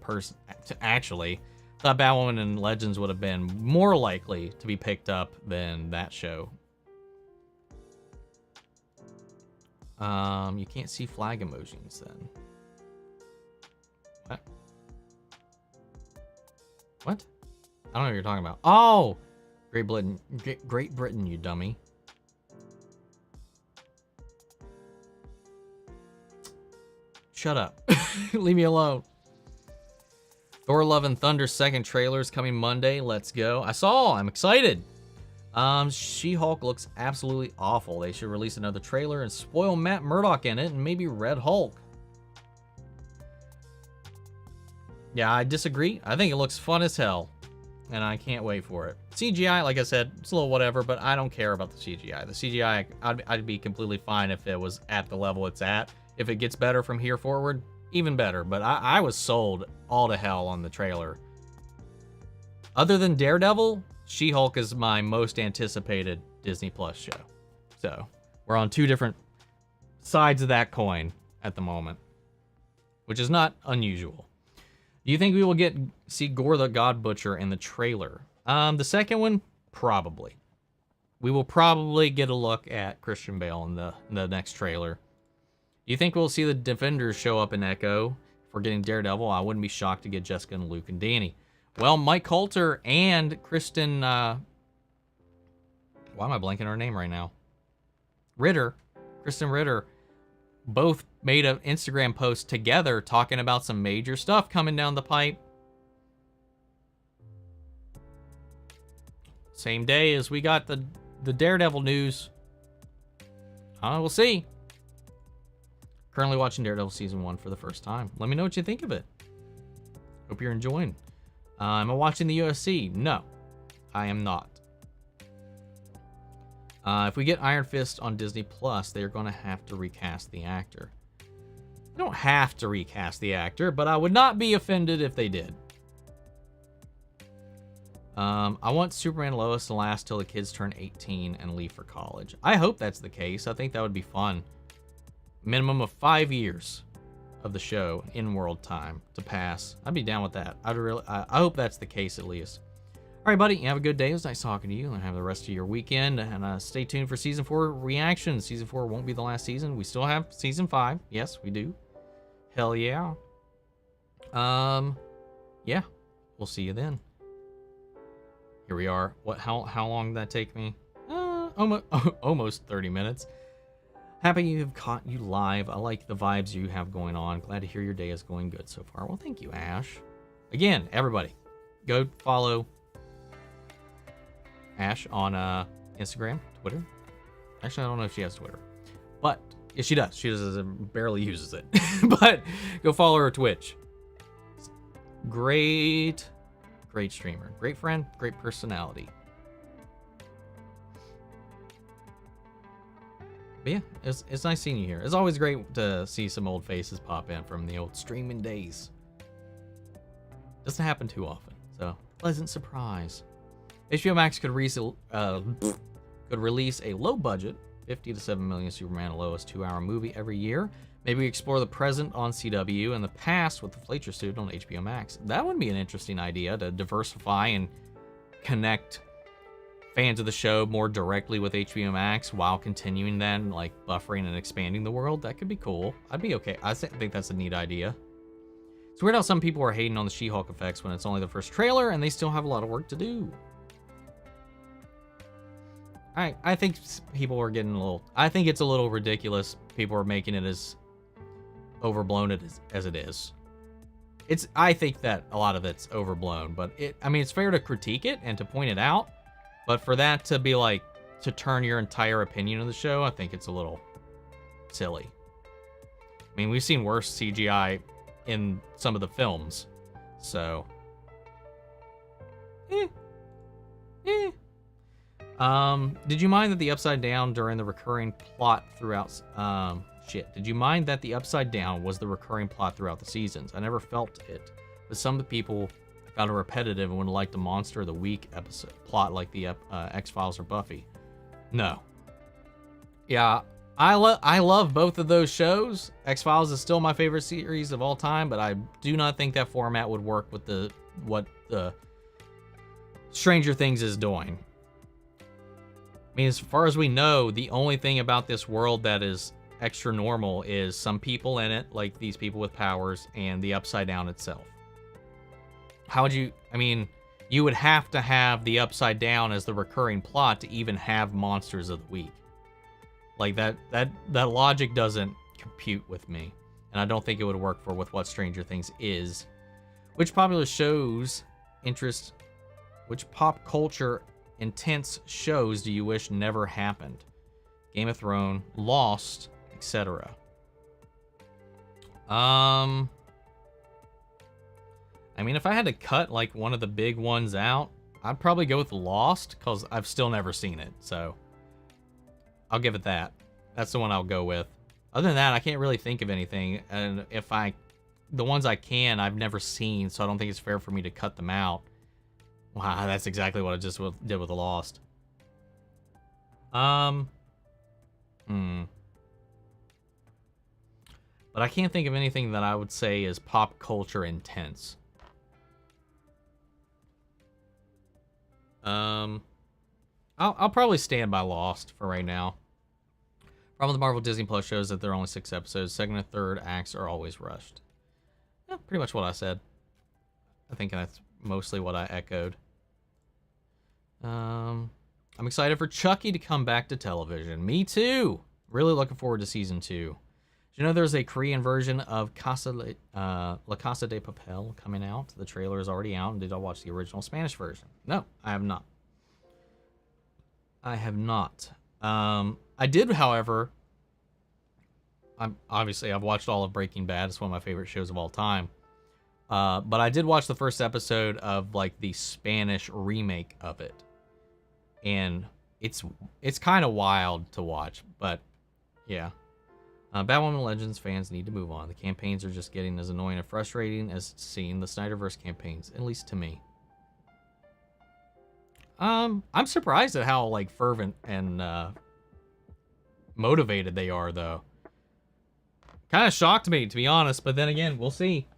Actually, thought Batwoman and Legends would have been more likely to be picked up than that show. You can't see flag emojis then. What? What? I I don't know what you're talking about. Oh! Great Britain. Great Britain, you dummy. Shut up. Leave me alone. Thor Love and Thunder second trailer is coming Monday. Let's go. I'm excited. She-Hulk looks absolutely awful. They should release another trailer and spoil Matt Murdock in it and maybe Red Hulk. Yeah, I disagree. I think it looks fun as hell, and I can't wait for it. CGI, like I said, it's a little whatever, but I don't care about the CGI. The CGI, I'd be completely fine if it was at the level it's at. If it gets better from here forward, even better. But I was sold all to hell on the trailer. Other than Daredevil, She-Hulk is my most anticipated Disney Plus show. So we're on two different sides of that coin at the moment, which is not unusual. Do you think we will see Gore the God Butcher in the trailer? The second one, probably. We will probably get a look at Christian Bale in the next trailer. Do you think we'll see the Defenders show up in Echo? If we're getting Daredevil, I wouldn't be shocked to get Jessica and Luke and Danny. Well, Mike Coulter and Kristen, why am I blanking her name right now? Kristen Ritter, both made an Instagram post together talking about some major stuff coming down the pipe. Same day as we got the Daredevil news. We'll see. Currently watching Daredevil Season 1 for the first time. Let me know what you think of it. Hope you're enjoying. Am I watching the UFC? No, I am not. If we get Iron Fist on Disney Plus, they're going to have to recast the actor. They don't have to recast the actor, but I would not be offended if they did. I want Superman and Lois to last till the kids turn 18 and leave for college. I hope that's the case. I think that would be fun. Minimum of 5 years of the show in world time to pass. I'd be down with that. I hope that's the case at least. All right, buddy. You have a good day. It was nice talking to you, and have the rest of your weekend. And stay tuned for season 4 reactions. Season 4 won't be the last season. We still have season 5. Yes, we do. Hell yeah. Yeah. We'll see you then. Here we are. How long did that take me? Almost 30 minutes. Happy you have caught you live. I like the vibes you have going on. Glad to hear your day is going good so far. Well, thank you, Ash. Again, everybody, go follow Ash on Instagram, Twitter. Actually, I don't know if she has Twitter, but yeah, she does. She barely uses it. But go follow her Twitch. Great streamer, great friend, great personality. But yeah, it's nice seeing you here. It's always great to see some old faces pop in from the old streaming days. Doesn't happen too often, so pleasant surprise. HBO Max could release a low-budget, 50 to 7 million Superman and Lois 2-hour movie every year. Maybe explore the present on CW and the past with the Fleischer Student on HBO Max. That would be an interesting idea to diversify and connect fans of the show more directly with HBO Max while continuing then like buffering and expanding the world. That could be cool. I'd be okay. I think that's a neat idea. It's weird how some people are hating on the She-Hulk effects when it's only the first trailer and they still have a lot of work to do. I think people are getting a little... I think it's a little ridiculous. People are making it as overblown as it is. I think that a lot of it's overblown, but it's fair to critique it and to point it out. But for that to be like, to turn your entire opinion of the show, I think it's a little silly. I mean, we've seen worse CGI in some of the films, so. Did you mind that the Upside Down during the recurring plot throughout, Did you mind that the Upside Down was the recurring plot throughout the seasons? I never felt it, but some of the people found it repetitive and would like the Monster of the Week episode plot like the X-Files or Buffy. No. Yeah, I love both of those shows. X-Files is still my favorite series of all time, but I do not think that format would work with what the Stranger Things is doing. I mean, as far as we know, the only thing about this world that is extra normal is some people in it, like these people with powers, and the Upside Down itself. How would you... I mean, You would have to have the Upside Down as the recurring plot to even have Monsters of the Week. Like, that logic doesn't compute with me. And I don't think it would work with what Stranger Things is. Which popular shows interest... Which pop culture intense shows do you wish never happened? Game of Thrones, Lost, etc. I mean, if I had to cut, like, one of the big ones out, I'd probably go with Lost, because I've still never seen it, so I'll give it that. That's the one I'll go with. Other than that, I can't really think of anything, and the ones I can, I've never seen, so I don't think it's fair for me to cut them out. Wow, that's exactly what I just did with the Lost. But I can't think of anything that I would say is pop culture intense. I'll probably stand by Lost for right now. Problem with the Marvel Disney Plus shows that there are only 6 episodes. Second and third acts are always rushed. Yeah, pretty much what I said. I think that's mostly what I echoed. I'm excited for Chucky to come back to television. Me too. Really looking forward to season 2. Did you know there's a Korean version of La Casa de Papel coming out? The trailer is already out. And did I watch the original Spanish version? No, I have not. I have not. I did, however. I've watched all of Breaking Bad. It's one of my favorite shows of all time. But I did watch the first episode of like the Spanish remake of it, and it's kind of wild to watch. But yeah, Batwoman Legends fans need to move on. The campaigns are just getting as annoying and frustrating as seeing the Snyderverse campaigns, at least to me. I'm surprised at how like fervent and motivated they are, though. Kind of shocked me, to be honest. But then again, we'll see.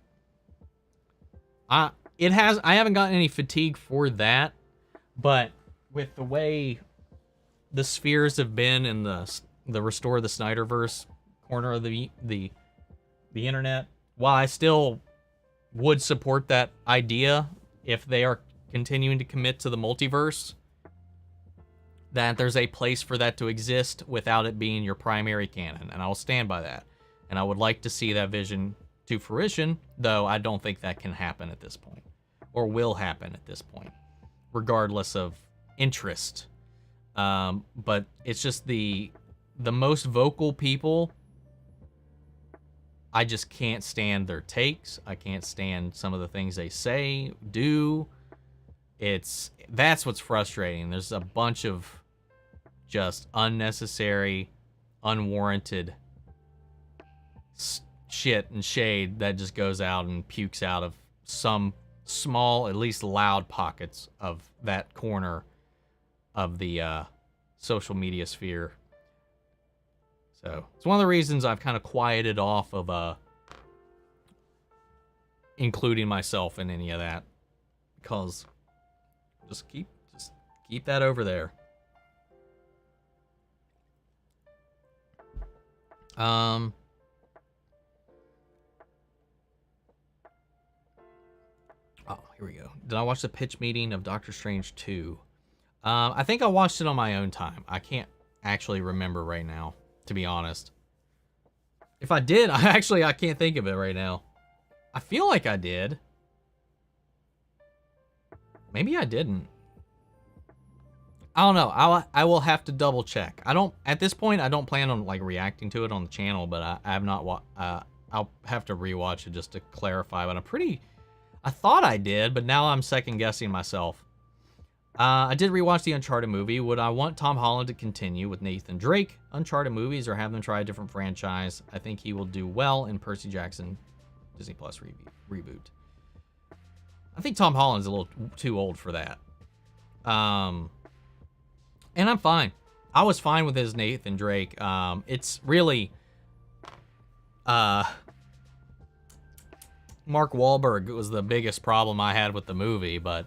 I haven't gotten any fatigue for that, but with the way the spheres have been in the restore the Snyderverse corner of the internet, while I still would support that idea if they are continuing to commit to the multiverse, that there's a place for that to exist without it being your primary canon, and I'll stand by that. And I would like to see that vision to fruition, though I don't think that can happen at this point, or will happen at this point, regardless of interest. But it's just the most vocal people, I just can't stand their takes. I can't stand some of the things they say, do. That's what's frustrating. There's a bunch of just unnecessary, unwarranted shit and shade that just goes out and pukes out of some small, at least loud pockets of that corner of the social media sphere. So it's one of the reasons I've kind of quieted off of including myself in any of that, because just keep that over there. Oh, here we go. Did I watch the pitch meeting of Doctor Strange 2? I think I watched it on my own time. I can't actually remember right now, to be honest. If I did, I can't think of it right now. I feel like I did. Maybe I didn't. I don't know. I will have to double check. At this point, I don't plan on like reacting to it on the channel, but I have not. I'll have to rewatch it just to clarify. But I thought I did, but now I'm second guessing myself. I did rewatch the Uncharted movie. Would I want Tom Holland to continue with Nathan Drake Uncharted movies, or have them try a different franchise? I think he will do well in Percy Jackson Disney Plus reboot. I think Tom Holland's a little too old for that. And I'm fine. I was fine with his Nathan Drake. It's really Mark Wahlberg was the biggest problem I had with the movie, but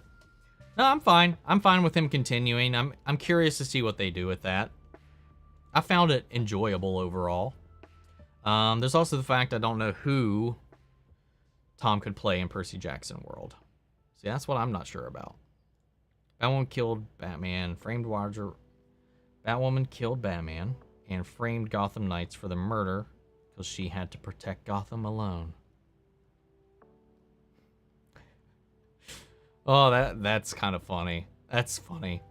no, I'm fine. I'm fine with him continuing. I'm curious to see what they do with that. I found it enjoyable overall. There's also the fact I don't know who Tom could play in Percy Jackson World. See, that's what I'm not sure about. Batwoman killed Batman, framed Roger. Batwoman killed Batman and framed Gotham Knights for the murder because she had to protect Gotham alone. Oh, that's kind of funny. That's funny.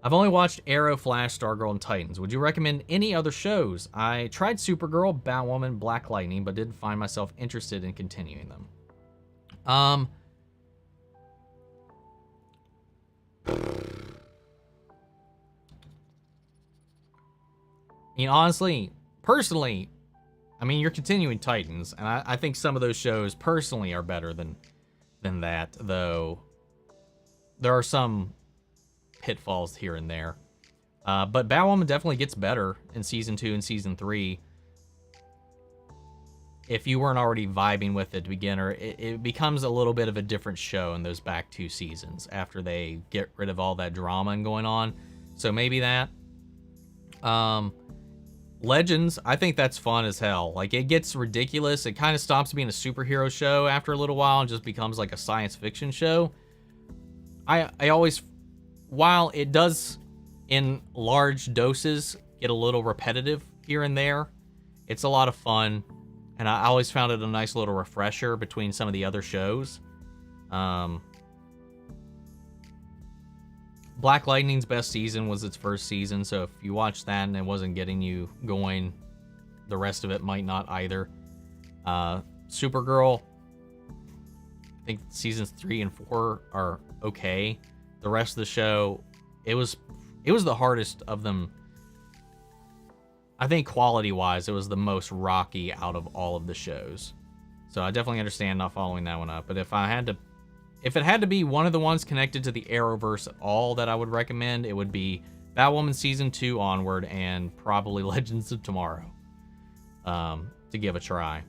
I've only watched Arrow, Flash, Stargirl, and Titans. Would you recommend any other shows? I tried Supergirl, Batwoman, Black Lightning, but didn't find myself interested in continuing them. Honestly, personally, you're continuing Titans, and I think some of those shows personally are better than that, though there are some pitfalls here and there. But Batwoman definitely gets better in Season 2 and Season 3. If you weren't already vibing with it to begin, it becomes a little bit of a different show in those back 2 seasons after they get rid of all that drama and going on. So maybe that. Legends, I think that's fun as hell. Like, it gets ridiculous. It kind of stops being a superhero show after a little while and just becomes like a science fiction show. I always, while it does in large doses get a little repetitive here and there, it's a lot of fun. And I always found it a nice little refresher between some of the other shows. Black Lightning's best season was its first season, so if you watched that and it wasn't getting you going, the rest of it might not either. Supergirl, I think seasons 3 and 4 are okay. The rest of the show, it was the hardest of them. I think quality-wise, it was the most rocky out of all of the shows. So I definitely understand not following that one up. But if it had to be one of the ones connected to the Arrowverse at all that I would recommend, it would be Batwoman Season 2 onward and probably Legends of Tomorrow to give a try.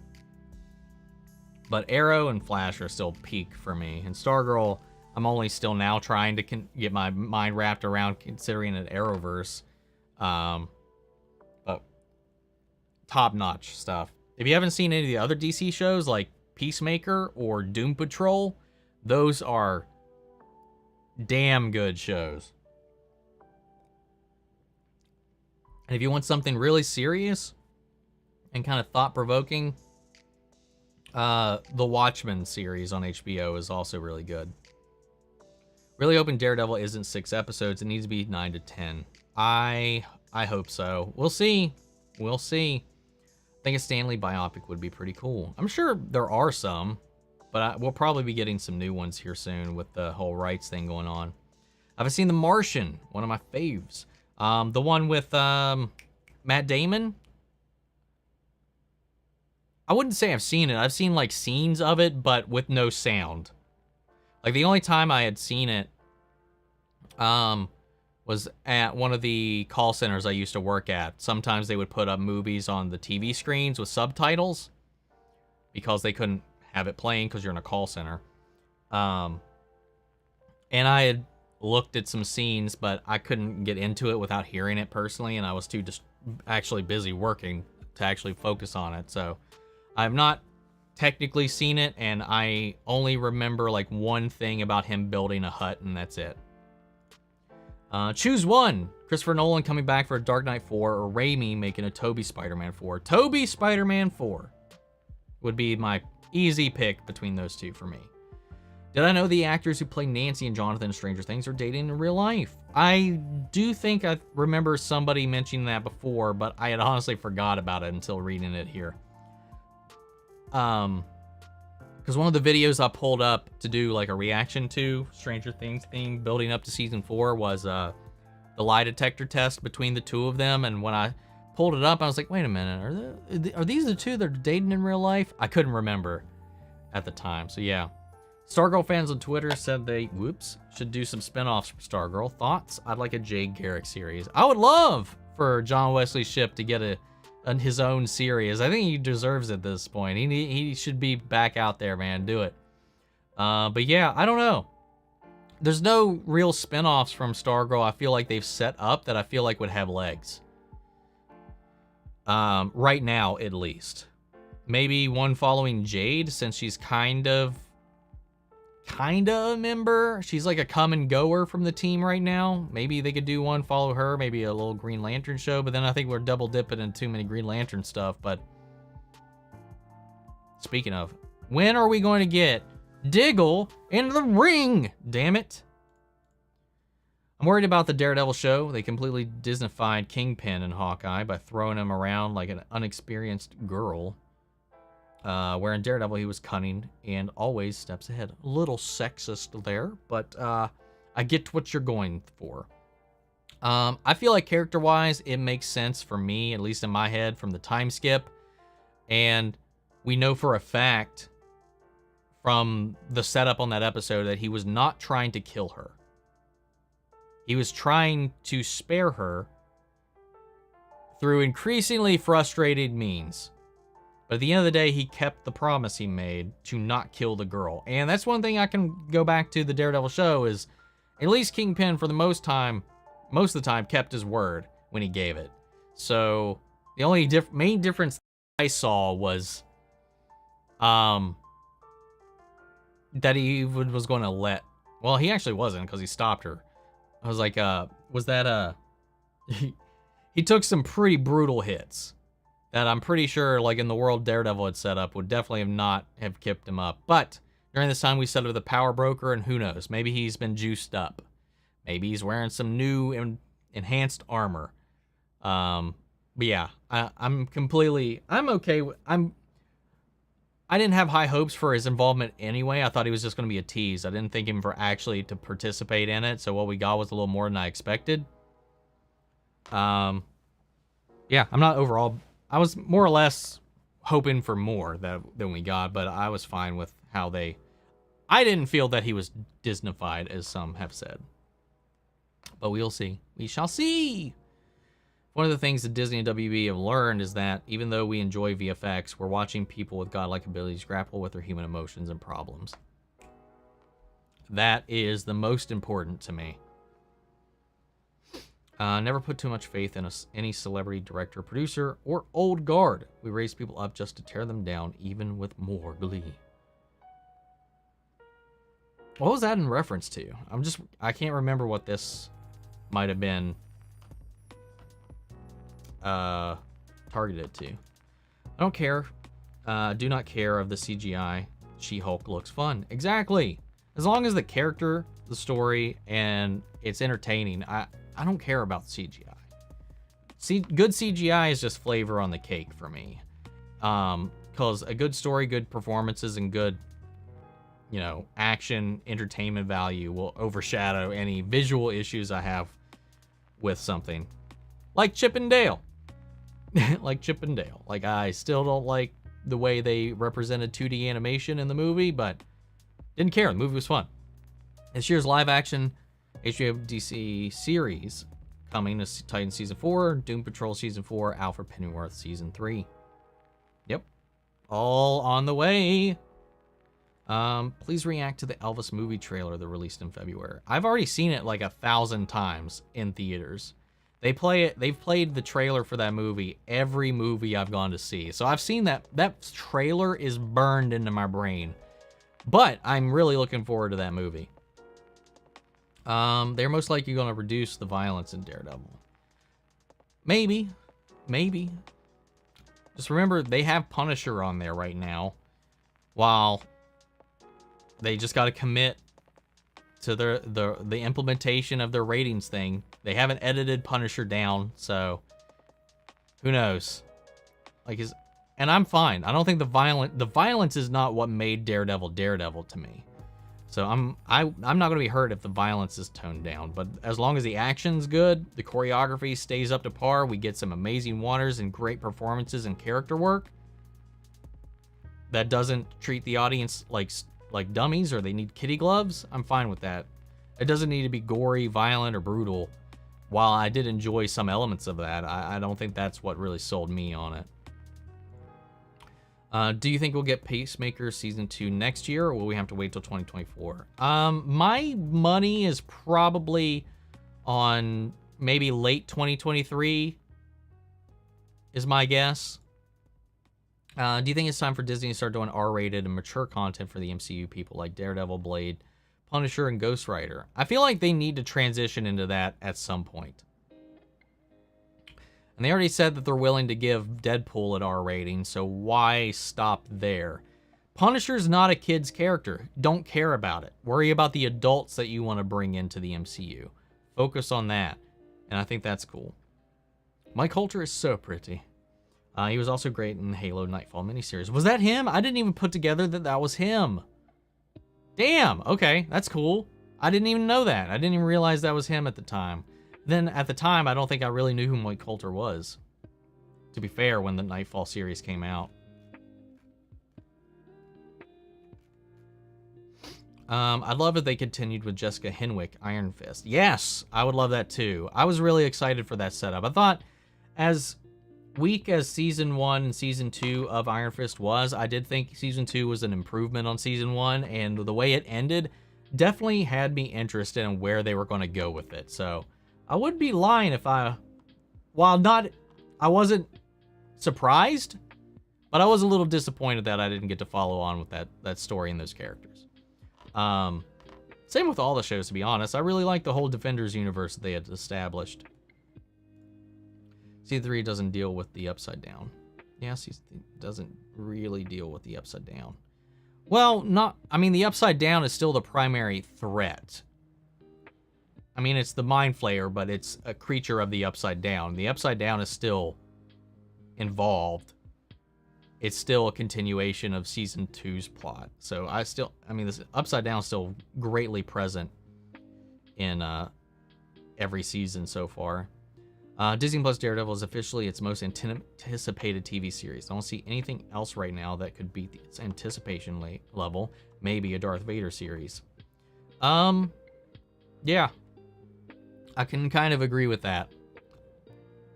But Arrow and Flash are still peak for me. And Stargirl, I'm only still now trying to get my mind wrapped around considering an Arrowverse. But top-notch stuff. If you haven't seen any of the other DC shows like Peacemaker or Doom Patrol, those are damn good shows. And if you want something really serious and kind of thought-provoking, the Watchmen series on HBO is also really good. Really hoping Daredevil isn't 6 episodes. It needs to be 9 to 10. I hope so. We'll see. We'll see. I think a Stanley biopic would be pretty cool. I'm sure there are some, but we'll probably be getting some new ones here soon with the whole rights thing going on. I've seen The Martian, one of my faves. The one with Matt Damon. I wouldn't say I've seen it. I've seen like scenes of it, but with no sound. Like the only time I had seen it was at one of the call centers I used to work at. Sometimes they would put up movies on the TV screens with subtitles because they couldn't have it playing because you're in a call center. And I had looked at some scenes, but I couldn't get into it without hearing it personally, and I was too actually busy working to actually focus on it. So I've not technically seen it, and I only remember like one thing about him building a hut, and that's it. Choose one. Christopher Nolan coming back for a Dark Knight 4, or Raimi making a Tobey Spider-Man 4. Tobey Spider-Man 4 would be my easy pick between those two for me. Did I know the actors who play Nancy and Jonathan in Stranger Things are dating in real life? I do think I remember somebody mentioning that before, but I had honestly forgot about it until reading it here. Because one of the videos I pulled up to do like a reaction to Stranger Things thing building up to season 4 was the lie detector test between the two of them, and when I pulled it up, I was like, wait a minute, are these the two that are dating in real life? I couldn't remember at the time, so yeah. Stargirl fans on Twitter said they, should do some spinoffs from Stargirl. Thoughts? I'd like a Jade Garrick series. I would love for John Wesley Shipp to get his own series. I think he deserves it at this point. He should be back out there, man. Do it. But yeah, I don't know. There's no real spinoffs from Stargirl I feel like they've set up that I feel like would have legs. Right now, at least. Maybe one following Jade, since she's kind of kinda a member. She's like a come and goer from the team right now. Maybe they could do one, follow her, maybe a little Green Lantern show, but then I think we're double dipping in too many Green Lantern stuff. But speaking of, when are we going to get Diggle in the ring? Damn it. I'm worried about the Daredevil show. They completely Disneyfied Kingpin and Hawkeye by throwing him around like an unexperienced girl. Where in Daredevil, he was cunning and always steps ahead. A little sexist there, but I get what you're going for. I feel like character-wise, it makes sense for me, at least in my head, from the time skip. And we know for a fact from the setup on that episode that he was not trying to kill her. He was trying to spare her through increasingly frustrated means. But at the end of the day, he kept the promise he made to not kill the girl. And that's one thing I can go back to the Daredevil show is at least Kingpin, for the most of the time, kept his word when he gave it. So the only main difference I saw was that he was going to let... Well, he actually wasn't, because he stopped her. I was like, was that he took some pretty brutal hits that I'm pretty sure, like in the world Daredevil had set up, would definitely not have kept him up. But during this time, we set up the Power Broker, and who knows? Maybe he's been juiced up. Maybe he's wearing some new and enhanced armor. But yeah, I'm okay with... I didn't have high hopes for his involvement anyway. I thought he was just going to be a tease. I didn't think him for actually to participate in it. So what we got was a little more than I expected. Yeah, I'm not overall... I was more or less hoping for more than we got, but I was fine with how they... I didn't feel that he was Disneyfied, as some have said. But we'll see. We shall see! One of the things that Disney and WB have learned is that even though we enjoy VFX, we're watching people with godlike abilities grapple with their human emotions and problems. That is the most important to me. Never put too much faith in any celebrity, director, producer, or old guard. We raise people up just to tear them down, even with more glee. What was that in reference to? I can't remember what this might have been targeted to. I don't care. Do not care of the CGI. She-Hulk looks fun. Exactly. As long as the character, the story, and it's entertaining, I don't care about CGI. Good CGI is just flavor on the cake for me. Because a good story, good performances, and good, action, entertainment value will overshadow any visual issues I have with something. Like Chip and Dale. Like Chip and Dale. Like, I still don't like the way they represented 2D animation in the movie, but didn't care. The movie was fun. This year's live-action HBO DC series coming is Titan Season 4, Doom Patrol Season 4, Alfred Pennyworth Season 3. Yep. All on the way. Please react to the Elvis movie trailer that released in February. I've already seen it like 1,000 times in theaters. They've played the trailer for that movie every movie I've gone to see. So I've seen that trailer is burned into my brain. But I'm really looking forward to that movie. They're most likely going to reduce the violence in Daredevil. Maybe. Just remember, they have Punisher on there right now. While they just got to commit to the implementation of their ratings thing. They haven't edited Punisher down, so who knows? And I'm fine. I don't think the violence is not what made Daredevil to me. So I'm not going to be hurt if the violence is toned down. But as long as the action's good, the choreography stays up to par, we get some amazing wonders and great performances and character work that doesn't treat the audience like dummies or they need kitty gloves, I'm fine with that. It doesn't need to be gory, violent, or brutal. While I did enjoy some elements of that, I don't think that's what really sold me on it. Do you think we'll get Peacemaker Season 2 next year, or will we have to wait till 2024? My money is probably on maybe late 2023 is my guess. Do you think it's time for Disney to start doing R-rated and mature content for the MCU people like Daredevil, Blade, Punisher, and Ghost Rider? I feel like they need to transition into that at some point. And they already said that they're willing to give Deadpool an R rating, so why stop there? Punisher's not a kid's character. Don't care about it. Worry about the adults that you want to bring into the MCU. Focus on that. And I think that's cool. Mike Coulter is so pretty. He was also great in the Halo Nightfall miniseries. Was that him? I didn't even put together that that was him. Damn. Okay, that's cool. I didn't even know that. I didn't even realize that was him at the time. Then at the time, I don't think I really knew who Mike Coulter was. To be fair, when the Nightfall series came out. I'd love if they continued with Jessica Henwick, Iron Fist. Yes, I would love that too. I was really excited for that setup. I thought as weak as season 1 and season 2 of Iron Fist was, I did think season 2 was an improvement on season 1, and the way it ended definitely had me interested in where they were going to go with it. So I would be lying if I wasn't surprised, but I was a little disappointed that I didn't get to follow on with that story and those characters. Same with all the shows, to be honest. I really like the whole Defenders universe that they had established. Season 3 doesn't deal with the Upside Down. Yeah, season 3 doesn't really deal with the Upside Down. Well, the Upside Down is still the primary threat. I mean, it's the Mind Flayer, but it's a creature of the Upside Down. The Upside Down is still involved. It's still a continuation of season 2's plot. So this Upside Down is still greatly present in every season so far. Disney Plus Daredevil is officially its most anticipated TV series. I don't see anything else right now that could beat its anticipation level. Maybe a Darth Vader series. Yeah. I can kind of agree with that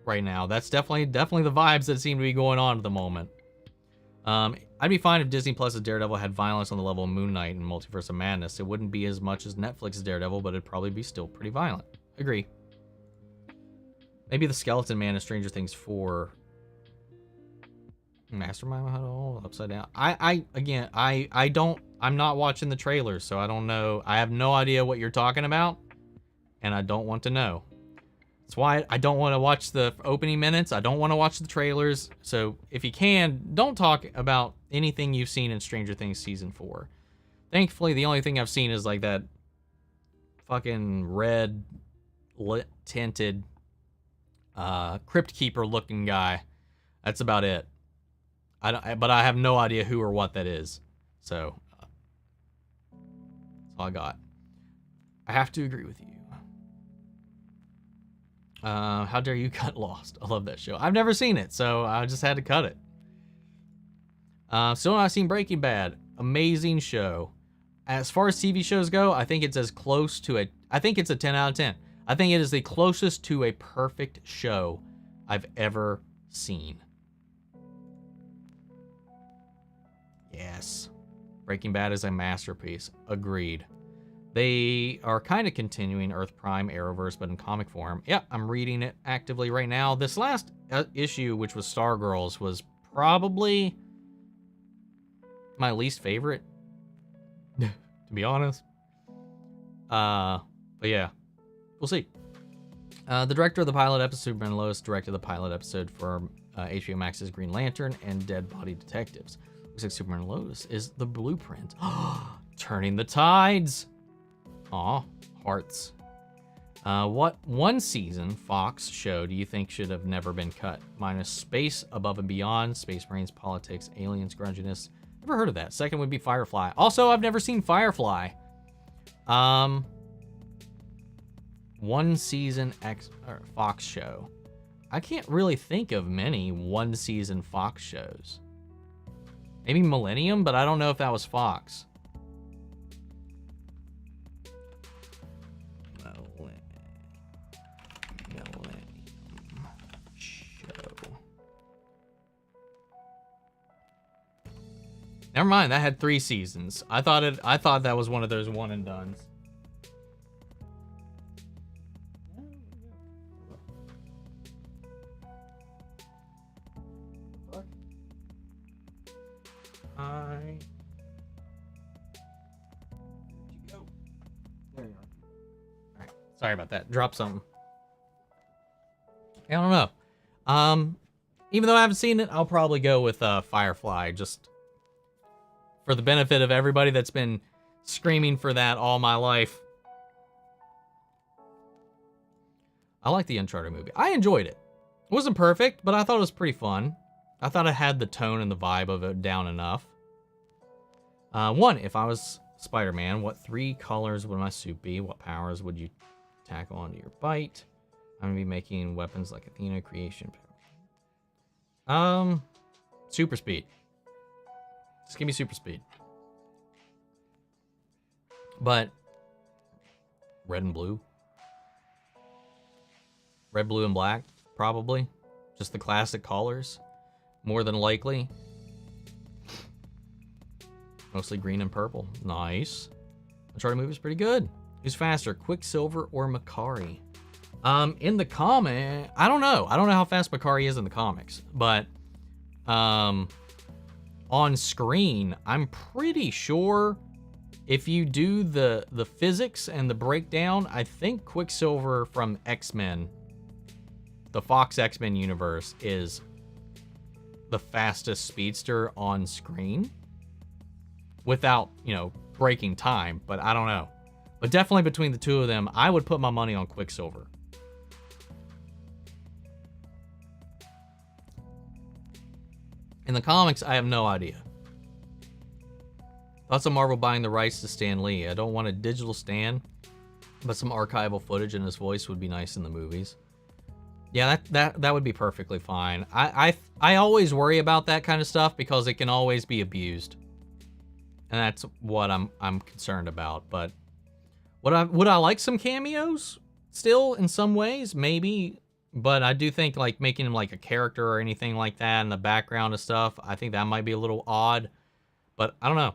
right now. That's definitely the vibes that seem to be going on at the moment. I'd be fine if Disney Plus's Daredevil had violence on the level of Moon Knight and Multiverse of Madness. It wouldn't be as much as Netflix's Daredevil, but it'd probably be still pretty violent. Agree. Maybe the Skeleton Man of Stranger Things 4. Mastermind had all Upside Down. I'm not watching the trailers, so I don't know. I have no idea what you're talking about, and I don't want to know. That's why I don't want to watch the opening minutes. I don't want to watch the trailers. So if you can, don't talk about anything you've seen in Stranger Things Season 4. Thankfully, the only thing I've seen is like that fucking red tinted Crypt Keeper looking guy. That's about it. But I have no idea who or what that is. So that's all I got. I have to agree with you. How dare you cut Lost? I love that show. I've never seen it, so I just had to cut it. Still not seen Breaking Bad. Amazing show. As far as TV shows go, I think it's as close to I think it's a 10 out of 10. I think it is the closest to a perfect show I've ever seen. Yes. Breaking Bad is a masterpiece. Agreed. They are kind of continuing Earth Prime Arrowverse, but in comic form. Yeah, I'm reading it actively right now. This last issue, which was Stargirls, was probably my least favorite, to be honest. But yeah, we'll see. The director of the pilot episode, Superman and Lois, directed the pilot episode for HBO Max's Green Lantern and Dead Body Detectives. Looks like Superman and Lois is the blueprint. Turning the tides. Aw, hearts. What one season Fox show do you think should have never been cut? Minus Space Above and Beyond, Space Marines, Politics, Aliens, Grunginess. Never heard of that. Second would be Firefly. Also, I've never seen Firefly. One season Fox show. I can't really think of many one season Fox shows. Maybe Millennium, but I don't know if that was Fox. Never mind, that had 3 seasons. I thought that was one of those one and dones. Where'd you go? There you are. All right. Sorry about that. Drop something. I don't know. Even though I haven't seen it, I'll probably go with Firefly, just for the benefit of everybody that's been screaming for that all my life. I like the Uncharted movie. I enjoyed it. It wasn't perfect, but I thought it was pretty fun. I thought it had the tone and the vibe of it down enough. One, if I was Spider-Man, what 3 colors would my suit be? What powers would you tackle onto your bite? I'm gonna be making weapons like Athena creation. Super speed. Just give me super speed. But red and blue. Red, blue, and black, probably. Just the classic colors. More than likely. Mostly green and purple. Nice. Uncharted movie's pretty good. Who's faster, Quicksilver or Makari? In the comic, I don't know. I don't know how fast Makari is in the comics, but on screen, I'm pretty sure if you do the physics and the breakdown, I think Quicksilver from X-Men, the Fox X-Men universe, is the fastest speedster on screen without, breaking time, but I don't know. But definitely between the two of them, I would put my money on Quicksilver. In the comics, I have no idea. Thoughts on Marvel buying the rights to Stan Lee. I don't want a digital Stan, but some archival footage in his voice would be nice in the movies. Yeah, that would be perfectly fine. I always worry about that kind of stuff because it can always be abused, and that's what I'm concerned about. But would I like some cameos still in some ways? Maybe. But I do think like making him like a character or anything like that in the background and stuff, I think that might be a little odd. But I don't know.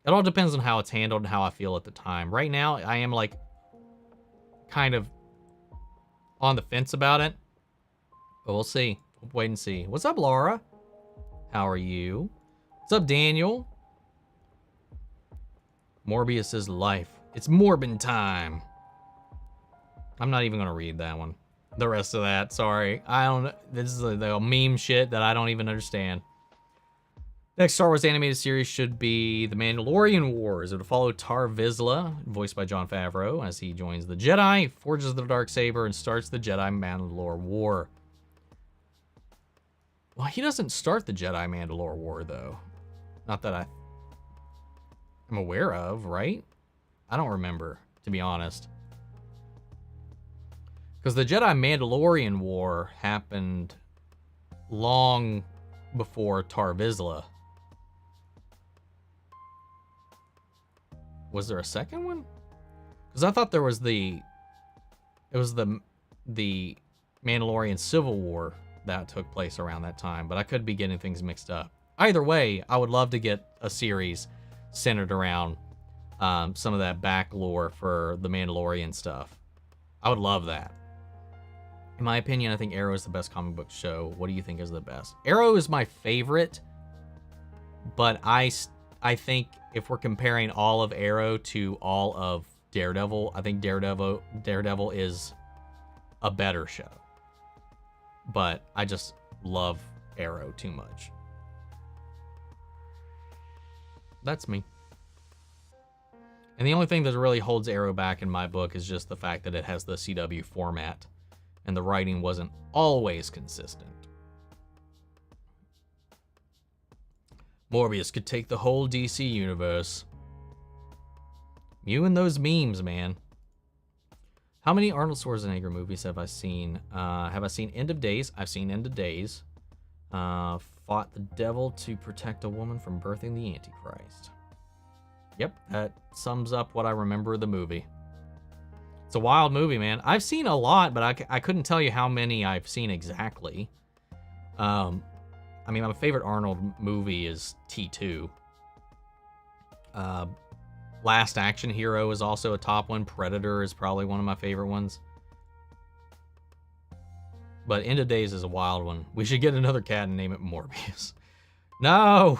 It all depends on how it's handled and how I feel at the time. Right now, I am like kind of on the fence about it. But we'll see. We'll wait and see. What's up, Laura? How are you? What's up, Daniel? Morbius's life. It's Morbin time. I'm not even going to read that one. The rest of that, sorry. I don't know. This is the meme shit that I don't even understand. Next Star Wars animated series should be The Mandalorian Wars. It will follow Tar Vizsla, voiced by Jon Favreau, as he joins the Jedi, forges the Darksaber, and starts the Jedi Mandalore War. Well, he doesn't start the Jedi Mandalore War, though. Not that I'm aware of, right? I don't remember, to be honest. Because the Jedi Mandalorian War happened long before Tar Vizsla. Was there a second one? Because I thought there was the Mandalorian Civil War that took place around that time, but I could be getting things mixed up. Either way, I would love to get a series centered around some of that back lore for the Mandalorian stuff. I would love that. In my opinion, I think Arrow is the best comic book show. What do you think is the best? Arrow is my favorite, but I think if we're comparing all of Arrow to all of Daredevil, I think Daredevil is a better show. But I just love Arrow too much. That's me. And the only thing that really holds Arrow back in my book is just the fact that it has the CW format. And the writing wasn't always consistent. Morbius could take the whole DC universe. You and those memes, man. How many Arnold Schwarzenegger movies have I seen? Have I seen End of Days? I've seen End of Days. Fought the devil to protect a woman from birthing the Antichrist. Yep, that sums up what I remember of the movie. It's a wild movie, man. I've seen a lot, but I couldn't tell you how many I've seen exactly. I mean, my favorite Arnold movie is T2. Last Action Hero is also a top one. Predator is probably one of my favorite ones. But End of Days is a wild one. We should get another cat and name it Morbius. No!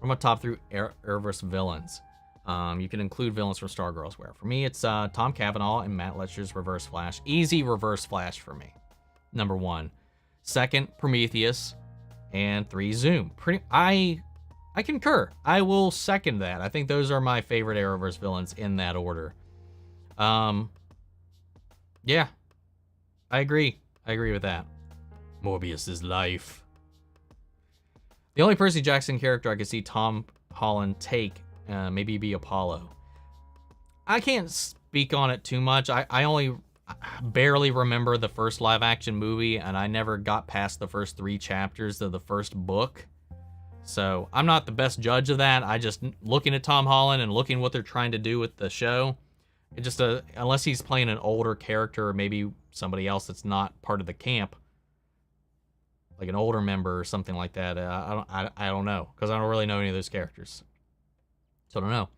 What are my top 3 Arrowverse villains? You can include villains from Stargirl's Where. For me, it's Tom Cavanaugh and Matt Letscher's Reverse Flash. Easy Reverse Flash for me. Number 1. Second, Prometheus. And 3, Zoom. I concur. I will second that. I think those are my favorite Arrowverse villains in that order. Yeah. I agree. I agree with that. Morbius's life. The only Percy Jackson character I could see Tom Holland take, maybe be Apollo. I can't speak on it too much. I only barely remember the first live-action movie, and I never got past the first 3 chapters of the first book. So I'm not the best judge of that. I just, looking at Tom Holland and looking what they're trying to do with the show, it just, unless he's playing an older character or maybe somebody else that's not part of the camp, like an older member or something like that, I don't know, because I don't really know any of those characters. So I don't know.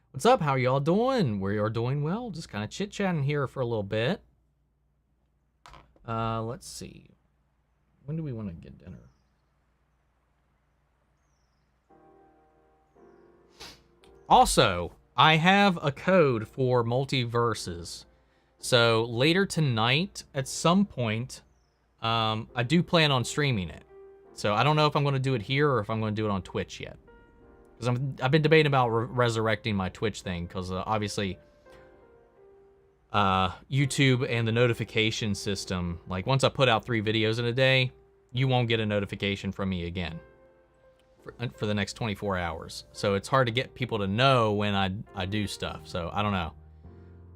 What's up? How are y'all doing? We are doing well. Just kind of chit-chatting here for a little bit. Let's see. When do we want to get dinner? Also, I have a code for multiverses. So later tonight, at some point, I do plan on streaming it. So I don't know if I'm going to do it here or if I'm going to do it on Twitch yet. Because I've been debating about resurrecting my Twitch thing, because obviously YouTube and the notification system, like once I put out 3 videos in a day, you won't get a notification from me again for the next 24 hours. So it's hard to get people to know when I do stuff. So I don't know.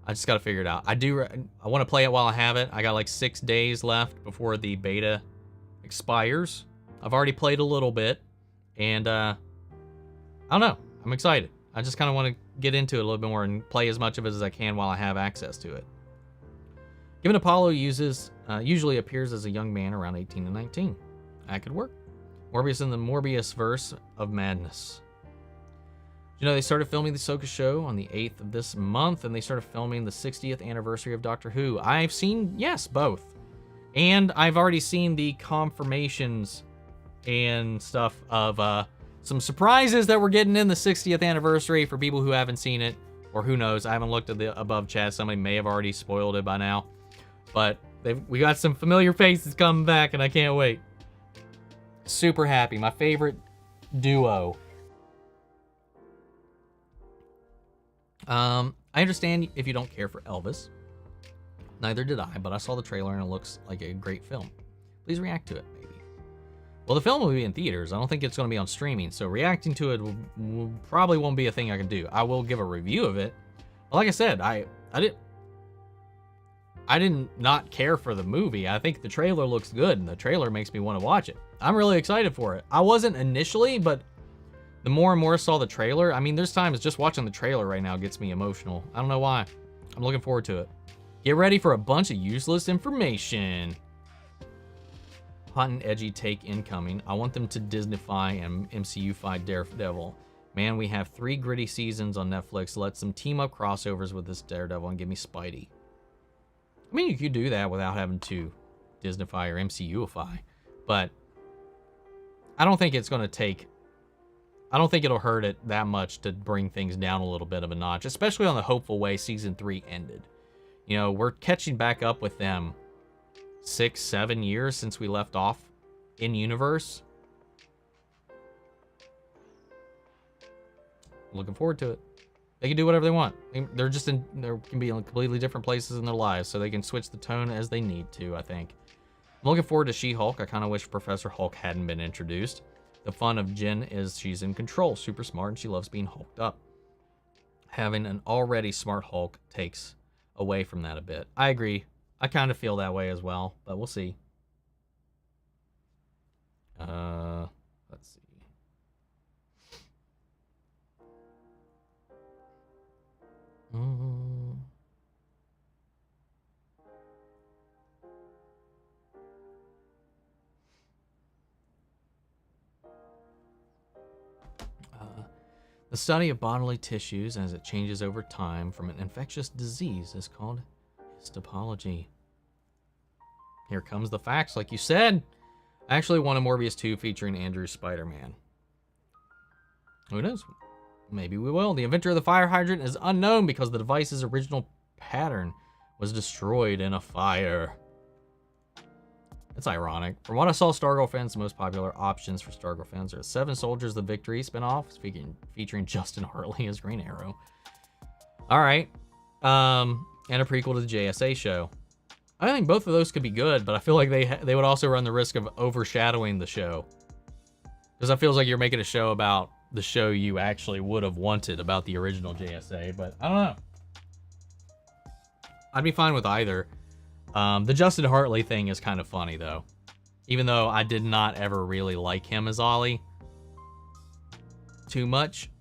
I just got to figure it out. I want to play it while I have it. I got like 6 days left before the beta expires. I've already played a little bit, and I don't know. I'm excited. I just kind of want to get into it a little bit more and play as much of it as I can while I have access to it. Given Apollo usually appears as a young man around 18 to 19. That could work. Morbius in the Morbius verse of madness. You know, they started filming the Ahsoka show on the 8th of this month, and they started filming the 60th anniversary of Doctor Who. I've seen, yes, both. And I've already seen the confirmations and stuff of some surprises that we're getting in the 60th anniversary for people who haven't seen it, or who knows. I haven't looked at the above chat. Somebody may have already spoiled it by now. But we got some familiar faces coming back, and I can't wait. Super happy. My favorite duo. I understand if you don't care for Elvis. Neither did I, but I saw the trailer and it looks like a great film. Please react to it, maybe. Well, the film will be in theaters. I don't think it's going to be on streaming, so reacting to it probably won't be a thing I can do. I will give a review of it. But like I said, I didn't not care for the movie. I think the trailer looks good, and the trailer makes me want to watch it. I'm really excited for it. I wasn't initially, but the more and more I saw the trailer, I mean, there's times just watching the trailer right now gets me emotional. I don't know why. I'm looking forward to it. Get ready for a bunch of useless information. Hot and edgy take incoming. I want them to Disneyfy and MCU-fy Daredevil. Man, we have 3 gritty seasons on Netflix. Let some team-up crossovers with this Daredevil and give me Spidey. I mean, you could do that without having to Disneyfy or MCU-ify, but I don't think it's going to take... I don't think it'll hurt it that much to bring things down a little bit of a notch, especially on the hopeful way Season 3 ended. You know, we're catching back up with them 6-7 years since we left off in universe. Looking forward to it. They can do whatever they want. They're can be in completely different places in their lives, so they can switch the tone as they need to, I think. I'm looking forward to She-Hulk. I kind of wish Professor Hulk hadn't been introduced. The fun of Jen is she's in control, super smart, and she loves being hulked up. Having an already smart Hulk takes away from that a bit. I agree. I kind of feel that way as well, but we'll see. Let's see. The study of bodily tissues as it changes over time from an infectious disease is called histopology. Here comes the facts, like you said. I actually want a Morbius 2 featuring Andrew's Spider-Man. Who knows? Maybe we will. The inventor of the fire hydrant is unknown because the device's original pattern was destroyed in a fire. It's ironic. From what I saw, Stargirl fans, the most popular options for Stargirl fans are Seven Soldiers, The Victory spinoff, featuring Justin Hartley as Green Arrow. All right. And a prequel to the JSA show. I think both of those could be good, but I feel like they would also run the risk of overshadowing the show. Because it feels like you're making a show about the show you actually would have wanted about the original JSA, but I don't know. I'd be fine with either. The Justin Hartley thing is kind of funny, though. Even though I did not ever really like him as Ollie too much.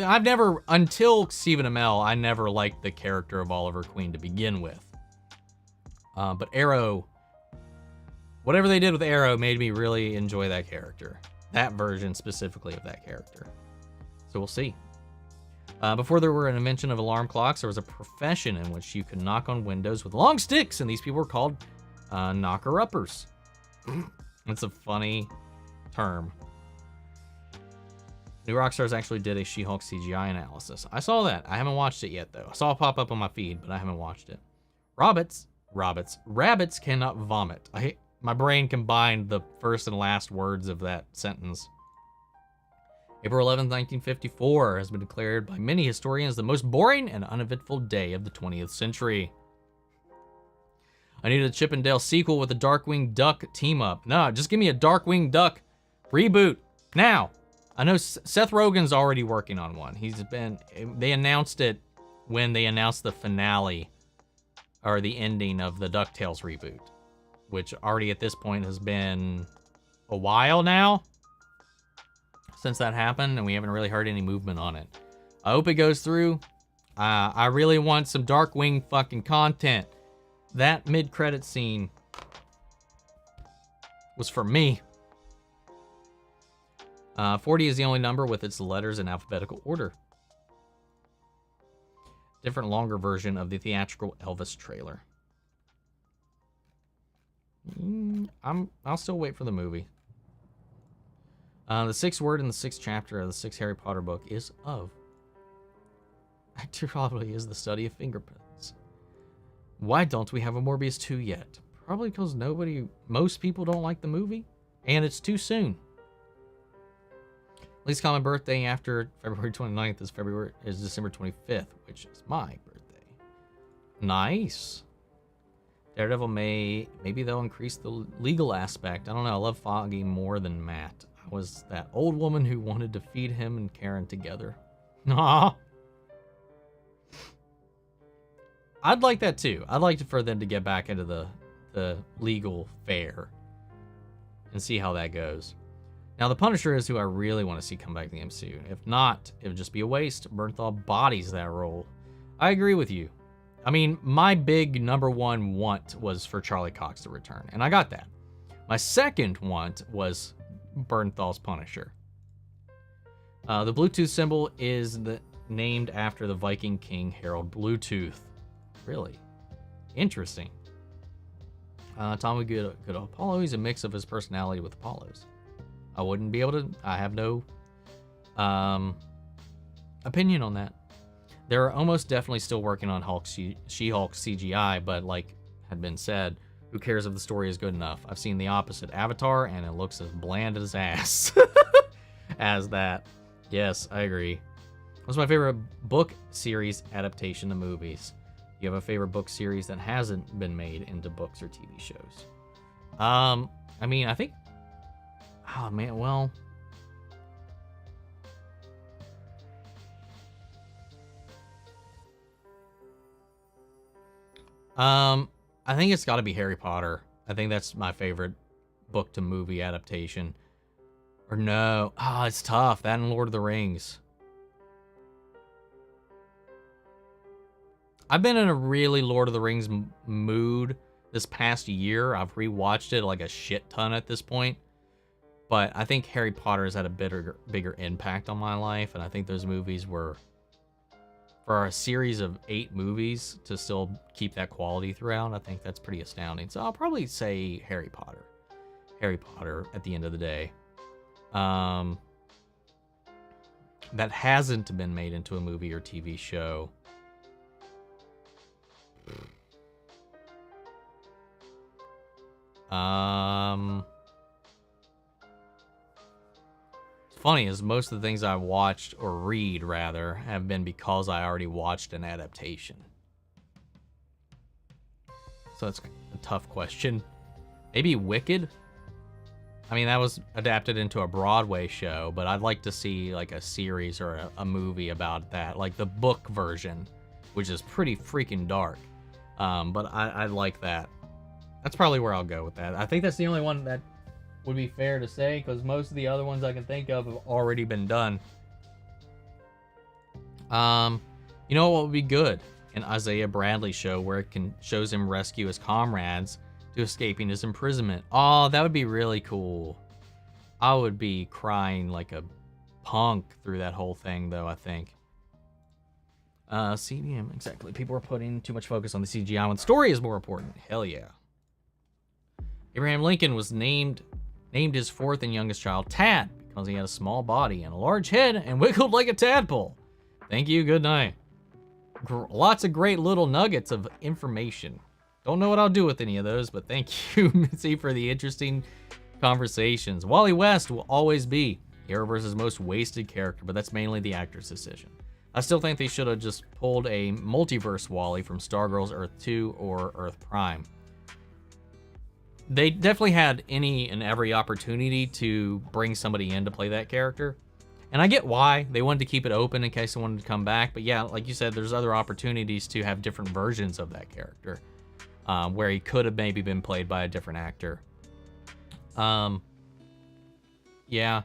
I've never, until Stephen Amell, I never liked the character of Oliver Queen to begin with. But Arrow, whatever they did with Arrow made me really enjoy that character. That version specifically of that character. So we'll see. Before there were an invention of alarm clocks, there was a profession in which you could knock on windows with long sticks, and these people were called knocker-uppers. It's a funny term. New Rockstars actually did a She-Hulk CGI analysis. I saw that. I haven't watched it yet, though. I saw it pop up on my feed, but I haven't watched it. Rabbits cannot vomit. My brain combined the first and last words of that sentence. April 11th, 1954 has been declared by many historians the most boring and uneventful day of the 20th century. I needed a Chip and Dale sequel with a Darkwing Duck team-up. No, just give me a Darkwing Duck reboot now. I know Seth Rogen's already working on one. They announced it when they announced the finale or the ending of the DuckTales reboot, which already at this point has been a while now since that happened, and we haven't really heard any movement on it. I hope it goes through. I really want some Darkwing fucking content. That mid-credit scene was for me. 40 is the only number with its letters in alphabetical order. Different, longer version of the theatrical Elvis trailer. I'll still wait for the movie. The sixth word in the sixth chapter of the sixth Harry Potter book is of. Probably is the study of fingerprints. Why don't we have a Morbius 2 yet? Probably because most people don't like the movie, and it's too soon. Least common birthday after February 29th is December 25th, which is my birthday. Nice. Daredevil maybe they'll increase the legal aspect. I don't know. I love Foggy more than Matt. I was that old woman who wanted to feed him and Karen together. Nah. I'd like that too. I'd like for them to get back into the legal fair and see how that goes. Now, the Punisher is who I really want to see come back to the MCU. If not, it would just be a waste. Bernthal bodies that role. I agree with you. I mean, my big number one want was for Charlie Cox to return, and I got that. My second want was Bernthal's Punisher. The Bluetooth symbol is named after the Viking king Harold Bluetooth. Really? Interesting. Tommy Good Apollo, he's a mix of his personality with Apollo's. I wouldn't be able to, I have no opinion on that. They're almost definitely still working on She-Hulk CGI, but like had been said, who cares if the story is good enough? I've seen the opposite, Avatar, and it looks as bland as ass as that. Yes, I agree. What's my favorite book series adaptation to movies? Do you have a favorite book series that hasn't been made into books or TV shows? I mean, I think... Oh, man, well... I think it's got to be Harry Potter. I think that's my favorite book to movie adaptation. Or no. It's tough. That and Lord of the Rings. I've been in a really Lord of the Rings mood this past year. I've rewatched it like a shit ton at this point. But I think Harry Potter has had a bigger impact on my life. And I think those movies were... For a series of 8 movies to still keep that quality throughout, I think that's pretty astounding. So I'll probably say Harry Potter. Harry Potter at the end of the day. that hasn't been made into a movie or TV show. It's funny is most of the things I've watched or read rather have been because I already watched an adaptation. So that's a tough question. Maybe Wicked? I mean, that was adapted into a Broadway show, but I'd like to see like a series or a movie about that, like the book version, which is pretty freaking dark. But I like that. That's probably where I'll go with that. I think that's the only one that would be fair to say, because most of the other ones I can think of have already been done. You know what would be good? An Isaiah Bradley show where it shows him rescue his comrades to escaping his imprisonment. Oh, that would be really cool. I would be crying like a punk through that whole thing, though, I think. CDM, exactly. People are putting too much focus on the CGI when story is more important. Hell yeah. Abraham Lincoln was named his fourth and youngest child Tad because he had a small body and a large head and wiggled like a tadpole. Thank you, good night. Lots of great little nuggets of information. Don't know what I'll do with any of those, but thank you, Mitzi, for the interesting conversations. Wally West will always be Arrowverse's most wasted character, but that's mainly the actor's decision. I still think they should have just pulled a multiverse Wally from Stargirl's Earth 2 or Earth Prime. They definitely had any and every opportunity to bring somebody in to play that character. And I get why. They wanted to keep it open in case they wanted to come back. But yeah, like you said, there's other opportunities to have different versions of that character. Where he could have maybe been played by a different actor. Yeah.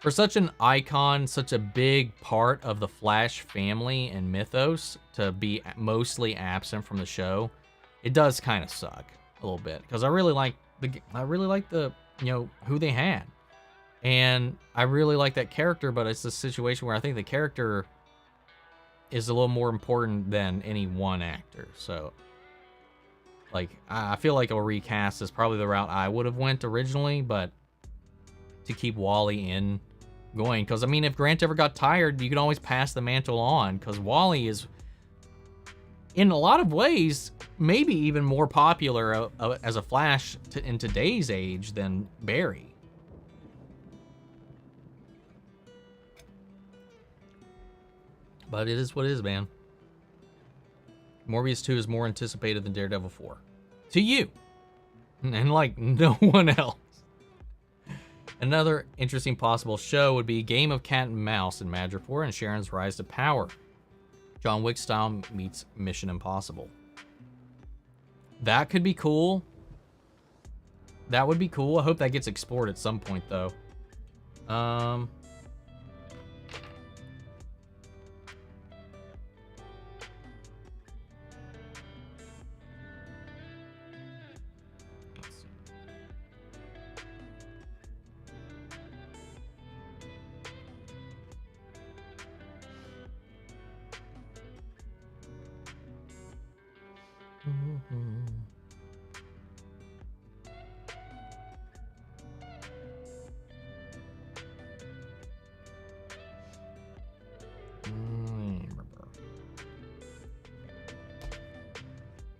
For such an icon, such a big part of the Flash family and mythos to be mostly absent from the show, it does kind of suck a little bit. Because I really like the who they had. And I really like that character, but it's a situation where I think the character is a little more important than any one actor. So, like, I feel like a recast is probably the route I would have went originally, but to keep Wally in going. Because, I mean, if Grant ever got tired, you could always pass the mantle on. Because Wally is, in a lot of ways, maybe even more popular as a Flash in today's age than Barry. But it is what it is, man. Morbius 2 is more anticipated than Daredevil 4. To you. And like no one else. Another interesting possible show would be Game of Cat and Mouse in Madripoor and Sharon's Rise to Power. John Wick style meets Mission Impossible. That could be cool. That would be cool. I hope that gets explored at some point, though.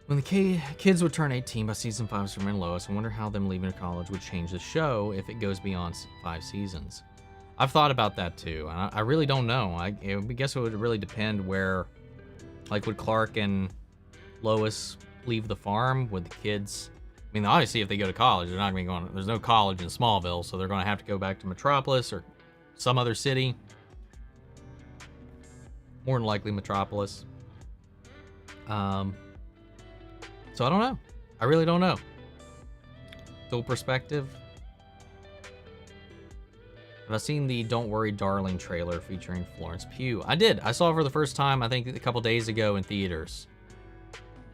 When the kids would turn 18 by season 5 of Superman and Lois, I wonder how them leaving college would change the show if it goes beyond 5 seasons. I've thought about that too, and I really don't know. I guess it would really depend where, like, would Clark and Lois leave the farm? Would the kids, I mean, obviously if they go to college, they're not going to be going, there's no college in Smallville, so they're going to have to go back to Metropolis or some other city. More than likely Metropolis. So I don't know. I really don't know. Dual perspective. Have I seen the Don't Worry Darling trailer featuring Florence Pugh? I did. I saw it for the first time, I think, a couple days ago in theaters.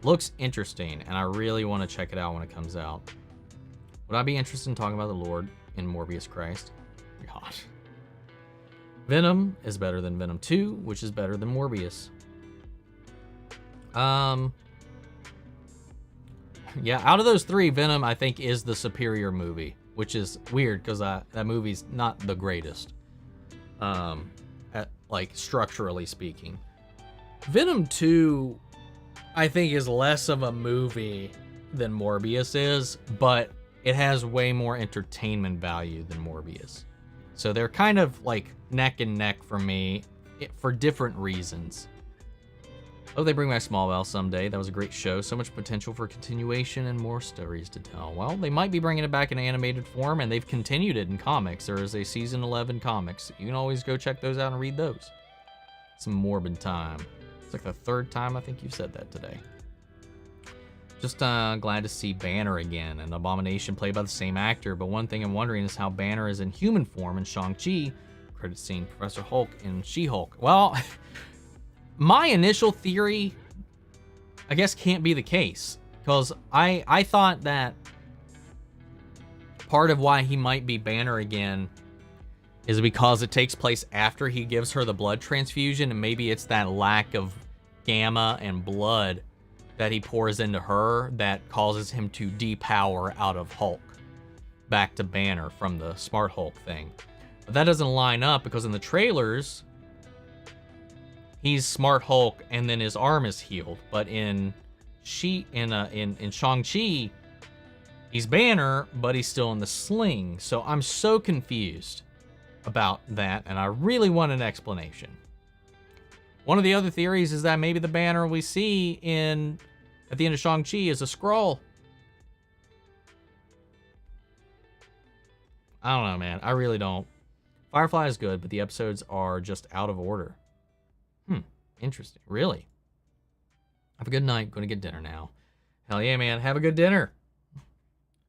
Looks interesting, and I really want to check it out when it comes out. Would I be interested in talking about the Lord in Morbius Christ? God. Venom is better than Venom 2, which is better than Morbius. Yeah, out of those three, Venom, I think, is the superior movie, which is weird because that movie's not the greatest. like structurally speaking. Venom 2, I think, is less of a movie than Morbius is, but it has way more entertainment value than Morbius. So they're kind of like neck and neck for me for different reasons. Oh, they bring back Smallville someday. That was a great show. So much potential for continuation and more stories to tell. Well, they might be bringing it back in animated form, and they've continued it in comics. There is a season 11 comics. You can always go check those out and read those. Some morbid time. It's like the third time I think you've said that today. Just glad to see Banner again, an Abomination played by the same actor. But one thing I'm wondering is how Banner is in human form in Shang-Chi. Credit scene Professor Hulk in She-Hulk. Well, my initial theory, I guess, can't be the case. Because I thought that part of why he might be Banner again is because it takes place after he gives her the blood transfusion, and maybe it's that lack of gamma and blood that he pours into her that causes him to depower out of Hulk back to Banner from the Smart Hulk thing. But that doesn't line up because in the trailers, he's Smart Hulk and then his arm is healed. But in Shang-Chi, he's Banner, but he's still in the sling. So I'm so confused about that, and I really want an explanation. One of the other theories is that maybe the Banner we see at the end of Shang-Chi is a Skrull. I don't know, man. I really don't. Firefly is good, but the episodes are just out of order. Interesting. Really? Have a good night. Going to get dinner now. Hell yeah, man. Have a good dinner.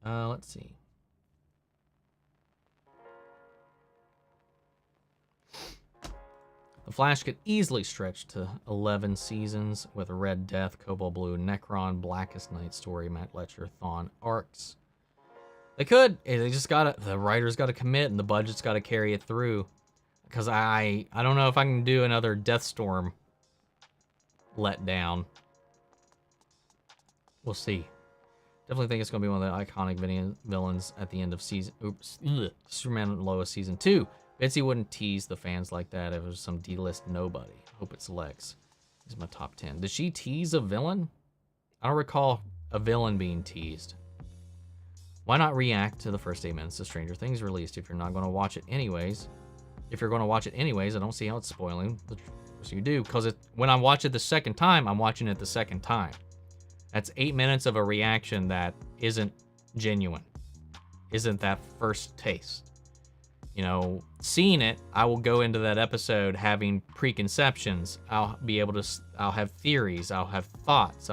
Let's see. The Flash could easily stretch to 11 seasons with Red Death, Cobalt Blue, Necron, Blackest Night story, Matt Letcher, Thawne arcs. They could. They just the writers gotta commit and the budget's gotta carry it through. Because I don't know if I can do another Deathstorm letdown. We'll see. Definitely think it's gonna be one of the iconic villains at the end of season. Superman and Lois season 2. Bitsy wouldn't tease the fans like that if it was some D-list nobody. Hope it's Lex. He's my top 10. Did she tease a villain? I don't recall a villain being teased. Why not react to the first 8 minutes of Stranger Things released if you're not going to watch it anyways? If you're going to watch it anyways, I don't see how it's spoiling. So you do, because when I watch it the second time, I'm watching it the second time. That's 8 minutes of a reaction that isn't genuine. Isn't that first taste. You know, seeing it, I will go into that episode having preconceptions. I'll have theories. I'll have thoughts.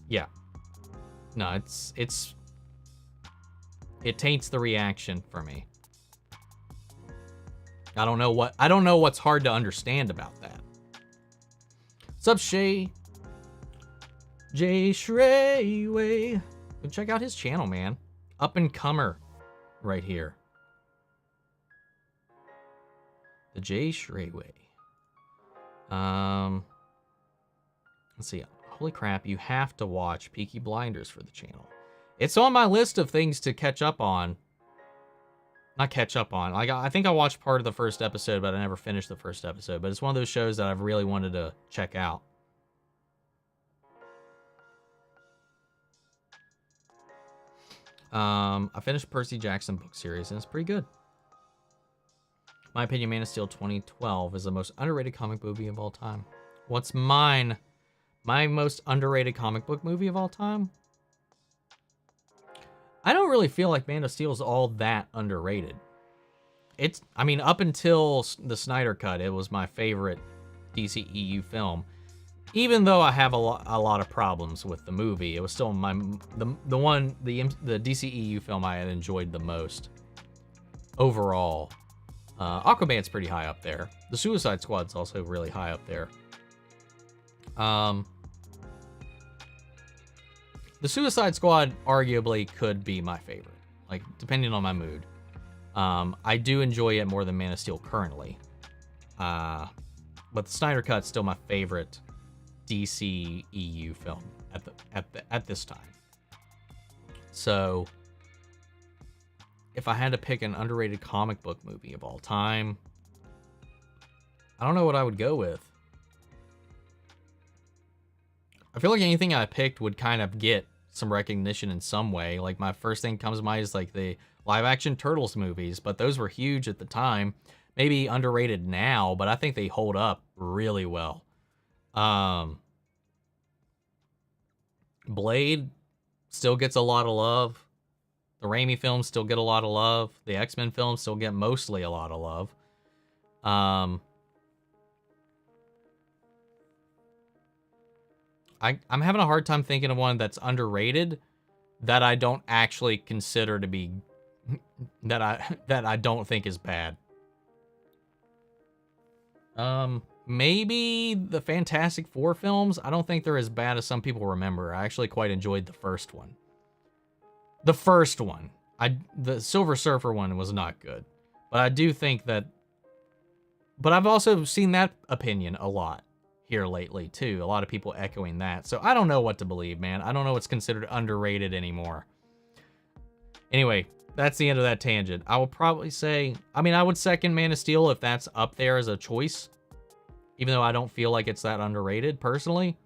Yeah. No, it taints the reaction for me. I don't know what's hard to understand about that. What's up, Shay? Jay Shrayway. Go check out his channel, man. Up and comer right here. The Jay Shrayway. Let's see. Holy crap, you have to watch Peaky Blinders for the channel. It's on my list of things to catch up on. Not catch up on. I think I watched part of the first episode, but I never finished the first episode. But it's one of those shows that I've really wanted to check out. I finished Percy Jackson book series, and it's pretty good. My opinion, Man of Steel 2012 is the most underrated comic movie of all time. What's mine? My most underrated comic book movie of all time? I don't really feel like Man of Steel is all that underrated. Up until the Snyder Cut, it was my favorite DCEU film. Even though I have a lot of problems with the movie, it was still the DCEU film I had enjoyed the most overall. Aquaman's pretty high up there. The Suicide Squad's also really high up there. The Suicide Squad arguably could be my favorite, like depending on my mood. I do enjoy it more than Man of Steel currently. But the Snyder Cut's still my favorite DCEU film at this time. So if I had to pick an underrated comic book movie of all time, I don't know what I would go with. I feel like anything I picked would kind of get some recognition in some way. Like, my first thing comes to mind is like the live action Turtles movies, but those were huge at the time. Maybe underrated now, but I think they hold up really well. Blade still gets a lot of love. The Raimi films still get a lot of love. The X-Men films still get mostly a lot of love. I'm having a hard time thinking of one that's underrated that I don't actually consider to be that I don't think is bad. Maybe the Fantastic Four films. I don't think they're as bad as some people remember. I actually quite enjoyed the first one. The first one. The Silver Surfer one was not good. But I do think that... But I've also seen that opinion a lot here lately, too. A lot of people echoing that. So I don't know what to believe, man. I don't know what's considered underrated anymore. Anyway, that's the end of that tangent. I will probably say... I mean, I would second Man of Steel if that's up there as a choice. Even though I don't feel like it's that underrated, personally.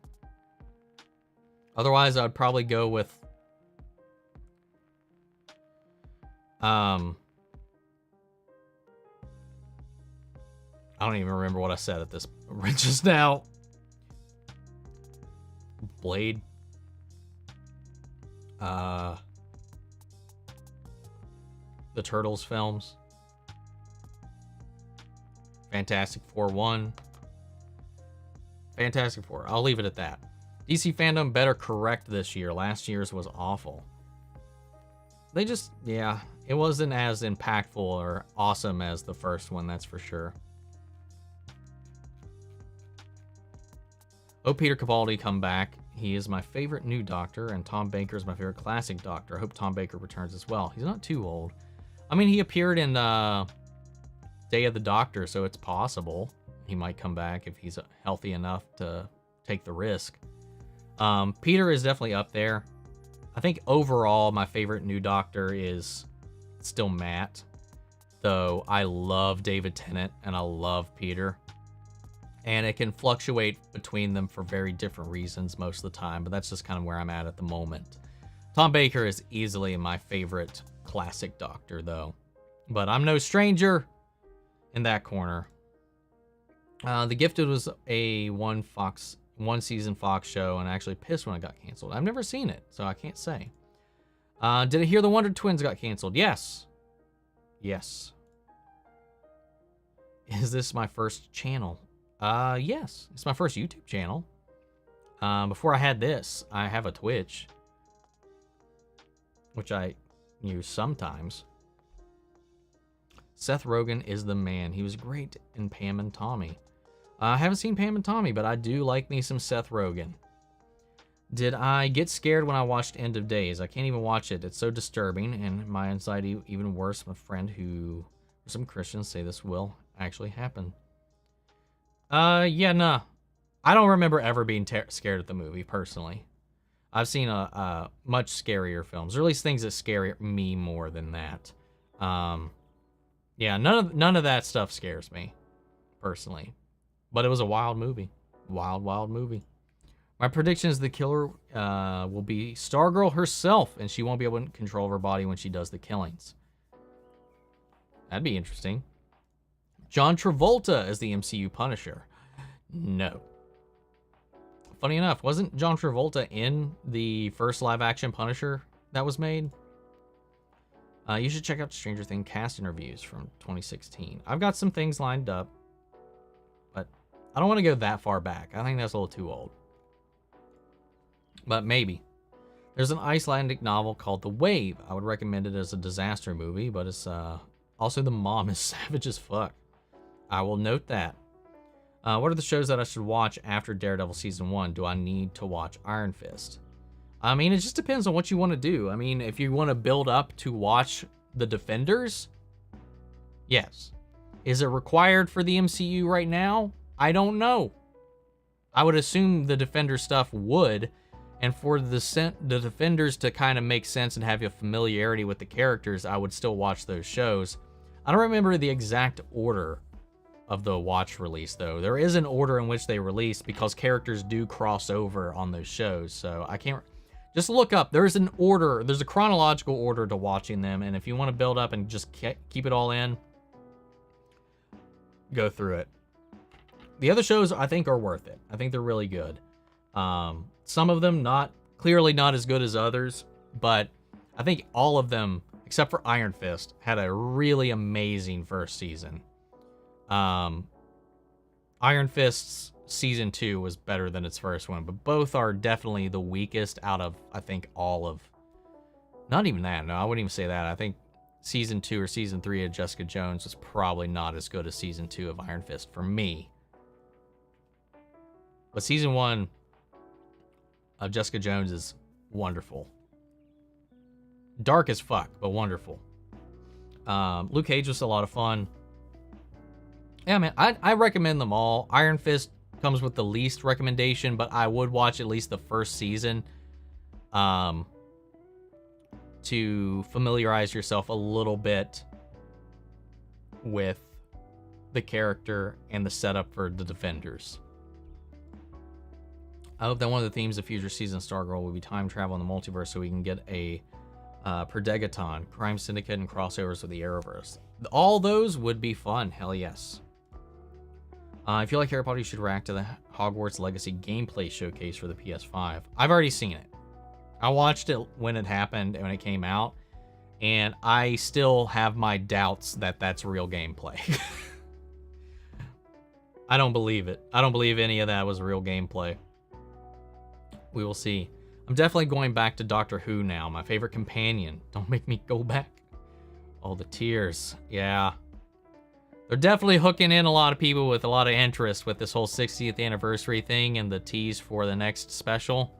Otherwise, I'd probably go with... I don't even remember what I said at this just now. Blade. The Turtles films. Fantastic Four 1. Fantastic Four. I'll leave it at that. DC fandom better correct this year. Last year's was awful. They just, yeah, it wasn't as impactful or awesome as the first one, that's for sure. Hope Peter Capaldi come back. He is my favorite new Doctor, and Tom Baker is my favorite classic Doctor. I hope Tom Baker returns as well. He's not too old. I mean, he appeared in Day of the Doctor, so it's possible he might come back if he's healthy enough to take the risk. Peter is definitely up there. I think overall, my favorite new Doctor is still Matt, though I love David Tennant and I love Peter. And it can fluctuate between them for very different reasons most of the time, but that's just kind of where I'm at the moment. Tom Baker is easily my favorite classic Doctor, though. But I'm no stranger in that corner. The Gifted was a one season Fox show, and I actually pissed when it got canceled. I've never seen it, so I can't say. Did I hear the Wonder Twins got canceled? Yes. Yes. Is this my first channel? Yes. It's my first YouTube channel. Before I had this, I have a Twitch, which I use sometimes. Seth Rogen is the man. He was great in Pam and Tommy. I haven't seen Pam and Tommy, but I do like me some Seth Rogen. Did I get scared when I watched End of Days? I can't even watch it. It's so disturbing, and my anxiety even worse. My friend who, some Christians say this will actually happen. Yeah, nah. I don't remember ever being scared at the movie, personally. I've seen much scarier films, or at least things that scare me more than that. Yeah, none of that stuff scares me, personally. But it was a wild movie. Wild movie. My prediction is the killer will be Stargirl herself, and she won't be able to control her body when she does the killings. That'd be interesting. John Travolta as the MCU Punisher. No. Funny enough, wasn't John Travolta in the first live-action Punisher that was made? You should check out Stranger Things cast interviews from 2016. I've got some things lined up, but I don't want to go that far back. I think that's a little too old. But maybe. There's an Icelandic novel called The Wave. I would recommend it as a disaster movie, but it's also the mom is savage as fuck. I will note that. What are the shows that I should watch after Daredevil Season 1? Do I need to watch Iron Fist? I mean, it just depends on what you want to do. I mean, if you want to build up to watch The Defenders, yes. Is it required for the MCU right now? I don't know. I would assume the Defender stuff would, and for the Defenders to kind of make sense and have a familiarity with the characters, I would still watch those shows. I don't remember the exact order of the watch release, though. There is an order in which they release because characters do cross over on those shows. So I can't... Just look up. There's an order. There's a chronological order to watching them. And if you want to build up and just keep it all in, go through it. The other shows, I think, are worth it. I think they're really good. Some of them clearly not as good as others, but I think all of them, except for Iron Fist, had a really amazing first season. Iron Fist's season 2 was better than its first one, but both are definitely the weakest out of, I think, all of... Not even that. No, I wouldn't even say that. I think season 2 or season 3 of Jessica Jones was probably not as good as season 2 of Iron Fist for me. But season 1 of Jessica Jones is wonderful. Dark as fuck, but wonderful. Luke Cage was a lot of fun. Yeah, man, I recommend them all. Iron Fist comes with the least recommendation, but I would watch at least the first season to familiarize yourself a little bit with the character and the setup for the Defenders. I hope that one of the themes of future season Stargirl will be time travel in the multiverse so we can get a Perdegaton, Crime Syndicate, and crossovers with the Arrowverse. All those would be fun. Hell yes. If you like Harry Potter, you should react to the Hogwarts Legacy gameplay showcase for the PS5. I've already seen it. I watched it when it happened, when it came out, and I still have my doubts that that's real gameplay. I don't believe it. I don't believe any of that was real gameplay. We will see. I'm definitely going back to Doctor Who now. My favorite companion. Don't make me go back. All the tears. Yeah. They're definitely hooking in a lot of people with a lot of interest with this whole 60th anniversary thing and the tease for the next special.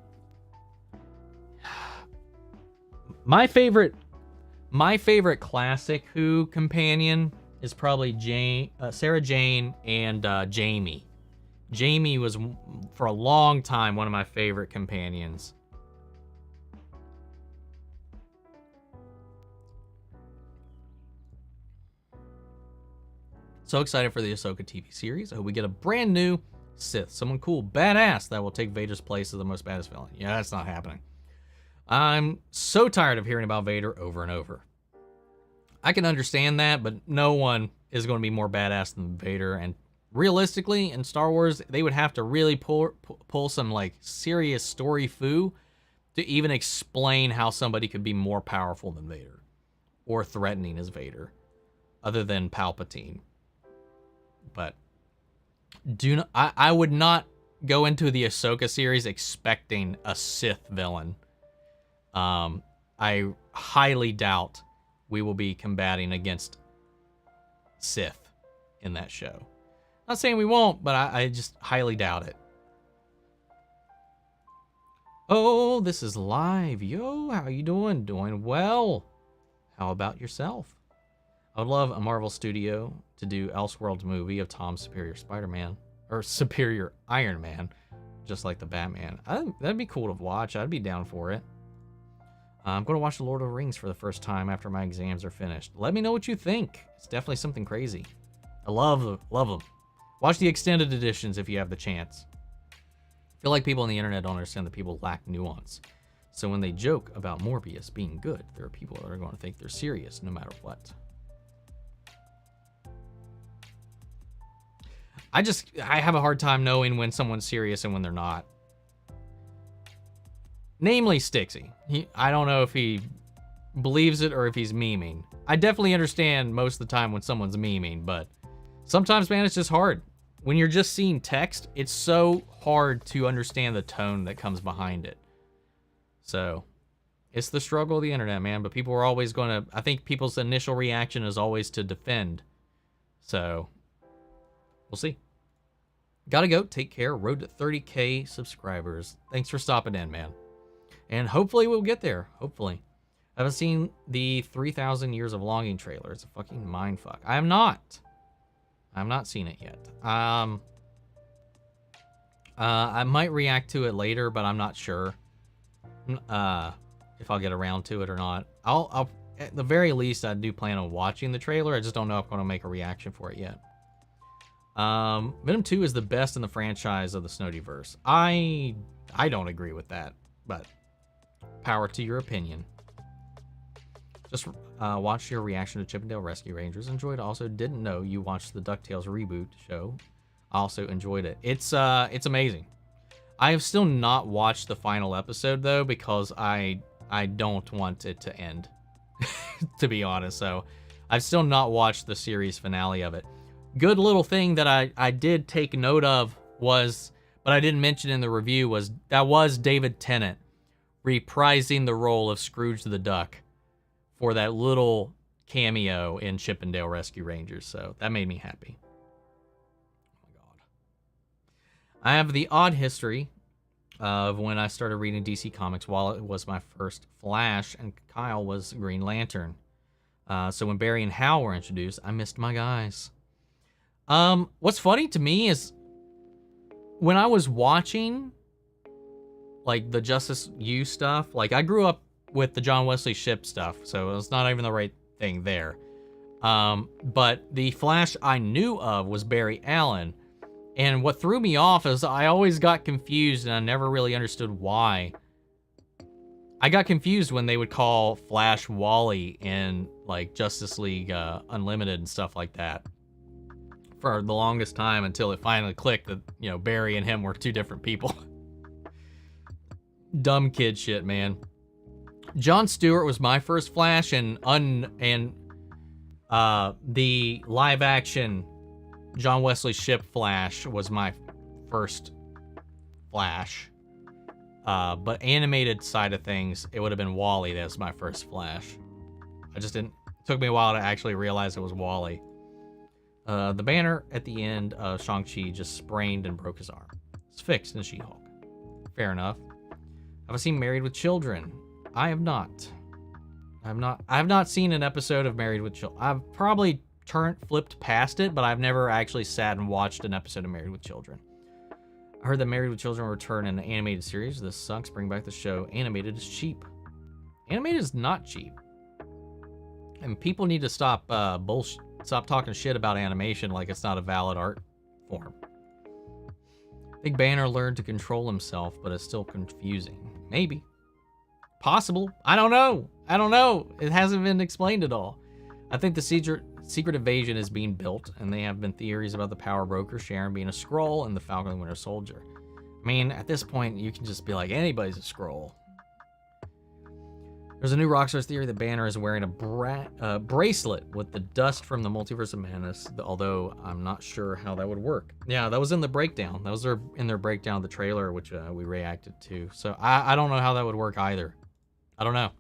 My favorite classic Who companion is probably Sarah Jane and Jamie. Jamie was, for a long time, one of my favorite companions. So excited for the Ahsoka TV series. I hope we get a brand new Sith. Someone cool, badass, that will take Vader's place as the most badass villain. Yeah, that's not happening. I'm so tired of hearing about Vader over and over. I can understand that, but no one is going to be more badass than Vader. And realistically, in Star Wars, they would have to really pull some like serious story foo to even explain how somebody could be more powerful than Vader or threatening as Vader, other than Palpatine. But I would not go into the Ahsoka series expecting a Sith villain. I highly doubt we will be combating against Sith in that show. Not saying we won't, but I just highly doubt it. Oh, this is live. Yo, how you doing? Doing well. How about yourself? I would love a Marvel studio to do Elseworlds movie of Tom's superior Spider-Man, or superior Iron Man, just like the Batman. That'd be cool to watch. I'd be down for it. I'm going to watch The Lord of the Rings for the first time after my exams are finished. Let me know what you think. It's definitely something crazy. I love them. Watch the extended editions if you have the chance. I feel like people on the internet don't understand that people lack nuance. So when they joke about Morbius being good, there are people that are going to think they're serious no matter what. I have a hard time knowing when someone's serious and when they're not. Namely Stixie. I don't know if he believes it or if he's memeing. I definitely understand most of the time when someone's memeing, but sometimes, man, it's just hard. When you're just seeing text, it's so hard to understand the tone that comes behind it. So, it's the struggle of the internet, man, but people are always going to... I think people's initial reaction is always to defend. So, we'll see. Gotta go. Take care. Road to 30K subscribers. Thanks for stopping in, man. And hopefully we'll get there. Hopefully. I haven't seen the 3,000 Years of Longing trailer. It's a fucking mindfuck. I have not. I have not seen it yet. I might react to it later, but I'm not sure if I'll get around to it or not. I'll at the very least, I do plan on watching the trailer. I just don't know if I'm going to make a reaction for it yet.
Venom 2 is the best in the franchise of the Snowdyverse. I don't agree with that, but power to your opinion. Just watched your reaction to Chippendale Rescue Rangers. Enjoyed. Also, didn't know you watched the DuckTales reboot show. Also enjoyed it. It's amazing. I have still not watched the final episode though because I don't want it to end, to be honest. So I've still not watched the series finale of it. Good little thing that I did take note of was, but I didn't mention in the review, was David Tennant reprising the role of Scrooge the Duck for that little cameo in Chippendale Rescue Rangers. So that made me happy. Oh my God. I have the odd history of when I started reading DC Comics. While it was my first Flash and Kyle was Green Lantern. So when Barry and Hal were introduced, I missed my guys. What's funny to me is when I was watching like the Justice U stuff, like I grew up with the John Wesley Shipp stuff, so it's not even the right thing there. But the Flash I knew of was Barry Allen, and what threw me off is I always got confused and I never really understood why. I got confused when they would call Flash Wally in like Justice League Unlimited and stuff like that for the longest time until it finally clicked that, you know, Barry and him were two different people. Dumb kid shit, man. Jon Stewart was my first Flash, and the live action John Wesley Shipp Flash was my first Flash. But animated side of things, it would have been Wally that was my first Flash. I just didn't. It took me a while to actually realize it was Wally. The banner at the end of Shang-Chi just sprained and broke his arm. It's fixed in She-Hulk. Fair enough. Have I seen Married with Children? I have not. I have not seen an episode of Married with Children. I've probably flipped past it, but I've never actually sat and watched an episode of Married with Children. I heard that Married with Children will return in an animated series. This sucks. Bring back the show. Animated is cheap. Animated is not cheap. And people need to stop stop talking shit about animation like it's not a valid art form. Big Banner learned to control himself, but it's still confusing. Maybe. Possible. I don't know. It hasn't been explained at all. I think the secret invasion is being built, and there have been theories about the power broker Sharon being a Skrull and the Falcon and Winter Soldier. I mean, at this point, you can just be like, anybody's a Skrull. There's a new Rockstar's theory that Banner is wearing a bracelet with the dust from the Multiverse of Madness, although I'm not sure how that would work. Yeah, that was in the breakdown. That was in their breakdown of the trailer, which we reacted to. So I don't know how that would work either. I don't know.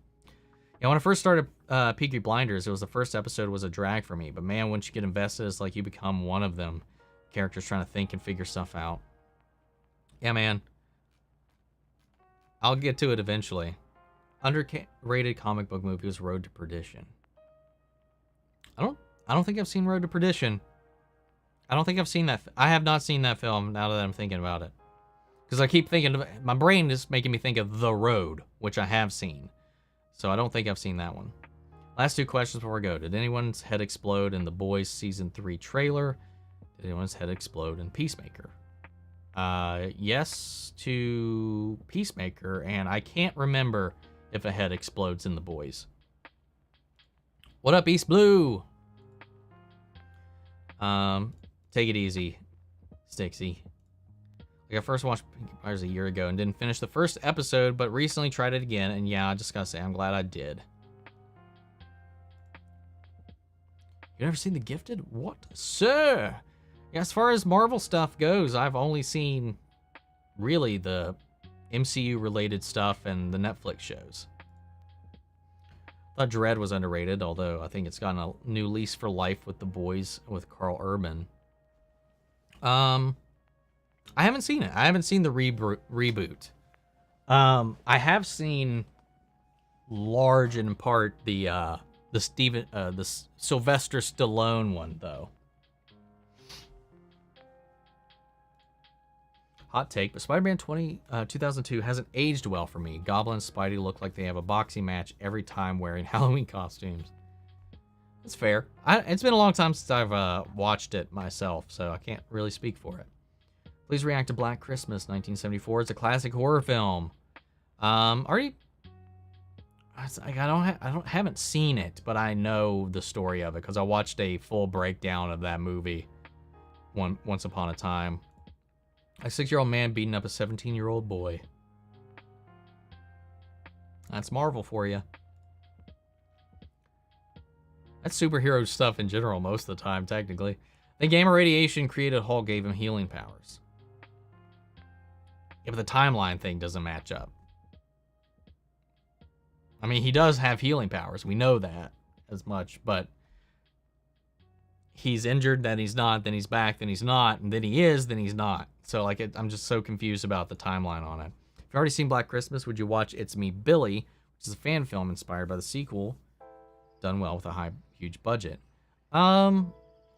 Yeah, when I first started Peaky Blinders, it was the first episode was a drag for me. But man, once you get invested, it's like you become one of them. Characters trying to think and figure stuff out. Yeah, man. I'll get to it eventually. Underrated comic book movie was Road to Perdition. I don't think I've seen Road to Perdition. I don't think I've seen that. I have not seen that film now that I'm thinking about it. Because I keep thinking, my brain is making me think of The Road, which I have seen. So I don't think I've seen that one. Last two questions before we go. Did anyone's head explode in The Boys Season 3 trailer? Did anyone's head explode in Peacemaker? Yes to Peacemaker, and I can't remember if a head explodes in The Boys. What up, East Blue? Take it easy, Stixie. Like I first watched Pinky Blinders a year ago and didn't finish the first episode, but recently tried it again, and yeah, I just gotta say, I'm glad I did. You never seen The Gifted? What? Sir! Yeah, as far as Marvel stuff goes, I've only seen, really, the MCU-related stuff and the Netflix shows. I thought Dredd was underrated, although I think it's gotten a new lease for life with The Boys with Carl Urban. I haven't seen it. I haven't seen the reboot. I have seen large in part the Sylvester Stallone one though. Hot take, but Spider-Man 2002 hasn't aged well for me. Goblin and Spidey look like they have a boxing match every time wearing Halloween costumes. It's fair. It's been a long time since I've watched it myself, so I can't really speak for it. Please react to Black Christmas, 1974. It's a classic horror film. I haven't seen it, but I know the story of it because I watched a full breakdown of that movie once upon a time. A 6-year-old man beating up a 17-year-old boy. That's Marvel for you. That's superhero stuff in general most of the time, technically. The gamma radiation created Hulk gave him healing powers. Yeah, but the timeline thing doesn't match up. I mean, he does have healing powers. We know that as much, but he's injured, then he's not, then he's back, then he's not, and then he is, then he's not. So, like, I'm just so confused about the timeline on it. If you've already seen Black Christmas, would you watch It's Me, Billy, which is a fan film inspired by the sequel, done well with a huge budget? I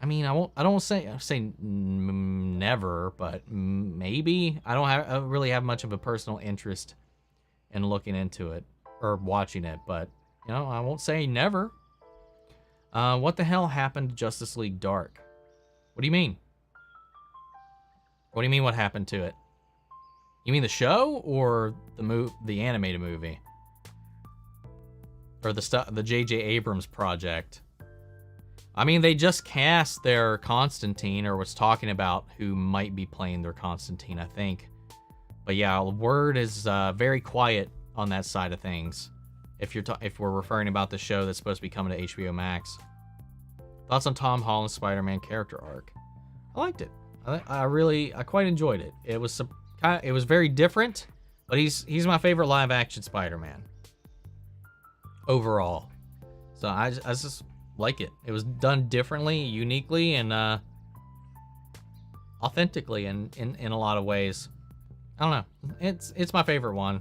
mean, I don't say never, but maybe. I don't really have much of a personal interest in looking into it or watching it, but you know, I won't say never. What the hell happened to Justice League Dark? What do you mean? What do you mean what happened to it? You mean the show or the animated movie? Or the J.J. Abrams project? I mean, they just cast their Constantine, or was talking about who might be playing their Constantine, I think. But yeah, the word is very quiet on that side of things. If we're referring about the show that's supposed to be coming to HBO Max. Thoughts on Tom Holland's Spider-Man character arc? I liked it. I quite enjoyed it. It was very different, but he's my favorite live action Spider-Man overall. So I just like it. It was done differently, uniquely, and authentically in a lot of ways. I don't know. It's my favorite one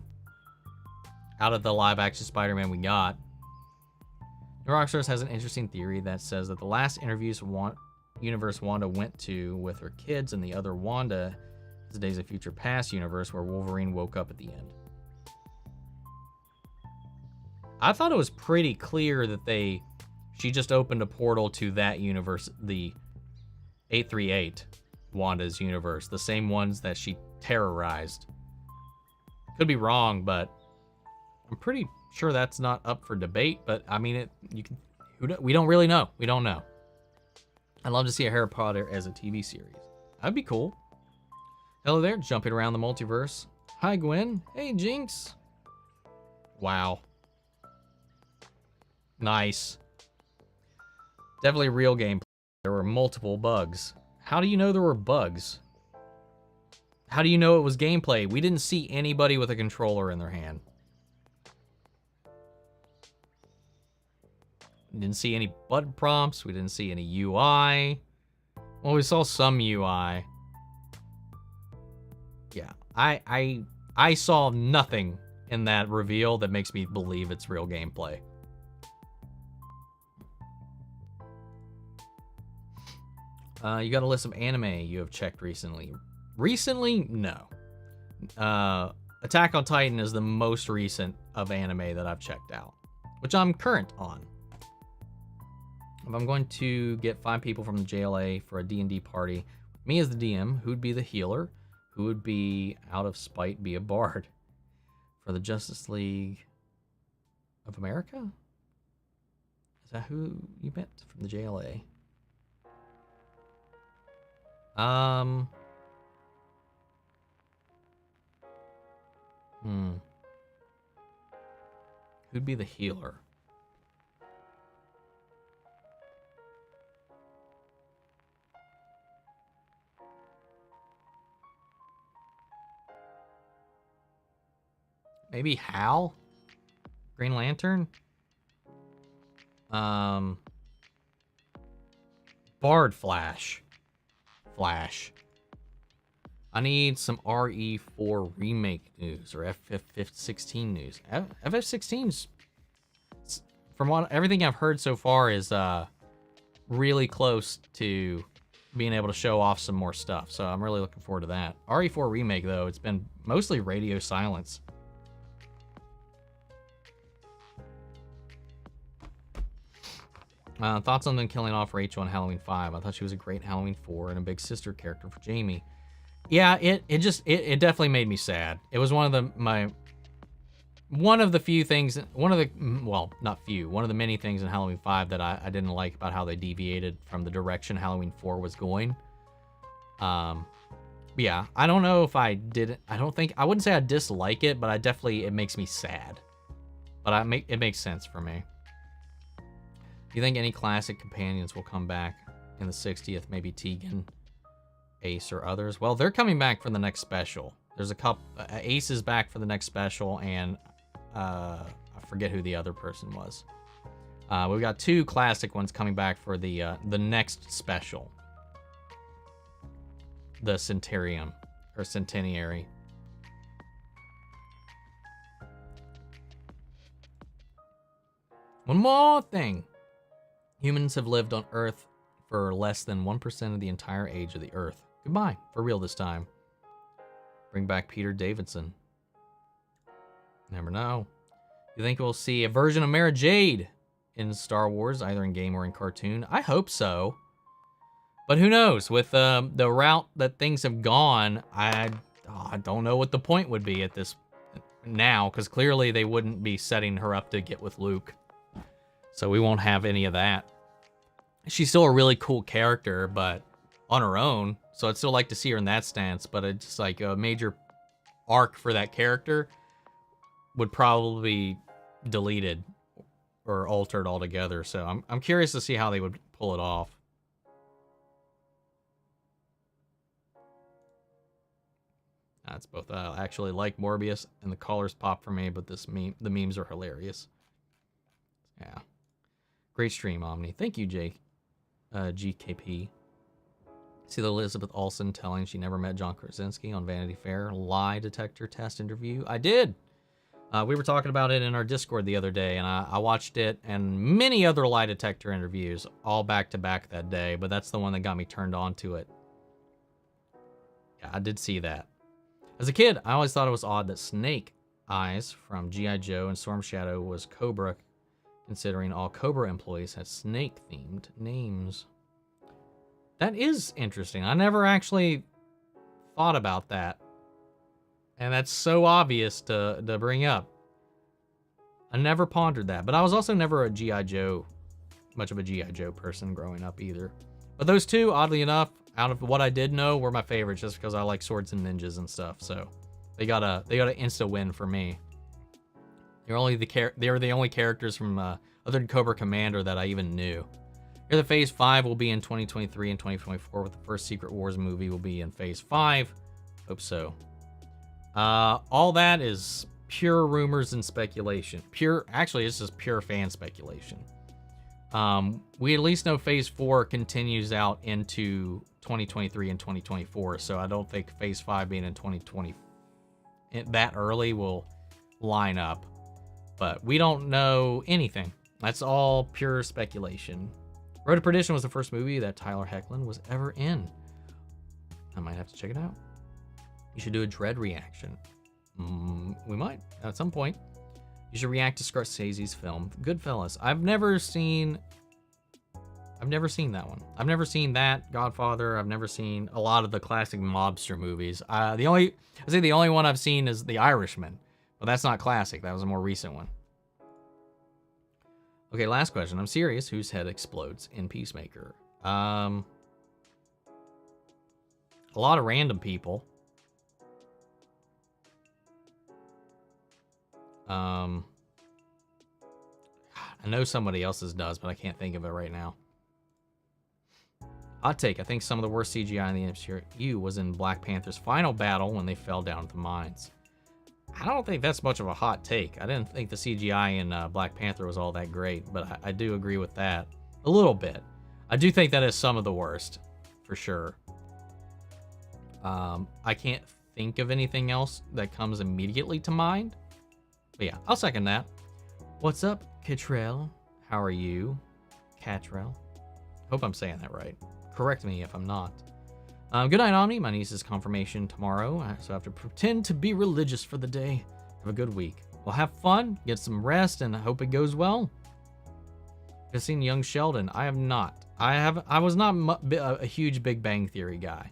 out of the live action Spider-Man we got. Rockstars has an interesting theory that says that the last universe Wanda went to with her kids and the other Wanda is the Days of Future Past universe where Wolverine woke up at the end. I thought it was pretty clear that she just opened a portal to that universe, the 838 Wanda's universe, the same ones that she terrorized. Could be wrong, but I'm pretty sure that's not up for debate. But I mean, we don't really know. We don't know. I'd love to see a Harry Potter as a TV series. That'd be cool. Hello there, jumping around the multiverse. Hi, Gwen. Hey, Jinx. Wow. Nice. Definitely real gameplay. There were multiple bugs. How do you know there were bugs? How do you know it was gameplay? We didn't see anybody with a controller in their hand. We didn't see any button prompts. We didn't see any UI. Well, we saw some UI. Yeah, I saw nothing in that reveal that makes me believe it's real gameplay. You got a list of anime you have checked recently. Recently? No. Attack on Titan is the most recent of anime that I've checked out, which I'm current on. If I'm going to get 5 people from the JLA for a D&D party, me as the DM, who'd be the healer, who would be, out of spite, be a bard? For the Justice League of America? Is that who you meant from the JLA? Who'd be the healer? Maybe Hal? Green Lantern? Bard Flash. I need some RE4 remake news or FF16 news. FF16's, from everything I've heard so far, is really close to being able to show off some more stuff. So I'm really looking forward to that. RE4 remake, though, it's been mostly radio silence. Thoughts on them killing off Rachel in Halloween 5? I thought she was a great Halloween 4 and a big sister character for Jamie. Yeah, it definitely made me sad. It was one of the few things, one of the many things in Halloween 5 that I didn't like about how they deviated from the direction Halloween 4 was going. Yeah, I don't know if I wouldn't say I dislike it, but it makes me sad. But it makes sense for me. Do you think any classic companions will come back in the 60th? Maybe Tegan, Ace, or others? Well, they're coming back for the next special. There's a couple. Ace is back for the next special, and I forget who the other person was. We've got 2 classic ones coming back for the next special. The Centenarium, or Centenary. One more thing. Humans have lived on Earth for less than 1% of the entire age of the Earth. Goodbye, for real this time. Bring back Peter Davidson. Never know. You think we'll see a version of Mara Jade in Star Wars, either in game or in cartoon? I hope so. But who knows? With the route that things have gone, I don't know what the point would be at this now, because clearly they wouldn't be setting her up to get with Luke. So we won't have any of that. She's still a really cool character, but on her own. So I'd still like to see her in that stance, but it's just like a major arc for that character would probably be deleted or altered altogether. So I'm curious to see how they would pull it off. That's both. I actually like Morbius, and the colors pop for me, but the memes are hilarious. Yeah. Great stream, Omni. Thank you, GKP. See the Elizabeth Olsen telling she never met John Krasinski on Vanity Fair lie detector test interview? I did. We were talking about it in our Discord the other day, and I watched it and many other lie detector interviews all back to back that day, but that's the one that got me turned on to it. Yeah, I did see that. As a kid, I always thought it was odd that Snake Eyes from G.I. Joe and Storm Shadow was Cobra, considering all Cobra employees had snake-themed names. That is interesting. I never actually thought about that. And that's so obvious to bring up. I never pondered that. But I was also never a G.I. Joe, much of a G.I. Joe person growing up either. But those two, oddly enough, out of what I did know, were my favorites just because I like swords and ninjas and stuff. So they got an insta win for me. They were the only characters from other than Cobra Commander that I even knew. Here, the Phase 5 will be in 2023 and 2024, with the first Secret Wars movie will be in Phase 5. Hope so. All that is pure rumors and speculation. Actually, it's just pure fan speculation. We at least know Phase 4 continues out into 2023 and 2024, so I don't think Phase 5 being in 2020 that early will line up. But we don't know anything. That's all pure speculation. Road to Perdition was the first movie that Tyler Hoechlin was ever in. I might have to check it out. You should do a Dread reaction. We might, at some point. You should react to Scorsese's film, Goodfellas. I've never seen that one. I've never seen that, Godfather. I've never seen a lot of the classic mobster movies. The only one I've seen is The Irishman. But that's not classic. That was a more recent one. Okay, last question. I'm serious. Whose head explodes in Peacemaker? A lot of random people. I know somebody else's does, but I can't think of it right now. Hot take. I think some of the worst CGI in the MCU was in Black Panther's final battle when they fell down to the mines. I don't think that's much of a hot take. I didn't think the CGI in Black Panther was all that great, but I do agree with that a little bit. I do think that is some of the worst, for sure. I can't think of anything else that comes immediately to mind. But yeah, I'll second that. What's up, Catrell? How are you? Catrell? Hope I'm saying that right. Correct me if I'm not. Good night, Omni. My niece's confirmation tomorrow, so I have to pretend to be religious for the day. Have a good week. Well, have fun, get some rest, and I hope it goes well. I've seen Young Sheldon. I have not. I was not a huge Big Bang Theory guy.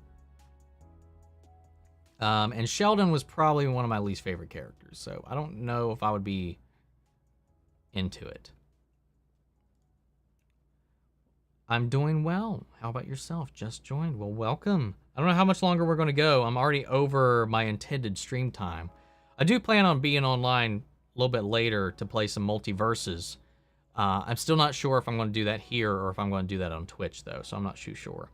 And Sheldon was probably one of my least favorite characters, so I don't know if I would be into it. I'm doing well. How about yourself? Just joined. Well, welcome. I don't know how much longer we're going to go. I'm already over my intended stream time. I do plan on being online a little bit later to play some multiverses. I'm still not sure if I'm going to do that here or if I'm going to do that on Twitch, though, so I'm not too sure.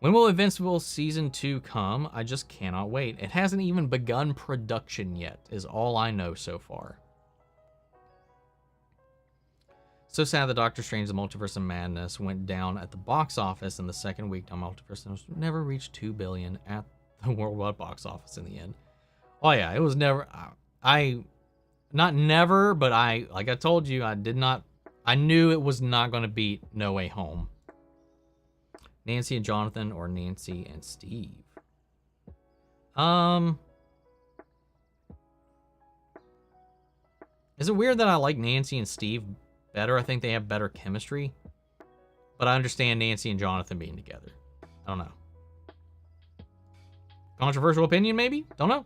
When will Invincible Season 2 come? I just cannot wait. It hasn't even begun production yet, is all I know so far. So sad that Doctor Strange The Multiverse of Madness went down at the box office in the second week. Multiverse never reached 2 billion at the worldwide box office in the end. Oh yeah, it was never, not never, but like I told you, I knew it was not going to beat No Way Home. Nancy and Jonathan or Nancy and Steve? Is it weird that I like Nancy and Steve better? I think they have better chemistry. But I understand Nancy and Jonathan being together. I don't know. Controversial opinion, maybe? Don't know.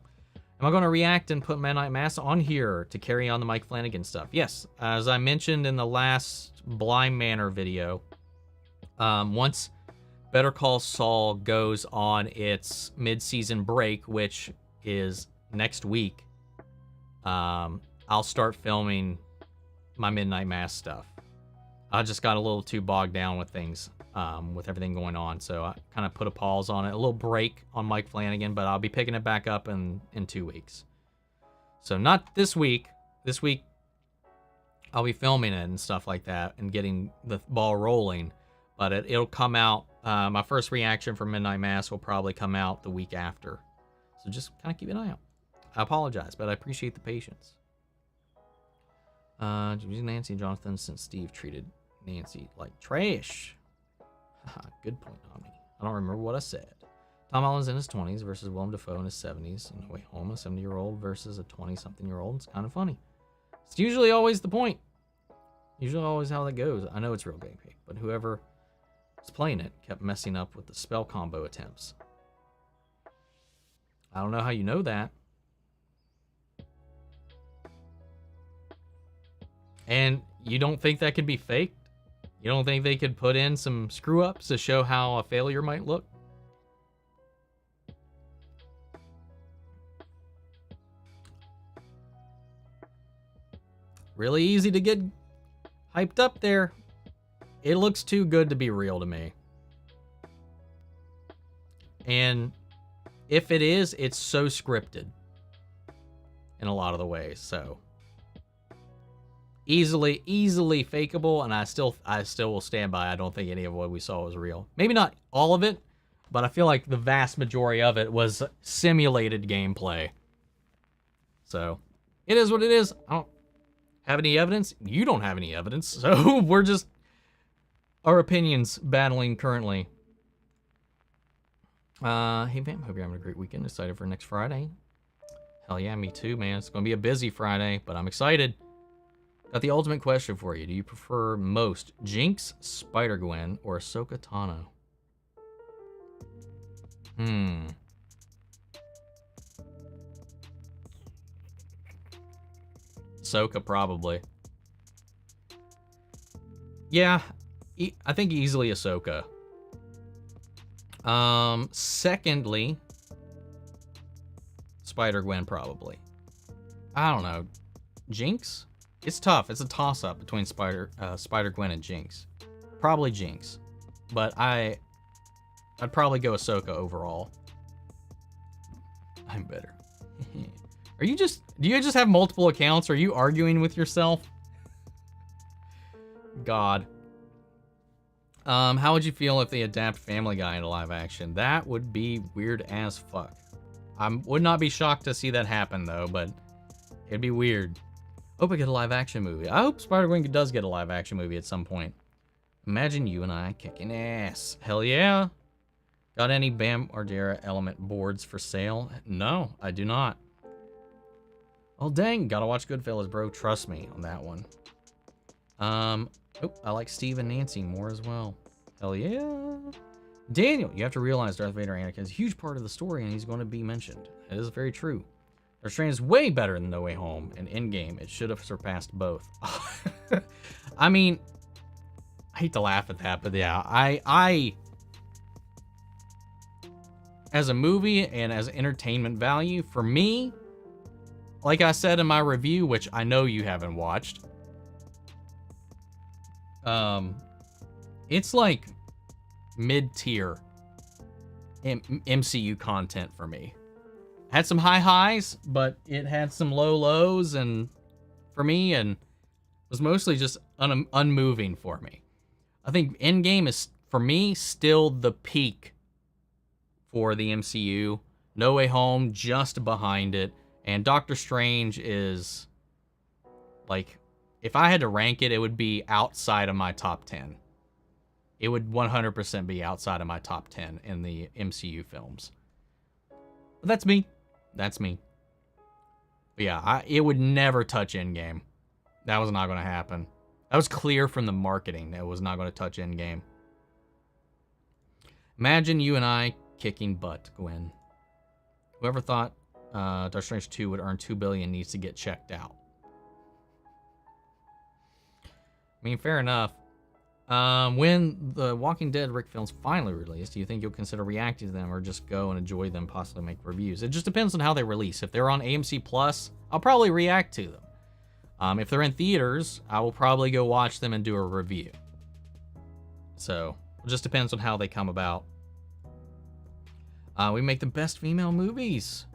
Am I going to react and put Midnight Mass on here to carry on the Mike Flanagan stuff? Yes. As I mentioned in the last Blind Manor video, once Better Call Saul goes on its mid-season break, which is next week, I'll start filming my Midnight Mass stuff. I just got a little too bogged down with things, with everything going on, so I kind of put a pause on it, a little break on Mike Flanagan, but I'll be picking it back up in 2 weeks. So not this week. This week, I'll be filming it and stuff like that and getting the ball rolling, but it'll come out. My first reaction for Midnight Mass will probably come out the week after. So just kind of keep an eye out. I apologize, but I appreciate the patience. Nancy and Jonathan since Steve treated Nancy like trash. Good point, Omni. I don't remember what I said. Tom Holland's in his 20s versus Willem Dafoe in his 70s. And No Way Home, a 70-year-old versus a 20-something-year-old. It's kind of funny. It's usually always the point. Usually always how that goes. I know it's real gameplay, but whoever was playing it kept messing up with the spell combo attempts. I don't know how you know that. And you don't think that could be faked? You don't think they could put in some screw-ups to show how a failure might look? Really easy to get hyped up there. It looks too good to be real to me. And if it is, it's so scripted in a lot of the ways, so easily fakeable, and I still will stand by. I don't think any of what we saw was real. Maybe not all of it, but I feel like the vast majority of it was simulated gameplay. So it is what it is. I don't have any evidence. You don't have any evidence, so we're just our opinions battling currently. Hey Vamp, hope you're having a great weekend. Excited for next Friday. Hell yeah, me too, man. It's gonna be a busy Friday, but I'm excited. Got the ultimate question for you. Do you prefer most Jinx, Spider-Gwen, or Ahsoka Tano? Ahsoka, probably. Yeah, I think easily Ahsoka. Secondly, Spider-Gwen, probably. I don't know. Jinx? It's tough. It's a toss-up between Spider-Gwen and Jinx. Probably Jinx. But I'd probably go Ahsoka overall. I'm better. Do you just have multiple accounts? Are you arguing with yourself? God. How would you feel if they adapt Family Guy into live action? That would be weird as fuck. I would not be shocked to see that happen, though, but it'd be weird. Hope I get a live action movie. I hope Spider-Gwen does get a live action movie at some point. Imagine you and I kicking ass. Hell yeah. Got any Bam Margera element boards for sale? No, I do not. Oh dang, gotta watch Goodfellas, bro. Trust me on that one. Oh, I like Steve and Nancy more as well. Hell yeah. Daniel, you have to realize Darth Vader Anakin is a huge part of the story and he's going to be mentioned. It is very true. Darth Strange is way better than No Way Home, and Endgame, it should have surpassed both. I mean, I hate to laugh at that, but yeah, I as a movie and as entertainment value, for me, like I said in my review, which I know you haven't watched, it's like mid-tier MCU content for me. Had some high highs, but it had some low lows, and for me, and was mostly just unmoving for me. I think Endgame is, for me, still the peak for the MCU. No Way Home just behind it, and Doctor Strange is, like, if I had to rank it, it would be outside of my top 10. It would 100% be outside of my top 10 in the MCU films. But that's me. That's me. But yeah, it would never touch Endgame. That was not going to happen. That was clear from the marketing that it was not going to touch Endgame. Imagine you and I kicking butt, Gwen. Whoever thought Doctor Strange 2 would earn $2 billion needs to get checked out. I mean, fair enough. When the Walking Dead Rick films finally release, do you think you'll consider reacting to them or just go and enjoy them, possibly make reviews? It just depends on how they release. If they're on AMC Plus, I'll probably react to them. If they're in theaters, I will probably go watch them and do a review. So, it just depends on how they come about. We make the best female movies.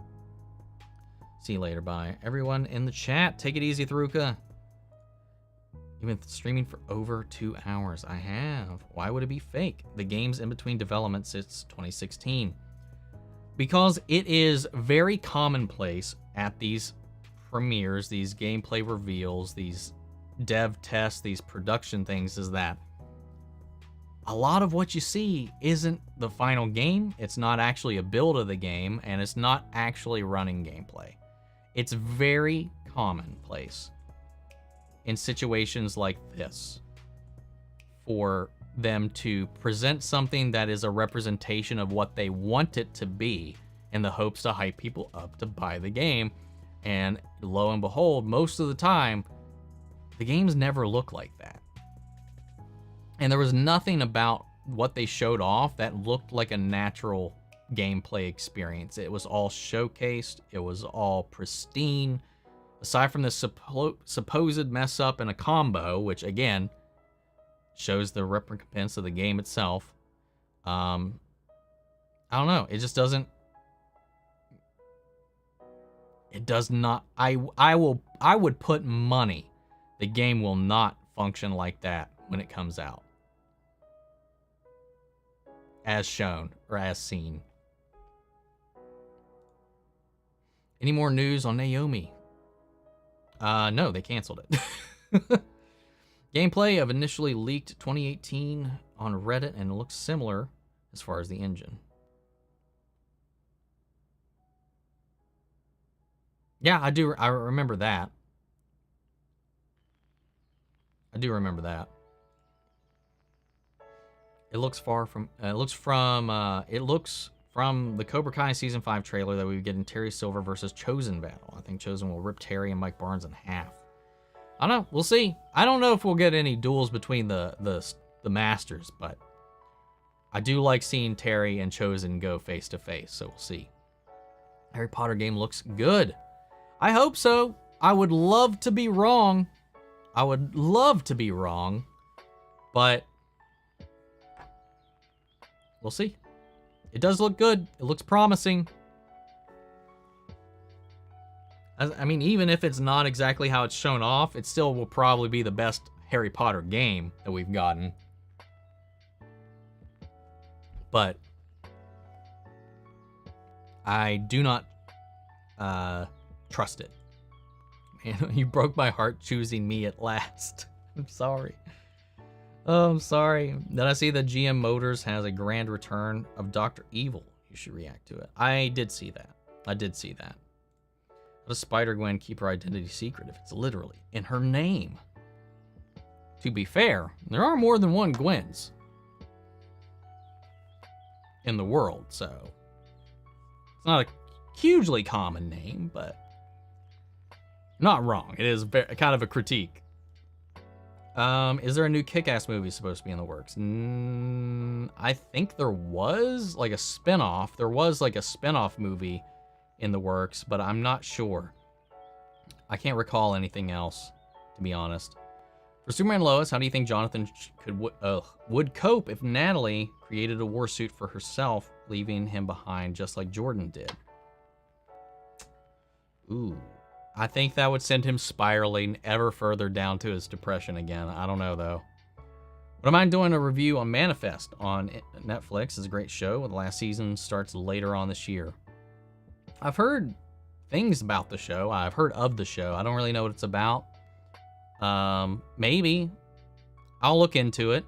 See you later, bye. Everyone in the chat, take it easy, Thruka. You've been streaming for over 2 hours. I have. Why would it be fake? The game's in between development since 2016. Because it is very commonplace at these premieres, these gameplay reveals, these dev tests, these production things, is that a lot of what you see isn't the final game. It's not actually a build of the game, and it's not actually running gameplay. It's very commonplace in situations like this for them to present something that is a representation of what they want it to be in the hopes to hype people up to buy the game. And lo and behold, most of the time, the games never look like that. And there was nothing about what they showed off that looked like a natural gameplay experience. It was all showcased. It was all pristine. Aside from the supposed mess up in a combo, which again shows the recompense of the game itself. I don't know. It just doesn't. It does not. I would put money the game will not function like that when it comes out, as shown or as seen. Any more news on Naomi? No, they canceled it. Gameplay of initially leaked 2018 on Reddit, and it looks similar as far as the engine. Yeah, I do. I remember that. I do remember that. It looks from the Cobra Kai Season 5 trailer that we would get in Terry Silver versus Chosen battle. I think Chosen will rip Terry and Mike Barnes in half. I don't know. We'll see. I don't know if we'll get any duels between the masters, but I do like seeing Terry and Chosen go face to face, so we'll see. Harry Potter game looks good. I hope so. I would love to be wrong. But we'll see. It does look good. It looks promising. I mean, even if it's not exactly how it's shown off, it still will probably be the best Harry Potter game that we've gotten. But I do not trust it. Man, you broke my heart choosing me at last. I'm sorry. Oh, I'm sorry. Then I see that GM Motors has a grand return of Dr. Evil. You should react to it. I did see that. How does Spider-Gwen keep her identity secret if it's literally in her name?
To be fair, there are more than one Gwens in the world, so it's not a hugely common name, but not wrong. It is kind of a critique. Is there a new Kick-Ass movie supposed to be in the works? I think there was like a spinoff. There was like a spinoff movie in the works, but I'm not sure. I can't recall anything else, to be honest. For Superman Lois, how do you think Jonathan would cope if Natalie created a war suit for herself, leaving him behind just like Jordan did? Ooh. I think that would send him spiraling ever further down to his depression again. I don't know, though. What am I doing a review on Manifest on Netflix? It's a great show. The last season starts later on this year. I've heard things about the show. I've heard of the show. I don't really know what it's about. Maybe. I'll look into it.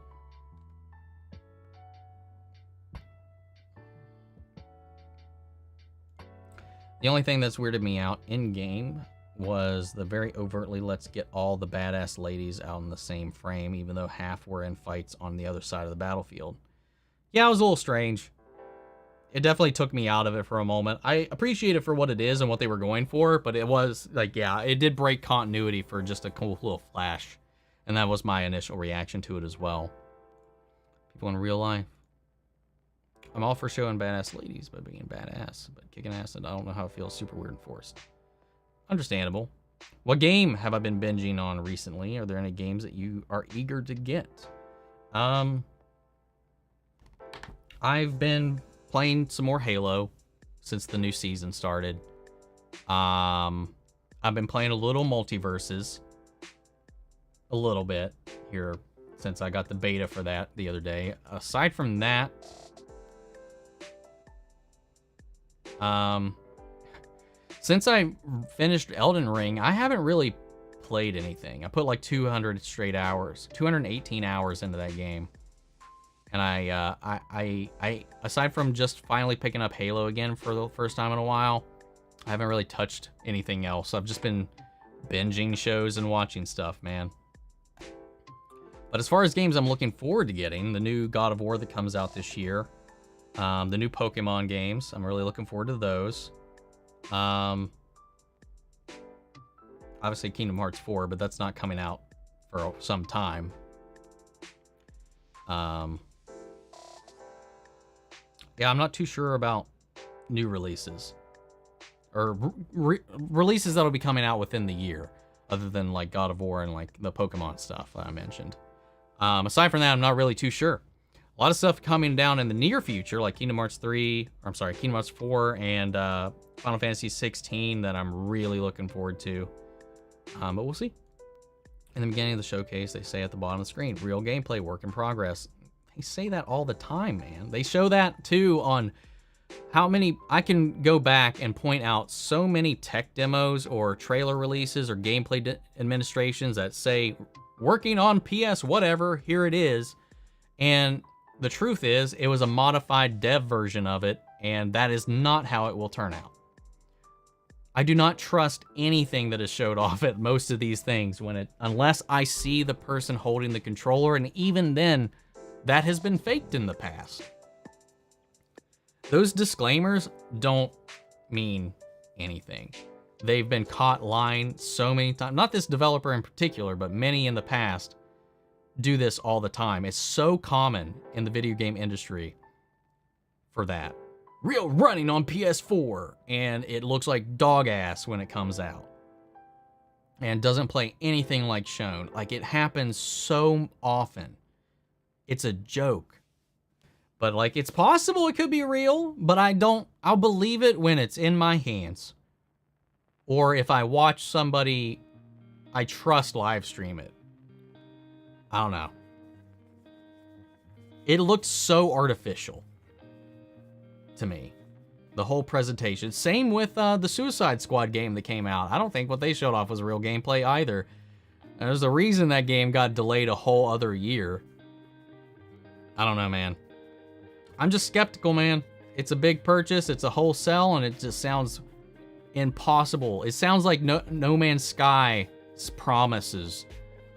The only thing that's weirded me out in-game was the very overtly let's get all the badass ladies out in the same frame, even though half were in fights on the other side of the battlefield. Yeah, it was a little strange. It definitely took me out of it for a moment. I appreciate it for what it is and what they were going for, but it was like, yeah, it did break continuity for just a cool little flash. And that was my initial reaction to it as well. People in real life. I'm all for showing badass ladies by being badass, but kicking ass, and I don't know how it feels super weird and forced. Understandable. What game have I been binging on recently? Are there any games that you are eager to get? I've been playing some more Halo since the new season started. I've been playing a little Multiverses. A little bit here since I got the beta for that the other day. Aside from that, since I finished Elden Ring, I haven't really played anything. I put like 200 straight hours, 218 hours into that game. And I aside from just finally picking up Halo again for the first time in a while, I haven't really touched anything else. I've just been binging shows and watching stuff, man. But as far as games I'm looking forward to getting, the new God of War that comes out this year, the new Pokemon games, I'm really looking forward to those. Obviously Kingdom Hearts 4, but that's not coming out for some time. Yeah, I'm not too sure about new releases or releases that'll be coming out within the year, other than like God of War and like the Pokemon stuff that I mentioned. Aside from that, I'm not really too sure. A lot of stuff coming down in the near future, like Kingdom Hearts 4 and Final Fantasy 16 that I'm really looking forward to. But we'll see. In the beginning of the showcase, they say at the bottom of the screen, real gameplay, work in progress. They say that all the time, man. They show that too on how many, I can go back and point out so many tech demos or trailer releases or gameplay administrations that say, working on PS whatever, here it is. And the truth is, it was a modified dev version of it, and that is not how it will turn out. I do not trust anything that is showed off at most of these things unless I see the person holding the controller, and even then, that has been faked in the past. Those disclaimers don't mean anything. They've been caught lying so many times. Not this developer in particular, but many in the past do this all the time. It's so common in the video game industry for that. Real running on PS4, and it looks like dog ass when it comes out. And doesn't play anything like shown. Like, it happens so often. It's a joke. But like, it's possible it could be real, but I'll believe it when it's in my hands. Or if I watch somebody I trust live stream it. I don't know. It looked so artificial to me. The whole presentation. Same with the Suicide Squad game that came out. I don't think what they showed off was real gameplay either. And there's a reason that game got delayed a whole other year. I don't know, man. I'm just skeptical, man. It's a big purchase. It's a wholesale, and it just sounds impossible. It sounds like No Man's Sky's promises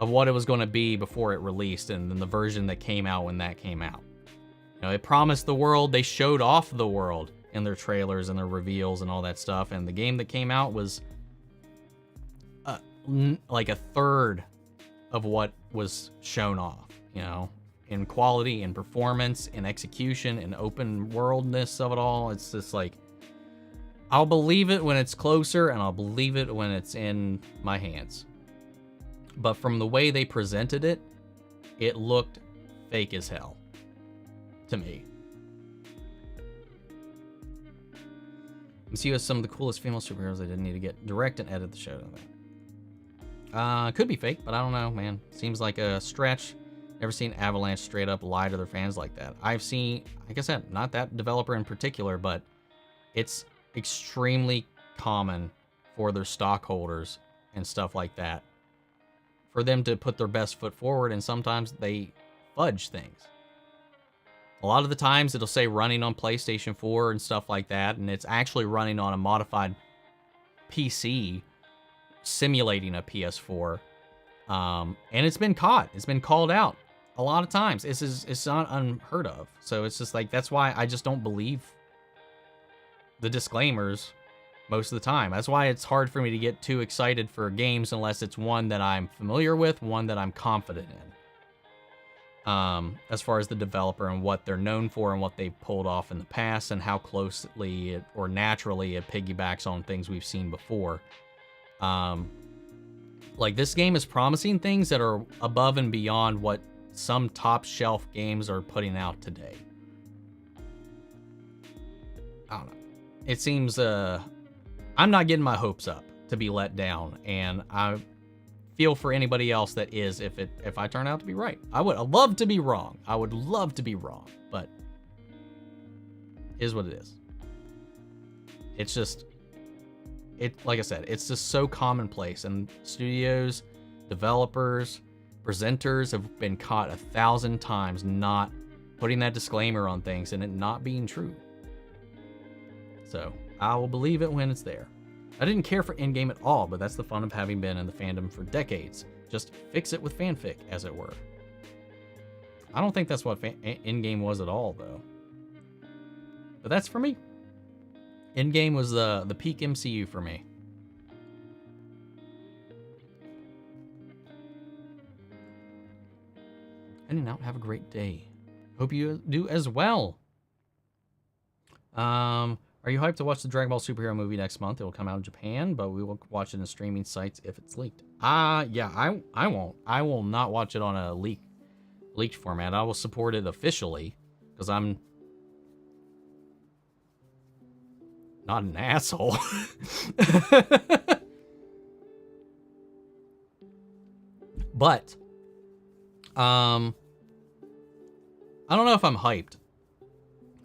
of what it was going to be before it released, and then the version that came out when that came out. You know, it promised the world. They showed off the world in their trailers and their reveals and all that stuff. And the game that came out was like a third of what was shown off, you know, in quality, in performance, in execution, in open worldness of it all. It's just like, I'll believe it when it's closer, and I'll believe it when it's in my hands. But from the way they presented it, it looked fake as hell to me. MCU has some of the coolest female superheroes. They didn't need to get direct and edit the show to that. Could be fake, but I don't know, man. Seems like a stretch. Never seen Avalanche straight up lie to their fans like that. I've seen, like I said, not that developer in particular, but it's extremely common for their stockholders and stuff like that for them to put their best foot forward, and sometimes they fudge things. A lot of the times it'll say running on PlayStation 4 and stuff like that, and it's actually running on a modified PC simulating a PS4. And it's been caught. It's been called out a lot of times. It's not unheard of. So it's just like, that's why I just don't believe the disclaimers most of the time. That's why it's hard for me to get too excited for games unless it's one that I'm familiar with, one that I'm confident in. As far as the developer and what they're known for and what they've pulled off in the past and how closely or naturally it piggybacks on things we've seen before. Like, this game is promising things that are above and beyond what some top shelf games are putting out today. I don't know. It seems, I'm not getting my hopes up to be let down, and I feel for anybody else that is, if I turn out to be right. I'd love to be wrong. I would love to be wrong, but it is what it is. It's just, like I said, it's just so commonplace, and studios, developers, presenters have been caught 1,000 times not putting that disclaimer on things and it not being true. So I will believe it when it's there. I didn't care for Endgame at all, but that's the fun of having been in the fandom for decades. Just fix it with fanfic, as it were. I don't think that's what Endgame was at all, though. But that's for me. Endgame was the peak MCU for me. And now have a great day. Hope you do as well. Are you hyped to watch the Dragon Ball superhero movie next month? It will come out in Japan, but we will watch it in streaming sites if it's leaked. Yeah, I won't. I will not watch it on a leaked format. I will support it officially because I'm not an asshole. But I don't know if I'm hyped.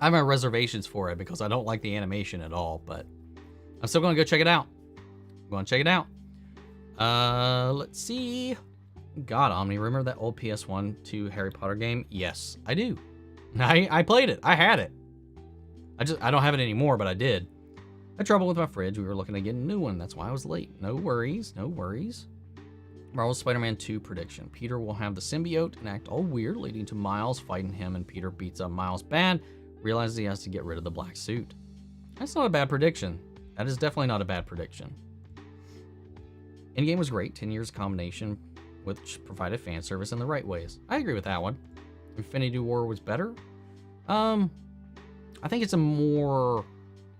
I have my reservations for it because I don't like the animation at all, but I'm still going to go check it out. I'm going to check it out. Let's see. God, Omni, remember that old PS1 2 Harry Potter game? Yes, I do. I played it. I had it. I don't have it anymore, but I did. I had trouble with my fridge. We were looking at getting a new one. That's why I was late. No worries. No worries. Marvel's Spider-Man 2 prediction. Peter will have the symbiote and act all weird, leading to Miles fighting him, and Peter beats up Miles bad. Realizes he has to get rid of the black suit. That's not a bad prediction. That is definitely not a bad prediction. Endgame was great. 10 years combination, which provided fan service in the right ways. I agree with that one. Infinity War was better. I think it's a more,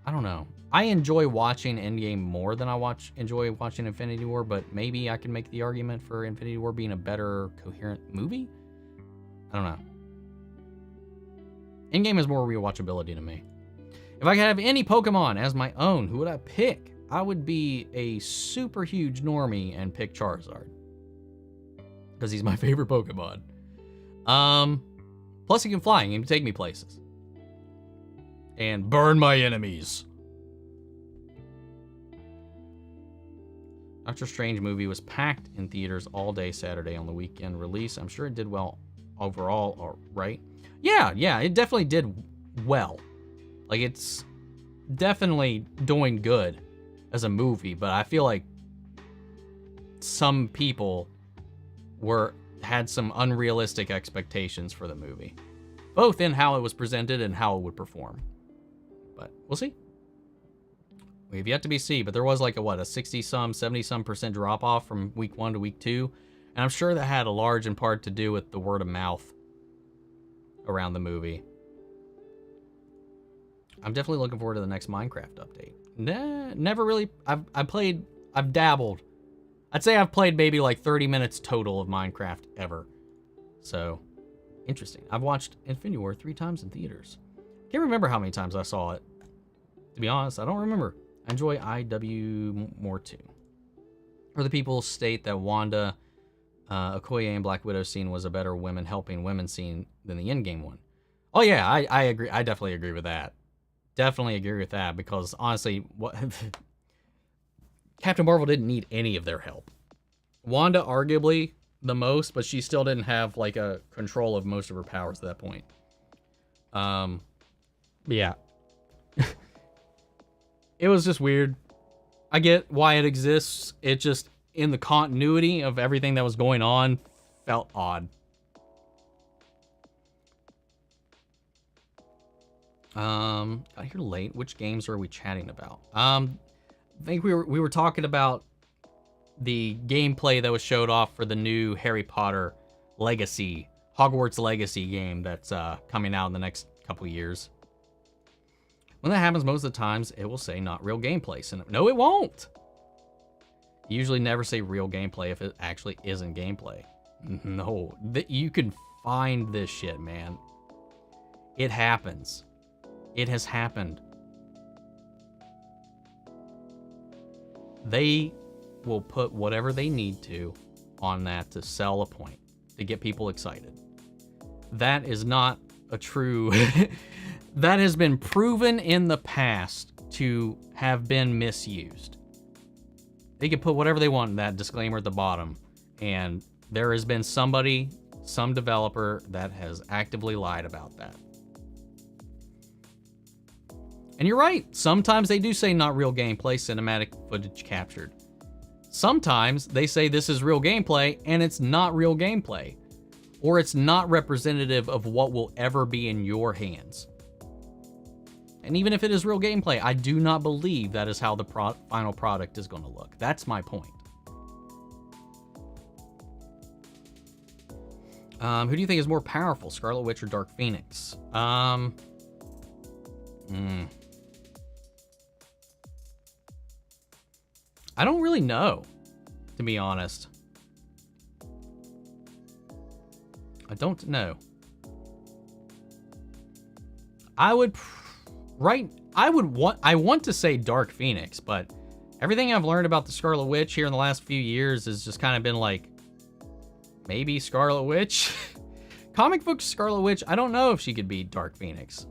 I don't know. I enjoy watching Endgame more than I enjoy watching Infinity War, but maybe I can make the argument for Infinity War being a better coherent movie. I don't know. Endgame has more rewatchability to me. If I could have any Pokemon as my own, who would I pick? I would be a super huge normie and pick Charizard. Because he's my favorite Pokemon. Plus he can fly and he can take me places. And burn my enemies. Doctor Strange movie was packed in theaters all day Saturday on the weekend release. I'm sure it did well overall, right? Yeah, it definitely did well. Like, it's definitely doing good as a movie, but I feel like some people
had some unrealistic expectations for the movie, both in how it was presented and how it would perform. But we'll see. We have yet to be seen, but there was like a 70-some% drop off from week 1 to week 2, and I'm sure that had a large in part to do with the word of mouth around the movie. I'm definitely looking forward to the next Minecraft update. Never really. I've dabbled. I'd say I've played maybe like 30 minutes total of Minecraft ever. So, interesting. I've watched Infinity War 3 times in theaters. Can't remember how many times I saw it. To be honest, I don't remember. I enjoy IW more too. Or the people state that Wanda, Okoye, and Black Widow scene was a better women helping women scene than the Endgame one. Oh yeah, I agree. I definitely agree with that. Definitely agree with that, because honestly, what Captain Marvel didn't need any of their help. Wanda arguably the most, but she still didn't have like a control of most of her powers at that point. Yeah. It was just weird. I get why it exists. It just, in the continuity of everything that was going on, felt odd. Got here late. Which games are we chatting about? I think we were talking about the gameplay that was showed off for the new Harry Potter Legacy, Hogwarts Legacy game that's coming out in the next couple years. When that happens, most of the times it will say not real gameplay. So no, it won't. You usually never say real gameplay if it actually isn't gameplay. No, you can find this shit, man. It happens. It has happened. They will put whatever they need to on that to sell a point, to get people excited. That is not a true... That has been proven in the past to have been misused. They can put whatever they want in that disclaimer at the bottom, and there has been somebody, some developer, that has actively lied about that. And you're right, sometimes they do say not real gameplay, cinematic footage captured. Sometimes they say this is real gameplay, and it's not real gameplay. Or it's not representative of what will ever be in your hands. And even if it is real gameplay, I do not believe that is how the final product is going to look. That's my point. Who do you think is more powerful, Scarlet Witch or Dark Phoenix? I don't really know, to be honest. I don't know. I want to say Dark Phoenix, but everything I've learned about the Scarlet Witch here in the last few years has just kind of been like, maybe Scarlet Witch? Comic book Scarlet Witch, I don't know if she could beat Dark Phoenix.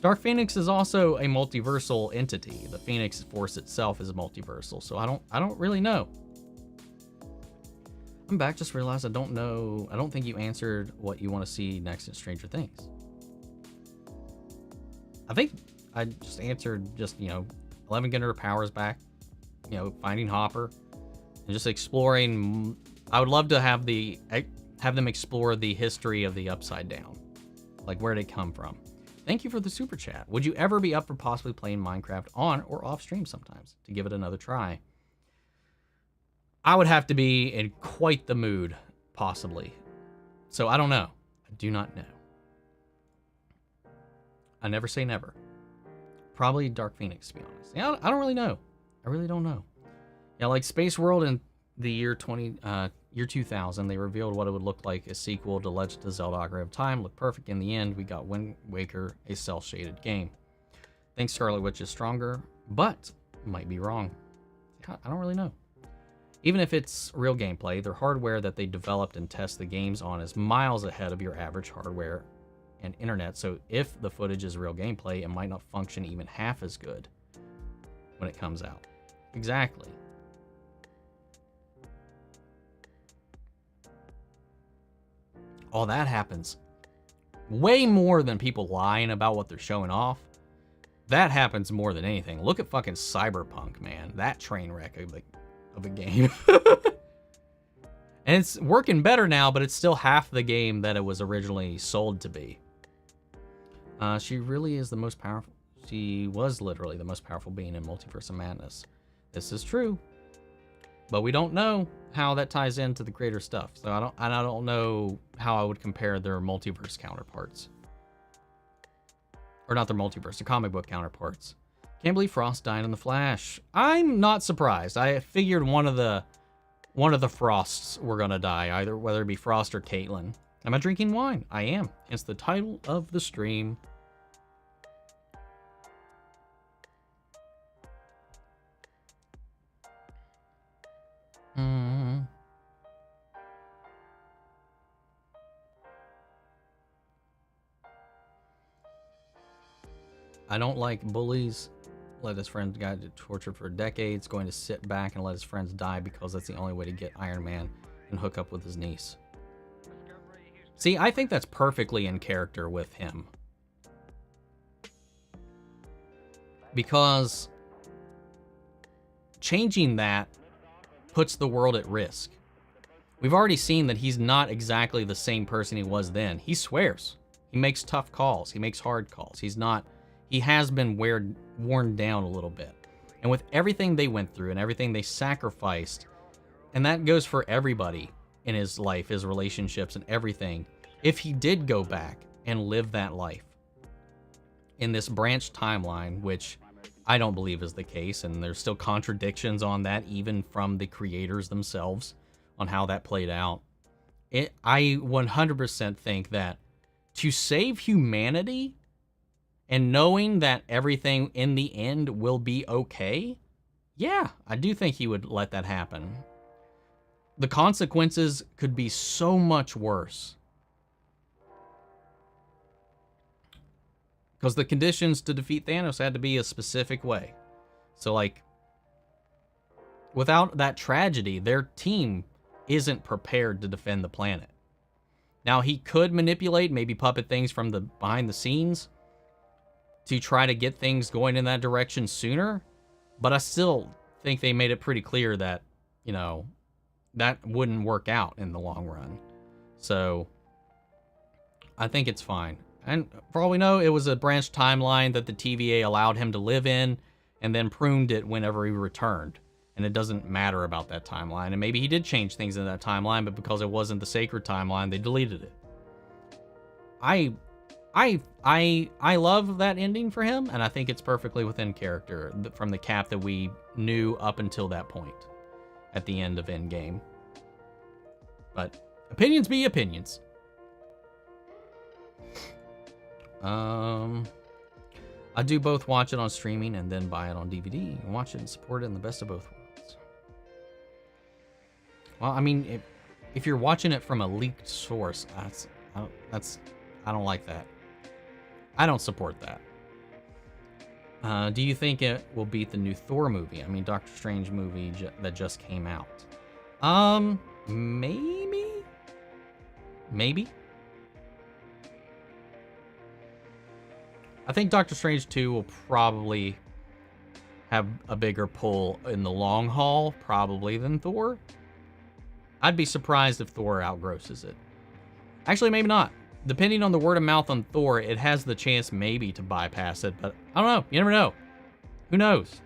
Dark Phoenix is also a multiversal entity. The Phoenix Force itself is multiversal, so I don't really know. I'm back, just realized I don't think you answered what you want to see next in Stranger Things. I think I just answered 11 getting her powers back, finding Hopper, and just exploring. I would love to have them explore the history of the Upside Down. Like, where did it come from? Thank you for the super chat. Would you ever be up for possibly playing Minecraft on or off stream sometimes to give it another try? I would have to be in quite the mood, possibly. So I don't know. I do not know. I never say never. Probably Dark Phoenix, to be honest. Yeah, I don't really know. I really don't know. Yeah, like Space World in the year 2000, they revealed what it would look like a sequel to Legend of Zelda: Ocarina of Time. Looked perfect in the end. We got Wind Waker, a cel-shaded game. Think Scarlet Witch is stronger, but might be wrong. I don't really know. Even if it's real gameplay, their hardware that they developed and test the games on is miles ahead of your average hardware and internet, so if the footage is real gameplay, it might not function even half as good when it comes out. Exactly. All that happens way more than people lying about what they're showing off. That happens more than anything. Look at fucking Cyberpunk, man. That train wreck of a game.
And it's working better now, but it's still half the game that it was originally sold to be. She really is the most powerful. She was literally the most powerful being in Multiverse of Madness. This is true, but we don't know how that ties into the greater stuff. So I don't know how I would compare their multiverse counterparts, or not their multiverse, their comic book counterparts. Can't believe Frost died in the Flash. I'm not surprised. I figured one of the Frosts were gonna die, either whether it be Frost or Caitlyn. Am I drinking wine? I am. It's the title of the stream. I don't like bullies. Let his friends get tortured for decades, going to sit back and let his friends die because that's the only way to get Iron Man and hook up with his niece. See, I think that's perfectly in character with him. Because changing that puts the world at risk. We've already seen that he's not exactly the same person he was then. He swears. He makes tough calls. He makes hard calls. He has been worn down a little bit. And with everything they went through and everything they sacrificed, and that goes for everybody in his life, his relationships and everything, if he did go back and live that life in this branched timeline, which I don't believe is the case, and there's still contradictions on that even from the creators themselves on how that played out. I 100% think that to save humanity and knowing that everything in the end will be okay, yeah, I do think he would let that happen. The consequences could be so much worse. Because the conditions to defeat Thanos had to be a specific way. So, like, without that tragedy, their team isn't prepared to defend the planet. Now, he could manipulate, maybe puppet things from the behind the scenes to try to get things going in that direction sooner, but I still think they made it pretty clear that, you know, that wouldn't work out in the long run. So, I think it's fine. And for all we know, it was a branched timeline that the TVA allowed him to live in and then pruned it whenever he returned. And it doesn't matter about that timeline. And maybe he did change things in that timeline, but because it wasn't the sacred timeline, they deleted it. I love that ending for him, and I think it's perfectly within character from the Cap that we knew up until that point at the end of Endgame. But opinions be opinions. I do both watch it on streaming and then buy it on DVD and watch it and support it in the best of both worlds. Well, I mean, if you're watching it from a leaked source, I don't like that. I don't support that. Do you think it will beat the new Thor movie? I mean, Doctor Strange movie that just came out. Maybe. I think Doctor Strange 2 will probably have a bigger pull in the long haul, probably, than Thor. I'd be surprised if Thor outgrosses it. Actually, maybe not. Depending on the word of mouth on Thor, it has the chance maybe to bypass it, but I don't know. You never know. Who knows?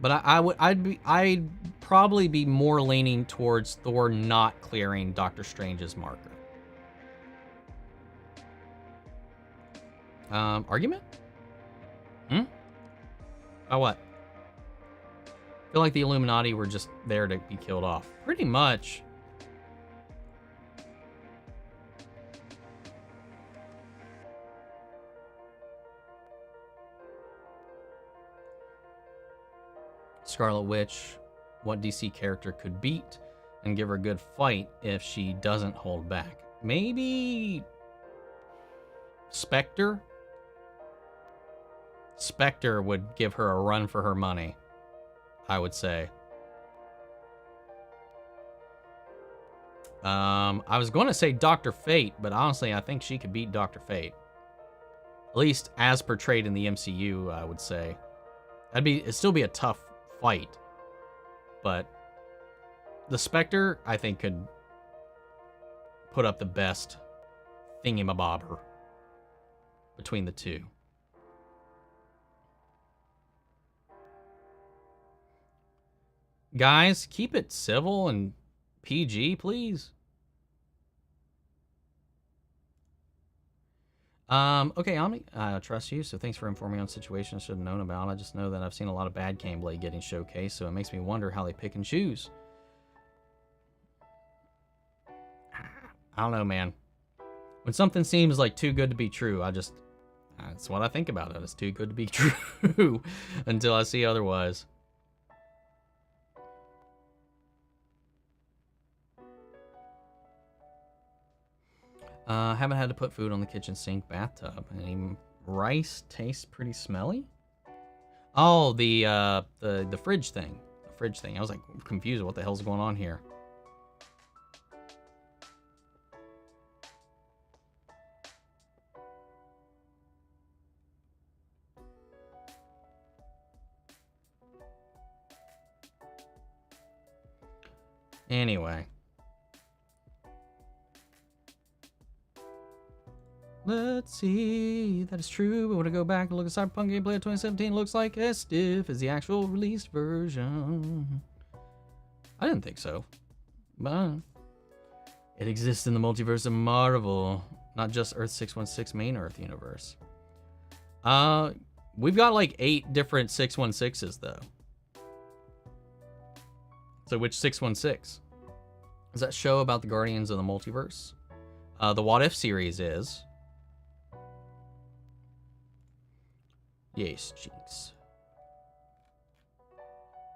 But I'd probably be more leaning towards Thor not clearing Doctor Strange's marker. Argument? About what? I feel like the Illuminati were just there to be killed off. Pretty much. Scarlet Witch, what DC character could beat and give her a good fight if she doesn't hold back? Maybe Spectre? Spectre would give her a run for her money, I would say. I was going to say Dr. Fate, but honestly, I think she could beat Dr. Fate. At least as portrayed in the MCU, I would say. It'd still be a tough fight, but the Spectre, I think, could put up the best thingamabobber between the two. Guys, keep it civil and PG, please. Okay, Omni, I trust you, so thanks for informing me on situations I should have known about. I just know that I've seen a lot of bad Caneblade getting showcased, so it makes me wonder how they pick and choose. I don't know, man. When something seems like too good to be true, that's what I think about it. It's too good to be true until I see otherwise. Haven't had to put food on the kitchen sink bathtub. And rice tastes pretty smelly. Oh, the fridge thing. The fridge thing. I was like confused. What the hell's going on here? Anyway. Let's see. That is true. We want to go back and look at Cyberpunk gameplay of 2017. Looks like as stiff as the actual released version. I didn't think so. But it exists in the multiverse of Marvel. Not just Earth 616 main Earth universe. We've got like 8 different 616s though. So which 616? Is that show about the Guardians of the Multiverse? The What If series is. Yes, Jinx.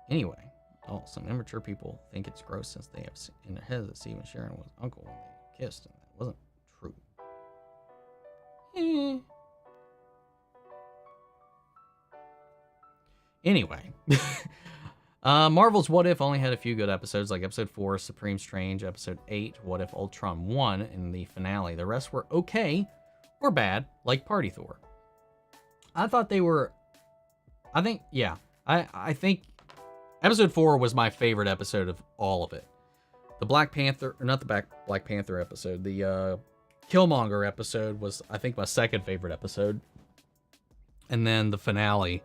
Anyway, some immature people think it's gross since they have in their heads that Steve and Sharon was uncle when they kissed, and that wasn't true. Anyway, Marvel's What If only had a few good episodes, like episode 4, Supreme Strange, episode 8, What If Ultron won in the finale. The rest were okay or bad, like Party Thor. I thought they were, I think episode 4 was my favorite episode of all of it. The Black Panther, or not the Black Panther episode, the Killmonger episode was, I think, my second favorite episode. And then the finale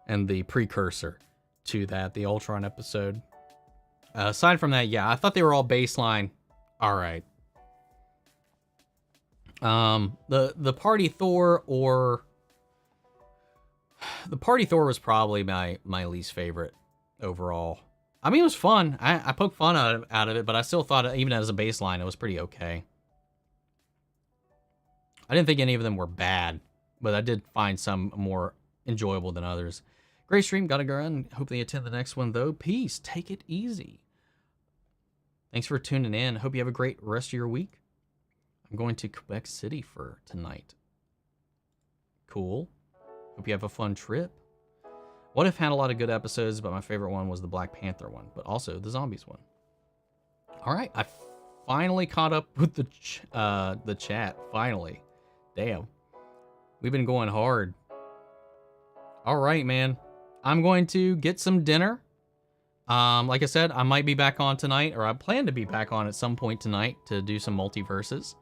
and the precursor to that, the Ultron episode. Aside from that, yeah, I thought they were all baseline. All right. The Party Thor was probably my least favorite overall. I mean, it was fun. I poked fun out of it, but I still thought, even as a baseline, it was pretty okay. I didn't think any of them were bad, but I did find some more enjoyable than others. Great stream, gotta go run. Hope they attend the next one, though. Peace. Take it easy. Thanks for tuning in. Hope you have a great rest of your week. I'm going to Quebec City for tonight. Cool. Hope you have a fun trip. What If had a lot of good episodes, but my favorite one was the Black Panther one, but also the Zombies one. All right, I finally caught up with the chat. Finally. Damn. We've been going hard. All right, man. I'm going to get some dinner. Like I said, I might be back on tonight, or I plan to be back on at some point tonight to do some multiverses.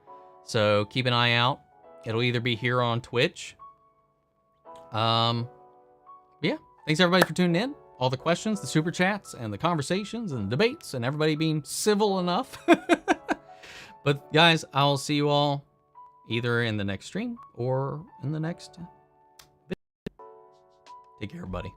So keep an eye out. It'll either be here on Twitch. Yeah. Thanks everybody for tuning in. All the questions, the super chats, and the conversations, and the debates, and everybody being civil enough. But guys, I'll see you all either in the next stream or in the next video. Take care, everybody.